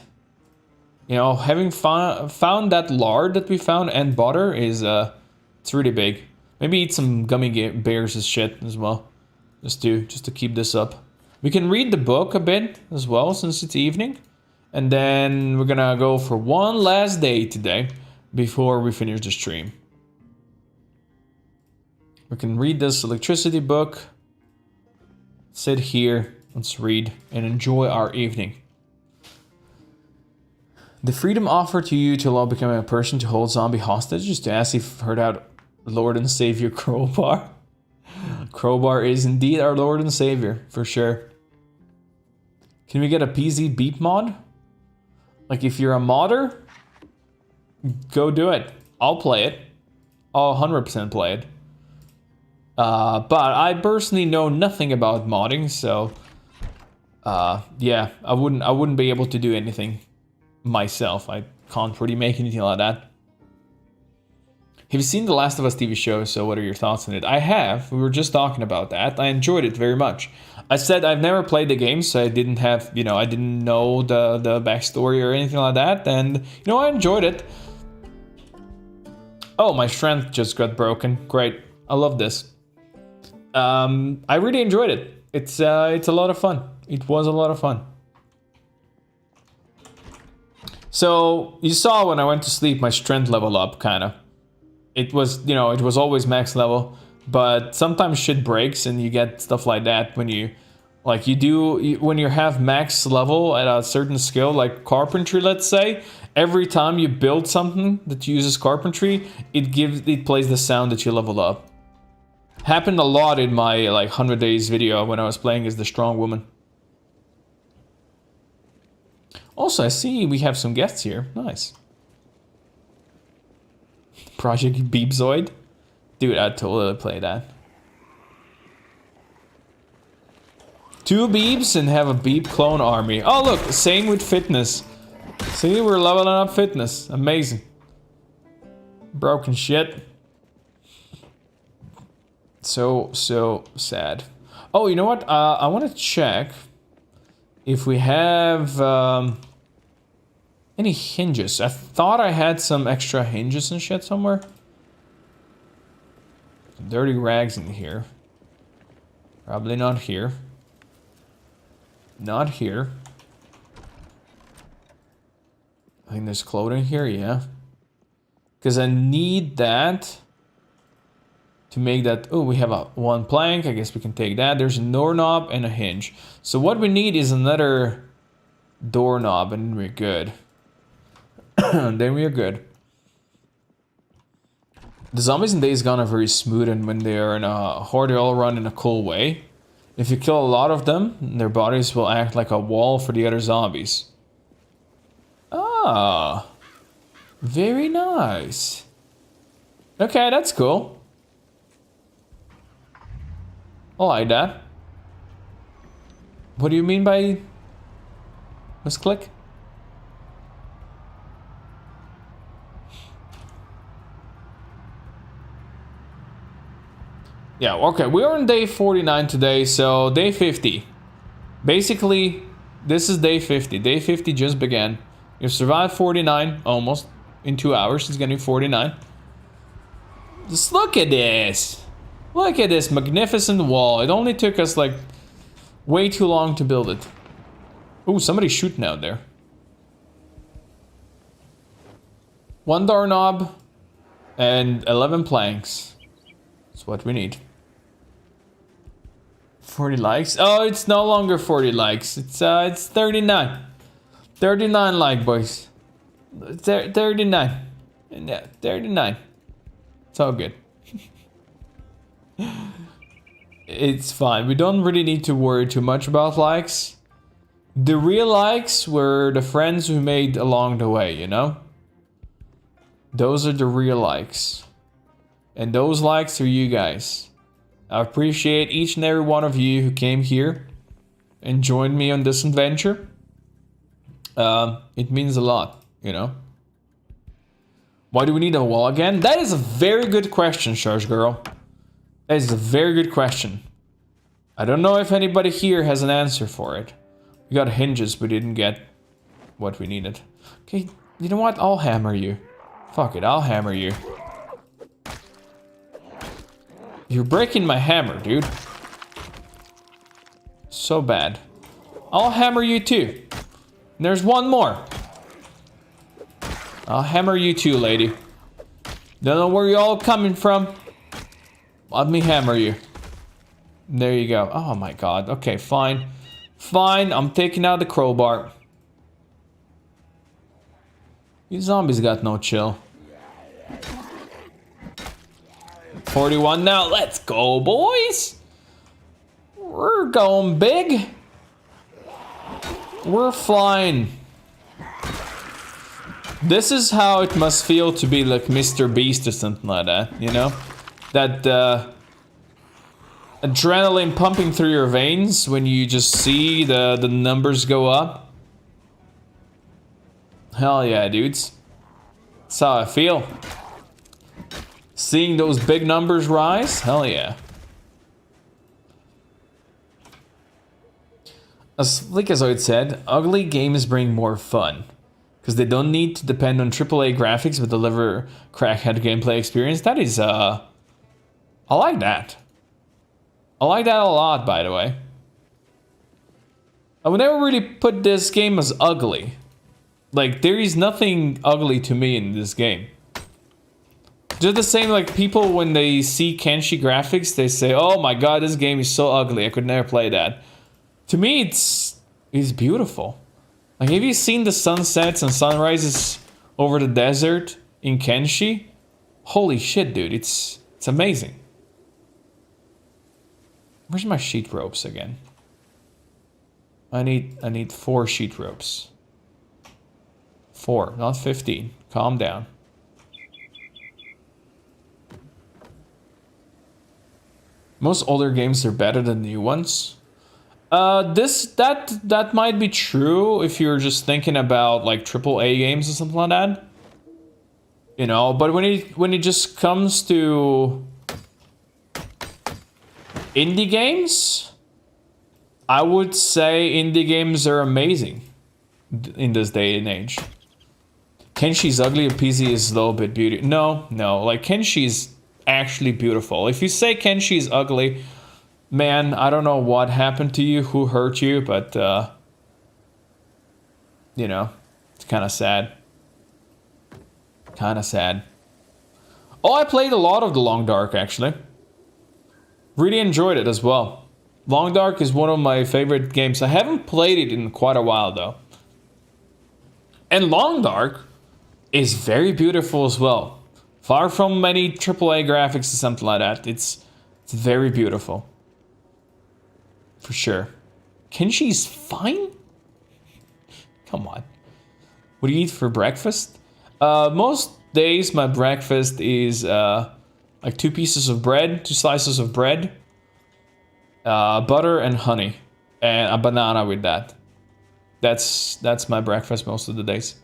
You know, having found that lard that we found and butter is, it's really big. Maybe eat some gummy bears as shit as well. Just to keep this up. We can read the book a bit as well since it's evening. And then we're gonna go for one last day today before we finish the stream. We can read this electricity book. Sit here, let's read and enjoy our evening. The freedom offered to you to allow becoming a person to hold zombie hostages to ask if you've heard out Lord and Savior Crowbar. Crowbar is indeed our Lord and Savior, for sure. Can we get a PZ beep mod? Like if you're a modder, go do it. I'll play it. I'll 100% play it. But I personally know nothing about modding, so yeah, I wouldn't be able to do anything myself. I can't really make anything like that. Have you seen The Last of Us TV show? So what are your thoughts on it? I have. We were just talking about that. I enjoyed it very much. I said I've never played the game, so I didn't have, you know, I didn't know the backstory or anything like that, and you know, I enjoyed it. Oh, my strength just got broken. Great. I love this. I really enjoyed it. It's a lot of fun. It was a lot of fun. So you saw when I went to sleep, my strength level up, kind of. It was, you know, it was always max level, but sometimes shit breaks and you get stuff like that when you, like when you have max level at a certain skill, like carpentry, let's say. Every time you build something that uses carpentry, it plays the sound that you level up. Happened a lot in my like 100 days video when I was playing as the strong woman. Also, I see we have some guests here. Nice. Project Beepzoid. Dude, I'd totally play that. 2 beeps and have a beep clone army. Oh look, same with fitness. See, we're leveling up fitness. Amazing. Broken shit. So sad. Oh, you know what? I want to check if we have any hinges. I thought I had some extra hinges and shit somewhere. Dirty rags in here. Probably not here. Not here. I think there's clothing here, yeah. Because I need that to make that. Oh, we have one plank. I guess we can take that. There's a doorknob and a hinge. So what we need is another doorknob and we're good. Then we are good. The zombies in Days Gone are very smooth, and when they are in a horde, they all run in a cool way. If you kill a lot of them, their bodies will act like a wall for the other zombies. Ah, very nice. Okay, that's cool. I like that. What do you mean by misclick? Yeah, okay, we're on day 49 today, so day 50. Basically, this is day 50. Day 50 just began. You've survived 49, almost. In 2 hours, it's gonna be 49. Just look at this. Look at this magnificent wall. It only took us like way too long to build it. Ooh, somebody's shooting out there. 1 doorknob and 11 planks. That's what we need. 40 likes. Oh, it's no longer 40 likes. It's 39. 39 like, boys. 39. Yeah, 39. It's all good. It's fine. We don't really need to worry too much about likes. The real likes were the friends we made along the way, you know? Those are the real likes. And those likes are you guys. I appreciate each and every one of you who came here and joined me on this adventure. It means a lot, you know? Why do we need a wall again? That is a very good question, Sharsh Girl. That is a very good question. I don't know if anybody here has an answer for it. We got hinges, but didn't get what we needed. Okay, you know what? I'll hammer you. Fuck it, I'll hammer you. You're breaking my hammer, dude. So bad. I'll hammer you too. And there's one more. I'll hammer you too, lady. Don't know where you're all coming from. Let me hammer you. There you go. Oh my god. Okay, fine. Fine, I'm taking out the crowbar. These zombies got no chill. 41 now. Let's go, boys. We're going big. We're flying. This is how it must feel to be like Mr. Beast or something like that, you know? That adrenaline pumping through your veins when you just see the numbers go up. Hell yeah, dudes. That's how I feel. Seeing those big numbers rise, hell yeah. As Flickazoid said, ugly games bring more fun. Because they don't need to depend on AAA graphics but deliver crackhead gameplay experience. That is, I like that. I like that a lot, by the way. I would never really put this game as ugly. Like, there is nothing ugly to me in this game. Just the same, like, people when they see Kenshi graphics, they say, oh my god, this game is so ugly, I could never play that. To me, it's beautiful. Like, have you seen the sunsets and sunrises over the desert in Kenshi? Holy shit, dude, it's amazing. Where's my sheet ropes again? I need 4 sheet ropes. 4, not 15. Calm down. Most older games are better than new ones. That might be true if you're just thinking about like AAA games or something like that. You know, but when it just comes to indie games, I would say indie games are amazing in this day and age. Kenshi's ugly, PC is a little bit beautiful. No, like Kenshi's actually beautiful. If you say Kenshi's ugly, man, I don't know what happened to you, who hurt you, but you know, it's kind of sad. Kind of sad. Oh, I played a lot of The Long Dark, actually. Really enjoyed it as well. Long Dark is one of my favorite games. I haven't played it in quite a while, though. And Long Dark is very beautiful as well. Far from many AAA graphics or something like that. It's very beautiful. For sure. Kenshi's fine? Come on. What do you eat for breakfast? Most days my breakfast is like 2 pieces of bread, 2 slices of bread, butter and honey, and a banana with that. That's my breakfast most of the days.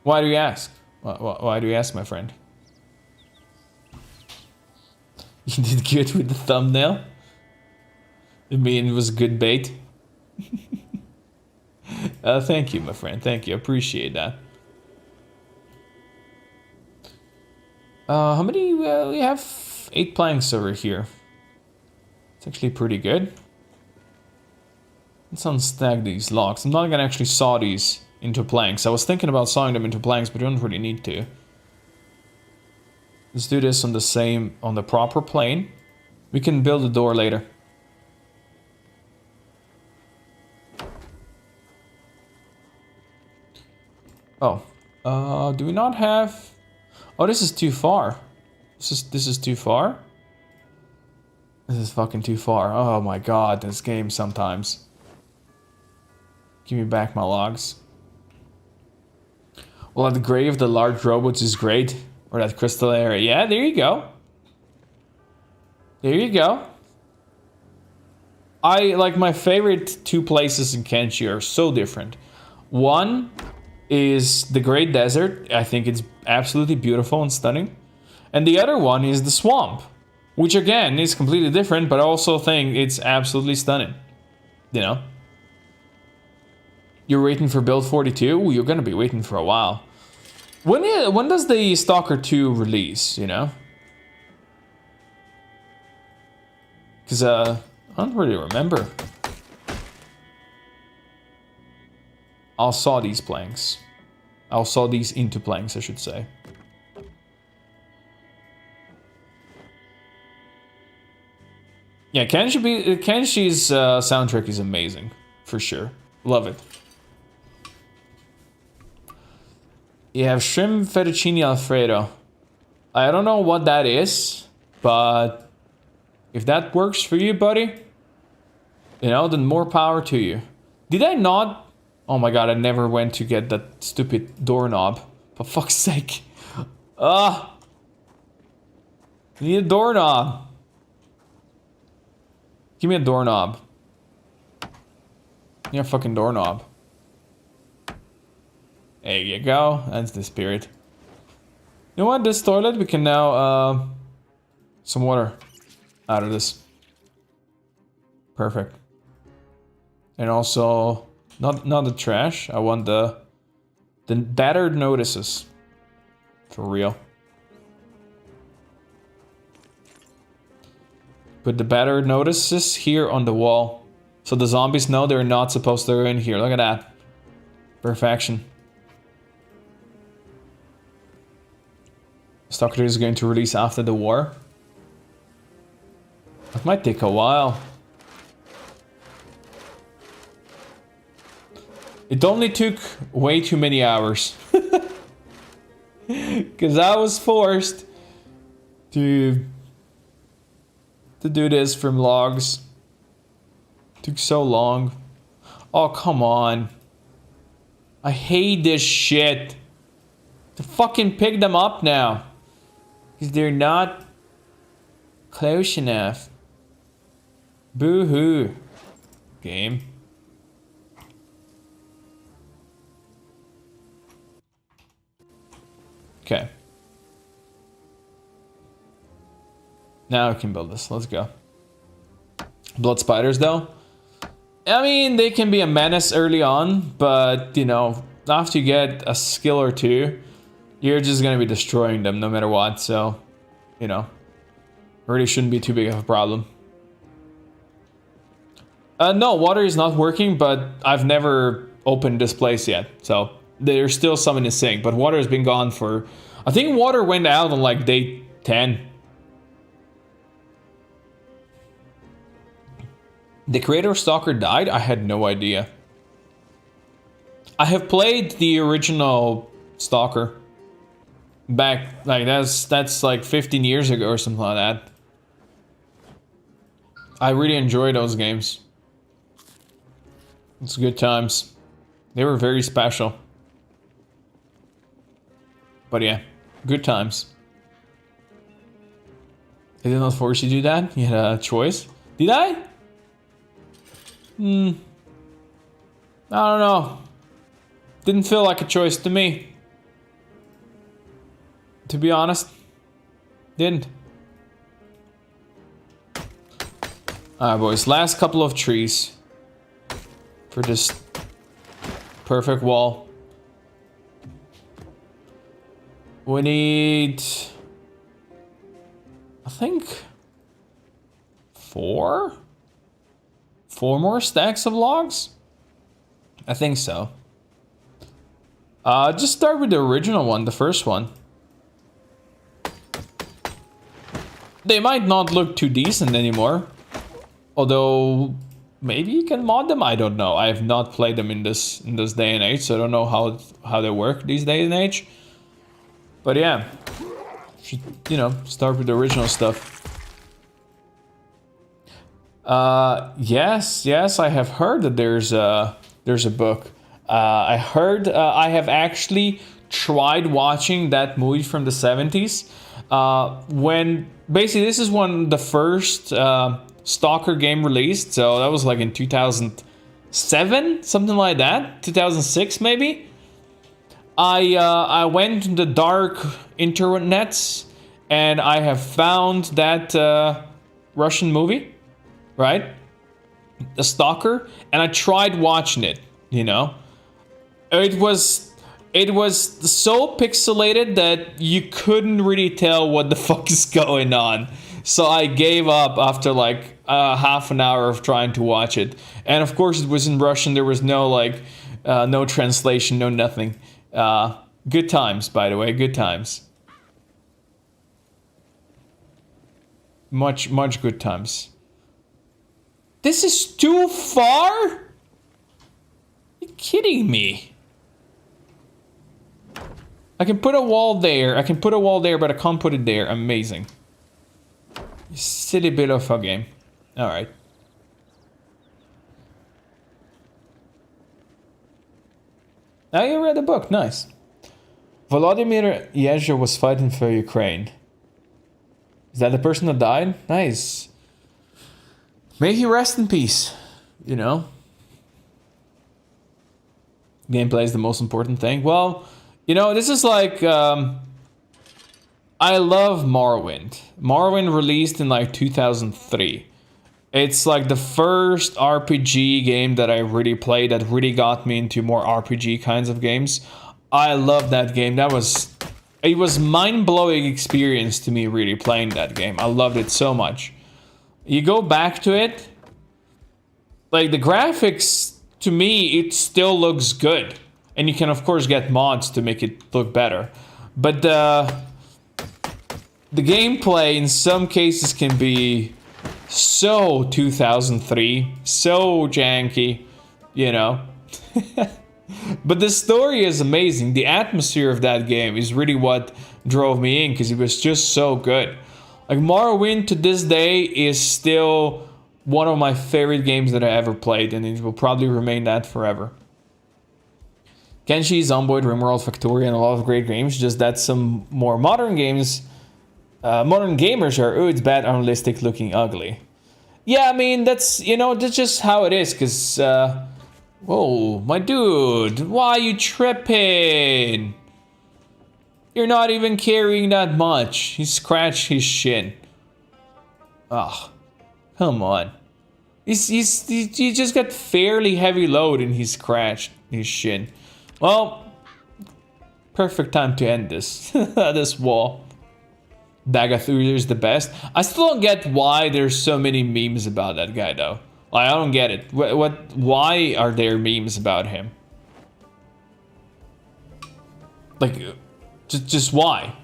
Why do you ask? Why do you ask, my friend? You did good with the thumbnail? I mean, it was good bait. Thank you, my friend. Thank you. Appreciate that. How many? We have 8 planks over here. It's actually pretty good. Let's unstack these logs. I'm not gonna actually saw these into planks. I was thinking about sawing them into planks, but you don't really need to. Let's do this on the proper plane. We can build a door later. Oh, do we not have? Oh, this is too far. This is too far. This is fucking too far. Oh my god, this game sometimes. Give me back my logs. Well, the grave of the large robots is great. Or that crystal area. Yeah, there you go. There you go. I like my favorite 2 places in Kenshi are so different. One is the Great Desert. I think it's absolutely beautiful and stunning. And the other one is the swamp, which again is completely different, but I also think it's absolutely stunning. You know? You're waiting for build 42? Well, you're gonna be waiting for a while. When does the Stalker 2 release, you know? Because, I don't really remember. I'll saw these planks. I'll saw these into planks, I should say. Yeah, Kenshi's soundtrack is amazing, for sure. Love it. You have shrimp fettuccine alfredo. I don't know what that is, but if that works for you, buddy, you know, then more power to you. Did I not? Oh my god, I never went to get that stupid doorknob. For fuck's sake. I need a doorknob. Give me a doorknob. Give me a fucking doorknob. There you go. That's the spirit. You know what? This toilet, we can now, some water out of this. Perfect. And also, not the trash. I want the battered notices. For real. Put the battered notices here on the wall. So the zombies know they're not supposed to go in here. Look at that. Perfection. Stalker is going to release after the war. That might take a while. It only took way too many hours. Because I was forced to do this from logs. Took so long. Oh, come on. I hate this shit. To fucking pick them up now. Because they're not close enough. Boo-hoo. Game. Okay. Now we can build this. Let's go. Blood spiders, though. I mean, they can be a menace early on, but, you know, after you get a skill or two, you're just gonna be destroying them no matter what, so, you know, really shouldn't be too big of a problem. No, water is not working, but I've never opened this place yet, so there's still some in the sink, but water has been gone for... I think water went out on like day 10. The creator of Stalker died? I had no idea. I have played the original Stalker. Back, like, that's like 15 years ago or something like that. I really enjoy those games. It's good times. They were very special. But yeah, good times. They did not force you to do that? You had a choice? Did I? I don't know. Didn't feel like a choice to me. To be honest. Didn't. Alright, boys. Last couple of trees. For this perfect wall. We need I think 4 more stacks of logs. I think so. Just start with the original one, the first one. They might not look too decent anymore. Although, maybe you can mod them? I don't know. I have not played them in this day and age, so I don't know how they work these days and age. But yeah, should, you know, start with the original stuff. Yes, I have heard that there's a book. I heard, I have actually tried watching that movie from the 70s. When, basically this is when the first Stalker game released, so that was like in 2007, something like that, 2006 maybe. I went to the dark internets and I have found that Russian movie, right? The Stalker, and I tried watching it, you know. It was so pixelated that you couldn't really tell what the fuck is going on. So I gave up after like half an hour of trying to watch it. And of course it was in Russian. There was no like, no translation, no nothing. Good times, by the way, good times. Much good times. This is too far? You're kidding me. I can put a wall there. I can put a wall there, but I can't put it there. Amazing. You silly bit of a game. Alright. Now you read the book. Nice. Volodymyr Yezho was fighting for Ukraine. Is that the person that died? Nice. May he rest in peace. You know? Gameplay is the most important thing. Well, you know, this is like... I love Morrowind. Morrowind released in like 2003. It's like the first RPG game that I really played that really got me into more RPG kinds of games. I love that game. It was mind-blowing experience to me really playing that game. I loved it so much. You go back to it, like the graphics, to me, it still looks good. And you can of course get mods to make it look better. But the gameplay in some cases can be so 2003, so janky, you know. But the story is amazing. The atmosphere of that game is really what drove me in, because it was just so good. Like Morrowind to this day is still one of my favorite games that I ever played, and it will probably remain that forever. Kenshi, Zomboid, Rimworld, Factorio, and a lot of great games, just that some more modern games, modern gamers are, oh, it's bad, unrealistic, looking ugly. Yeah, I mean, that's, you know, that's just how it is, because, whoa, my dude, why are you tripping? You're not even carrying that much. He scratched his shin. Oh, come on. He just got fairly heavy load and he scratched his shin. Well, perfect time to end this. This wall. Dagathur is the best. I still don't get why there's so many memes about that guy though. Like, I don't get it. Why are there memes about him? Like, just why?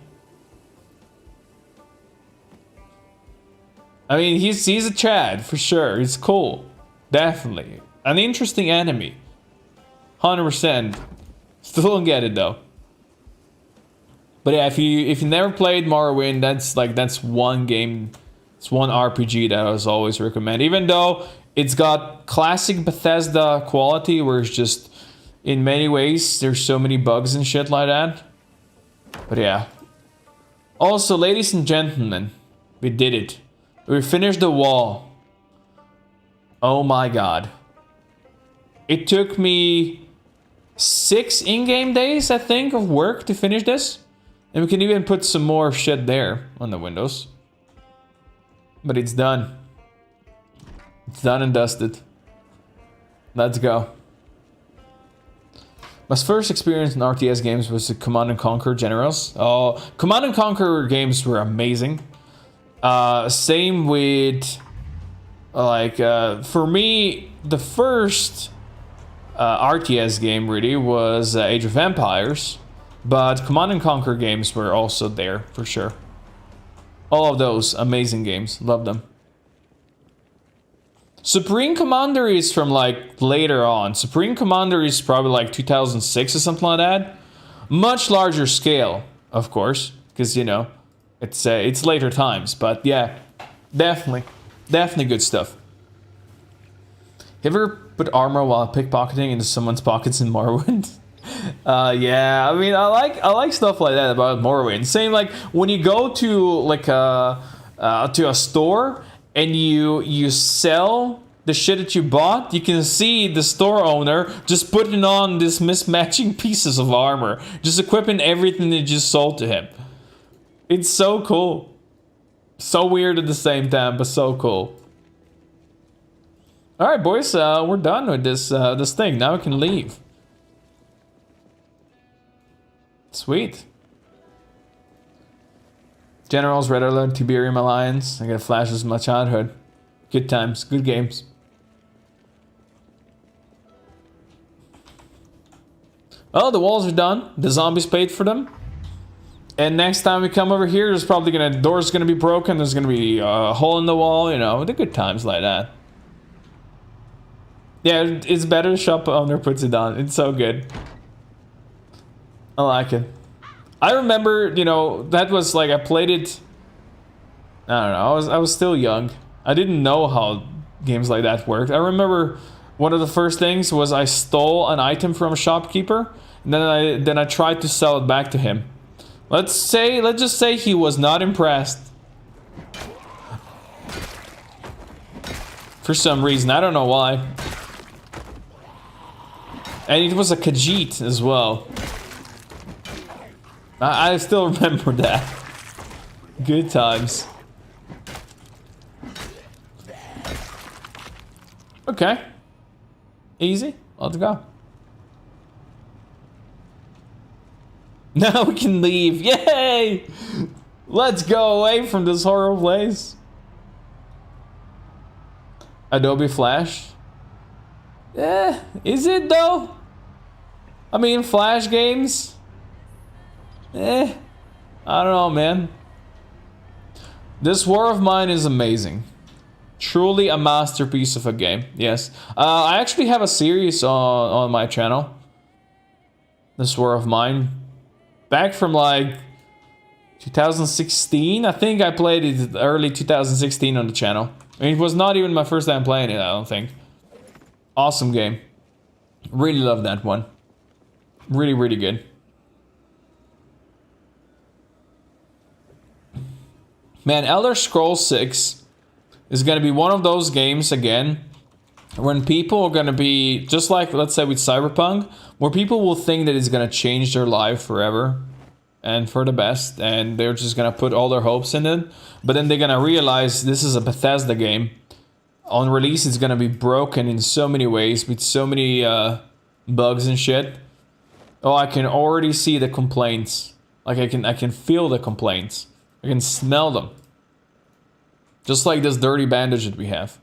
I mean, he's a Chad for sure. He's cool, definitely an interesting enemy. 100%. Still don't get it though. But yeah, if you never played Morrowind, that's one game, it's one RPG that I was always recommend. Even though it's got classic Bethesda quality, where it's just in many ways there's so many bugs and shit like that. But yeah. Also, ladies and gentlemen, we did it. We finished the wall. Oh my god. It took me 6 in-game days, I think, of work to finish this. And we can even put some more shit there on the windows. But it's done. It's done and dusted. Let's go. My first experience in RTS games was the Command & Conquer Generals. Oh, Command & Conquer games were amazing. Same with, like, for me, the first RTS game really was Age of Empires, but Command and Conquer games were also there for sure. All of those amazing games, love them. Supreme Commander is from like later on. Supreme Commander is probably like 2006 or something like that. Much larger scale, of course, because you know it's later times. But yeah, definitely good stuff. You ever put armor while pickpocketing into someone's pockets in Morrowind? Yeah, I mean, I like stuff like that about Morrowind. Same like when you go to like to a store and you sell the shit that you bought, you can see the store owner just putting on this mismatching pieces of armor, just equipping everything that you just sold to him. It's so cool, so weird at the same time, but so cool. All right, boys, we're done with this this thing. Now we can leave. Sweet. Generals, Red Alert, Tiberium Alliance. I got flashes of my childhood. Good times, good games. Oh, the walls are done. The zombies paid for them. And next time we come over here, there's probably door's gonna be broken. There's gonna be a hole in the wall. You know, the good times like that. Yeah, it's better the shop owner puts it on. It's so good. I like it. I remember, you know, that was like I played it. I don't know. I was still young. I didn't know how games like that worked. I remember one of the first things was I stole an item from a shopkeeper, and then I tried to sell it back to him. Let's just say he was not impressed. For some reason, I don't know why. And it was a Khajiit as well. I still remember that. Good times. Okay. Easy. Let's go. Now we can leave. Yay! Let's go away from this horrible place. Adobe Flash. Is it though? I mean, Flash games. I don't know, man. This War of Mine is amazing. Truly a masterpiece of a game. Yes. I actually have a series on my channel. This War of Mine. Back from like 2016. I think I played it early 2016 on the channel. I mean, it was not even my first time playing it, I don't think. Awesome game. Really love that one. Really, really good. Man, Elder Scrolls 6 is going to be one of those games, again, when people are going to be, just like, let's say with Cyberpunk, where people will think that it's going to change their life forever and for the best, and they're just going to put all their hopes in it, but then they're going to realize this is a Bethesda game. On release, it's going to be broken in so many ways, with so many bugs and shit. Oh, I can already see the complaints. Like, I can feel the complaints. I can smell them. Just like this dirty bandage that we have.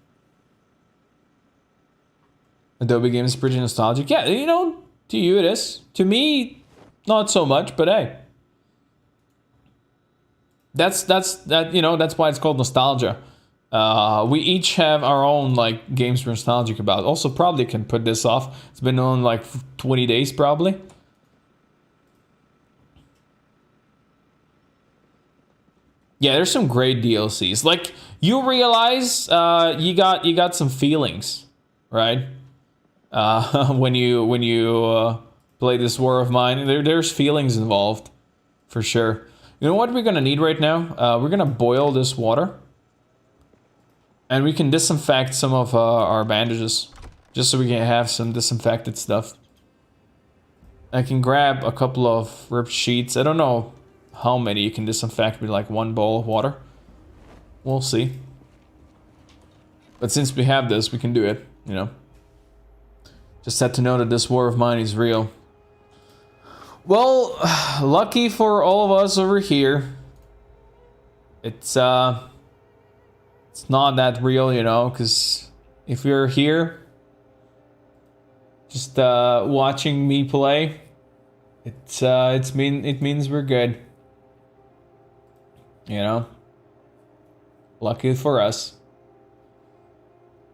Adobe Games is pretty nostalgic. Yeah, you know, to you it is. To me, not so much, but hey. That's you know, that's why it's called nostalgia. We each have our own like games we're nostalgic about. Also, probably can put this off. It's been on like 20 days probably. Yeah, there's some great DLCs. Like, you realize you got some feelings, right? When you play this War of Mine, there's feelings involved, for sure. You know what we're gonna need right now? We're gonna boil this water, and we can disinfect some of our bandages, just so we can have some disinfected stuff. I can grab a couple of ripped sheets. I don't know how many you can disinfect with like one bowl of water. We'll see. But since we have this, we can do it, you know. Just had to know that this War of Mine is real. Well, lucky for all of us over here, it's it's not that real, you know, because if you're here just watching me play, it means we're good. You know? Lucky for us.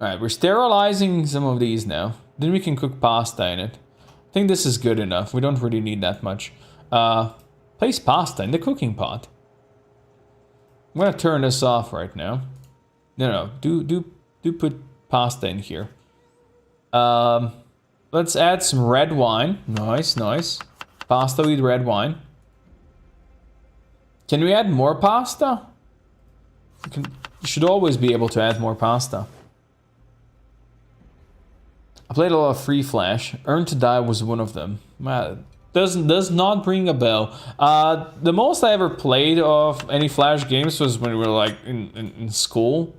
Alright, we're sterilizing some of these now. Then we can cook pasta in it. I think this is good enough. We don't really need that much. Place pasta in the cooking pot. I'm gonna turn this off right now. No, do put pasta in here. Let's add some red wine. Nice, nice. Pasta with red wine. Can we add more pasta? You should always be able to add more pasta. I played a lot of Free Flash. Earn to Die was one of them. Does not ring a bell. The most I ever played of any Flash games was when we were like in school.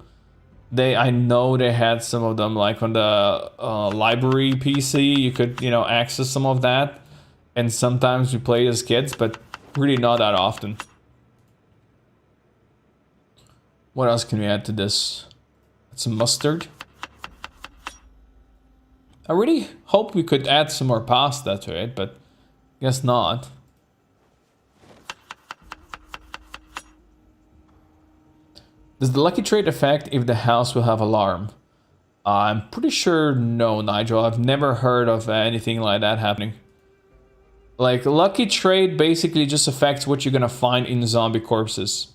I know they had some of them like on the library PC. You could, you know, access some of that. And sometimes we played as kids, but really not that often. What else can we add to this? Some mustard. I really hope we could add some more pasta to it, but guess not. Does the lucky trait affect if the house will have alarm? I'm pretty sure no, Nigel. I've never heard of anything like that happening. Like, lucky trait basically just affects what you're gonna find in zombie corpses.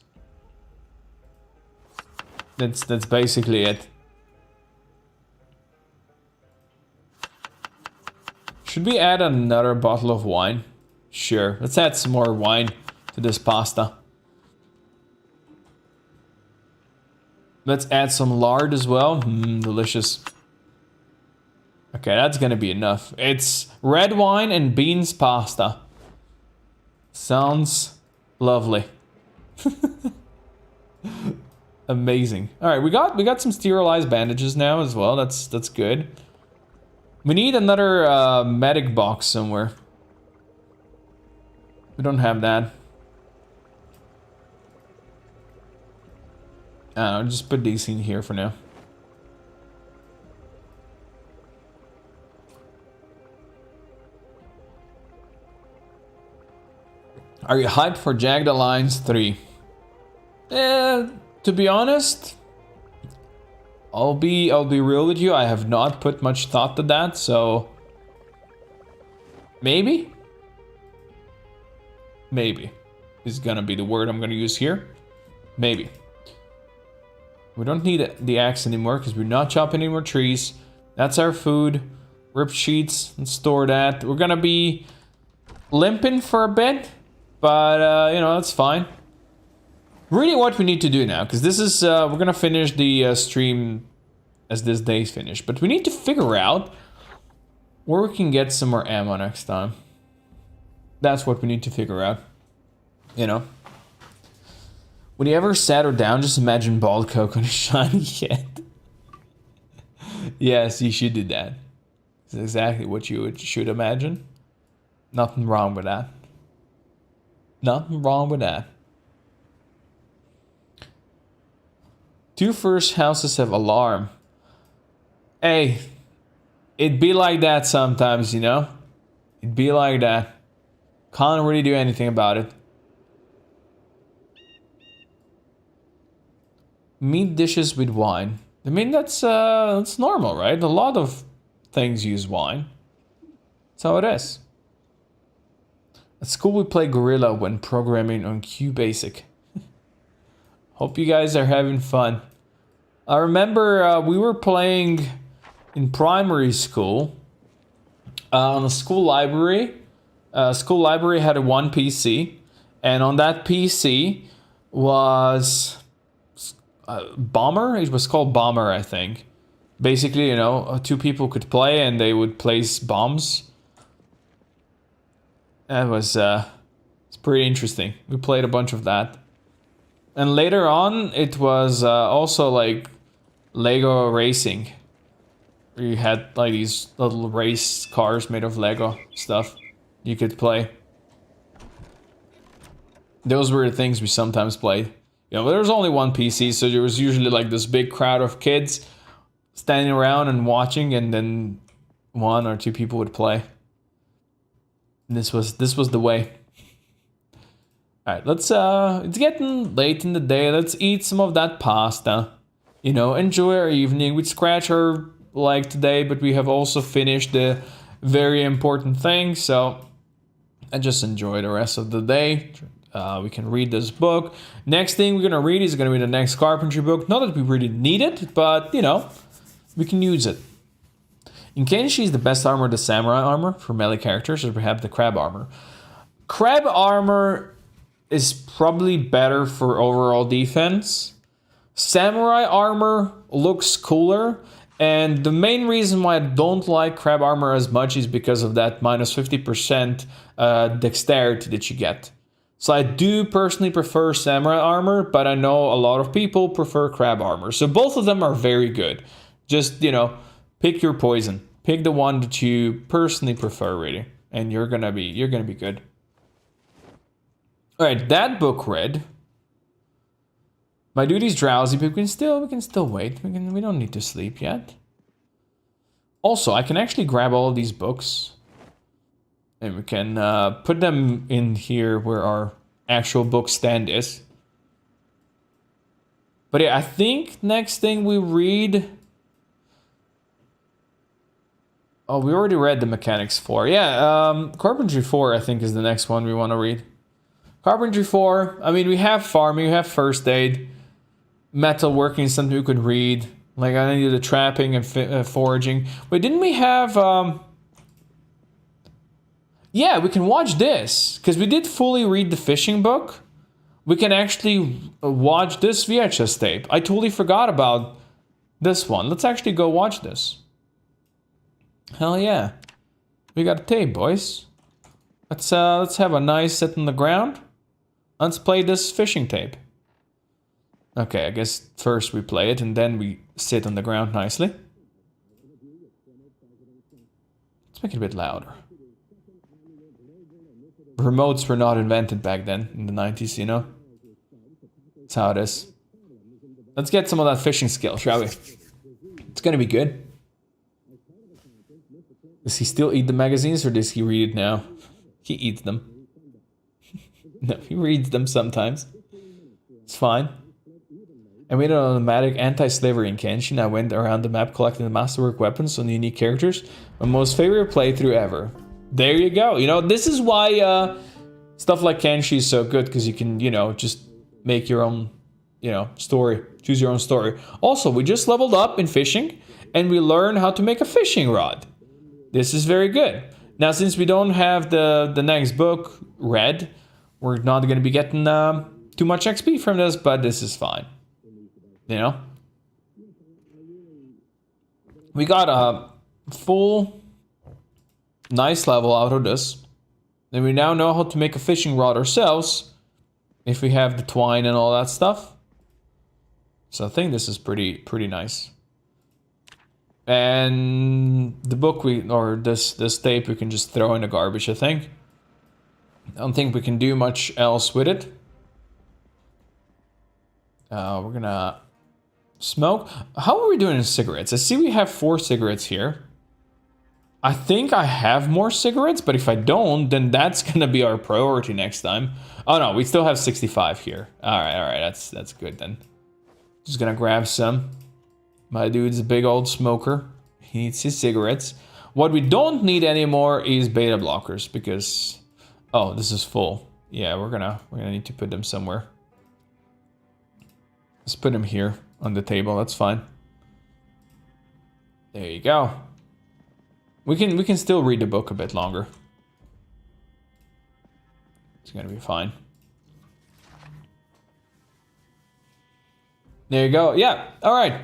That's basically it. Should we add another bottle of wine? Sure, let's add some more wine to this pasta. Let's add some lard as well. Delicious. Okay, that's gonna be enough. It's red wine and beans pasta. Sounds lovely. Amazing. All right, we got some sterilized bandages now as well. That's good. We need another medic box somewhere. We don't have that. I'll just put these in here for now. Are you hyped for Jagged Alliance 3? To be honest, I'll be real with you. I have not put much thought to that, so maybe is gonna be the word I'm gonna use here. Maybe. We don't need the axe anymore because we're not chopping any more trees. That's our food. Rip sheets and store that. We're gonna be limping for a bit, but you know, that's fine. Really what we need to do now, because this is, we're gonna finish the stream as this day's finished, but we need to figure out where we can get some more ammo next time. That's what we need to figure out, you know. When you ever sat her down, just imagine bald coke on a shiny head. Yes, you should do that. It's exactly what you should imagine. Nothing wrong with that. Nothing wrong with that. 2 first houses have alarm. Hey, it be like that sometimes, you know? It be like that. Can't really do anything about it. Meat dishes with wine. I mean, that's normal, right? A lot of things use wine. That's how it is. At school, we play Gorilla when programming on QBasic. Hope you guys are having fun. I remember we were playing in primary school on a school library. School library had one PC, and on that PC was Bomber. It was called Bomber, I think. Basically, you know, 2 people could play and they would place bombs. That was it's pretty interesting. We played a bunch of that. And later on, it was also like Lego racing. Where you had like these little race cars made of Lego stuff you could play. Those were the things we sometimes played. You know, there's only one PC, so there was usually like this big crowd of kids standing around and watching, and then 1 or 2 people would play. This was the way. All right, let's it's getting late in the day. Let's eat some of that pasta. You know, enjoy our evening. We'd scratch our leg today, but we have also finished the very important thing. So I just enjoy the rest of the day. We can read this book. Next thing we're gonna read is gonna be the next carpentry book. Not that we really need it, but you know, we can use it. In Kenshi is the best armor the samurai armor for melee characters, or perhaps the crab armor. Crab armor is probably better for overall defense. Samurai armor looks cooler, and the main reason why I don't like crab armor as much is because of that minus 50% dexterity that you get. So I do personally prefer samurai armor, but I know a lot of people prefer crab armor. So both of them are very good. Just, you know, pick your poison. Pick the one that you personally prefer, really, and you're gonna be good. All right, that book read. My duty's drowsy, but we can still wait. We don't need to sleep yet. Also, I can actually grab all of these books, and we can put them in here where our actual book stand is. But yeah, I think next thing we read. Oh, we already read the Mechanics 4. Yeah, Carpentry 4, I think, is the next one we want to read. Carpentry 4, I mean, we have farming, we have first aid. Metalworking is something we could read. Like, I needed the trapping and foraging. Wait, didn't we have... Yeah, we can watch this. Because we did fully read the fishing book. We can actually watch this VHS tape. I totally forgot about this one. Let's actually go watch this. Hell yeah. We got a tape, boys. Let's have a nice sit on the ground. Let's play this fishing tape. Okay, I guess first we play it and then we sit on the ground nicely. Let's make it a bit louder. Remotes were not invented back then in the 90s, you know? That's how it is. Let's get some of that fishing skill, shall we? It's gonna be good. Does he still eat the magazines or does he read it now? He eats them. No, he reads them sometimes. It's fine. I made an automatic anti-slavery in Kenshin. I went around the map collecting the masterwork weapons on the unique characters. My most favorite playthrough ever. There you go. You know, this is why stuff like Kenshi is so good, because you can, you know, just make your own, you know, story. Choose your own story. Also, we just leveled up in fishing and we learned how to make a fishing rod. This is very good. Now, since we don't have the next book read, we're not going to be getting too much XP from this, but this is fine. You know? We got a full, nice level out of this. And we now know how to make a fishing rod ourselves, if we have the twine and all that stuff. So I think this is pretty nice. And the book this tape we can just throw in the garbage, I think. I don't think we can do much else with it. We're gonna smoke. How are we doing in cigarettes? I see we have 4 cigarettes here. I think I have more cigarettes, but if I don't, then that's gonna be our priority next time. Oh no, we still have 65 here. All right, that's good then. Just gonna grab some. My dude's a big old smoker. He needs his cigarettes. What we don't need anymore is beta blockers because... Oh, this is full. Yeah, we're gonna need to put them somewhere. Let's put them here on the table. That's fine. There you go. We can still read the book a bit longer. It's gonna be fine. There you go. Yeah. All right.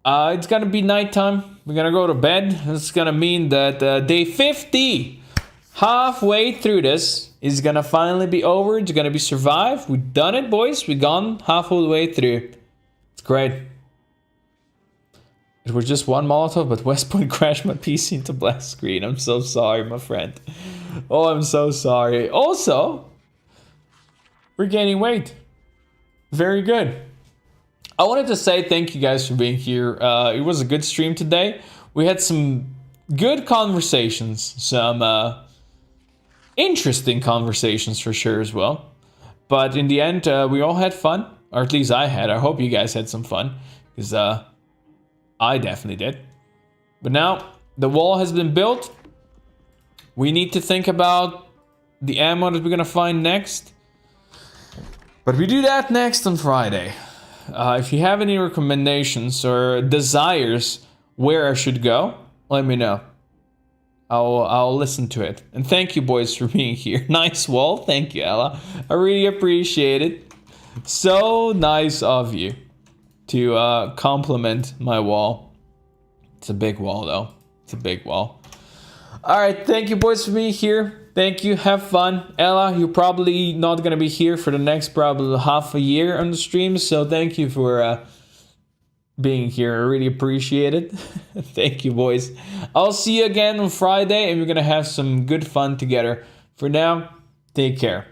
It's gonna be nighttime. We're gonna go to bed. It's gonna mean that day 50, halfway through this, is gonna finally be over. It's gonna be survived. We've done it, boys. We've gone halfway through. It's great. It was just one Molotov, but West Point crashed my PC into black screen. I'm so sorry, my friend. Oh, I'm so sorry. Also, we're gaining weight. Very good. I wanted to say thank you guys for being here. It was a good stream today. We had some good conversations, some interesting conversations for sure as well. But in the end, we all had fun, or at least I had. I hope you guys had some fun, because I definitely did. But now the wall has been built. We need to think about the ammo that we're gonna find next. But we do that next on Friday. If you have any recommendations or desires where I should go, let me know. I'll listen to it. And thank you, boys, for being here. Nice wall. Thank you, Ella. I really appreciate it. So nice of you to compliment my wall. It's a big wall, though. It's a big wall. All right. Thank you, boys, for being here. Thank you. Have fun. Ella, you're probably not going to be here for the next probably half a year on the stream. So thank you for being here. I really appreciate it. Thank you, boys. I'll see you again on Friday, and we're going to have some good fun together. For now, take care.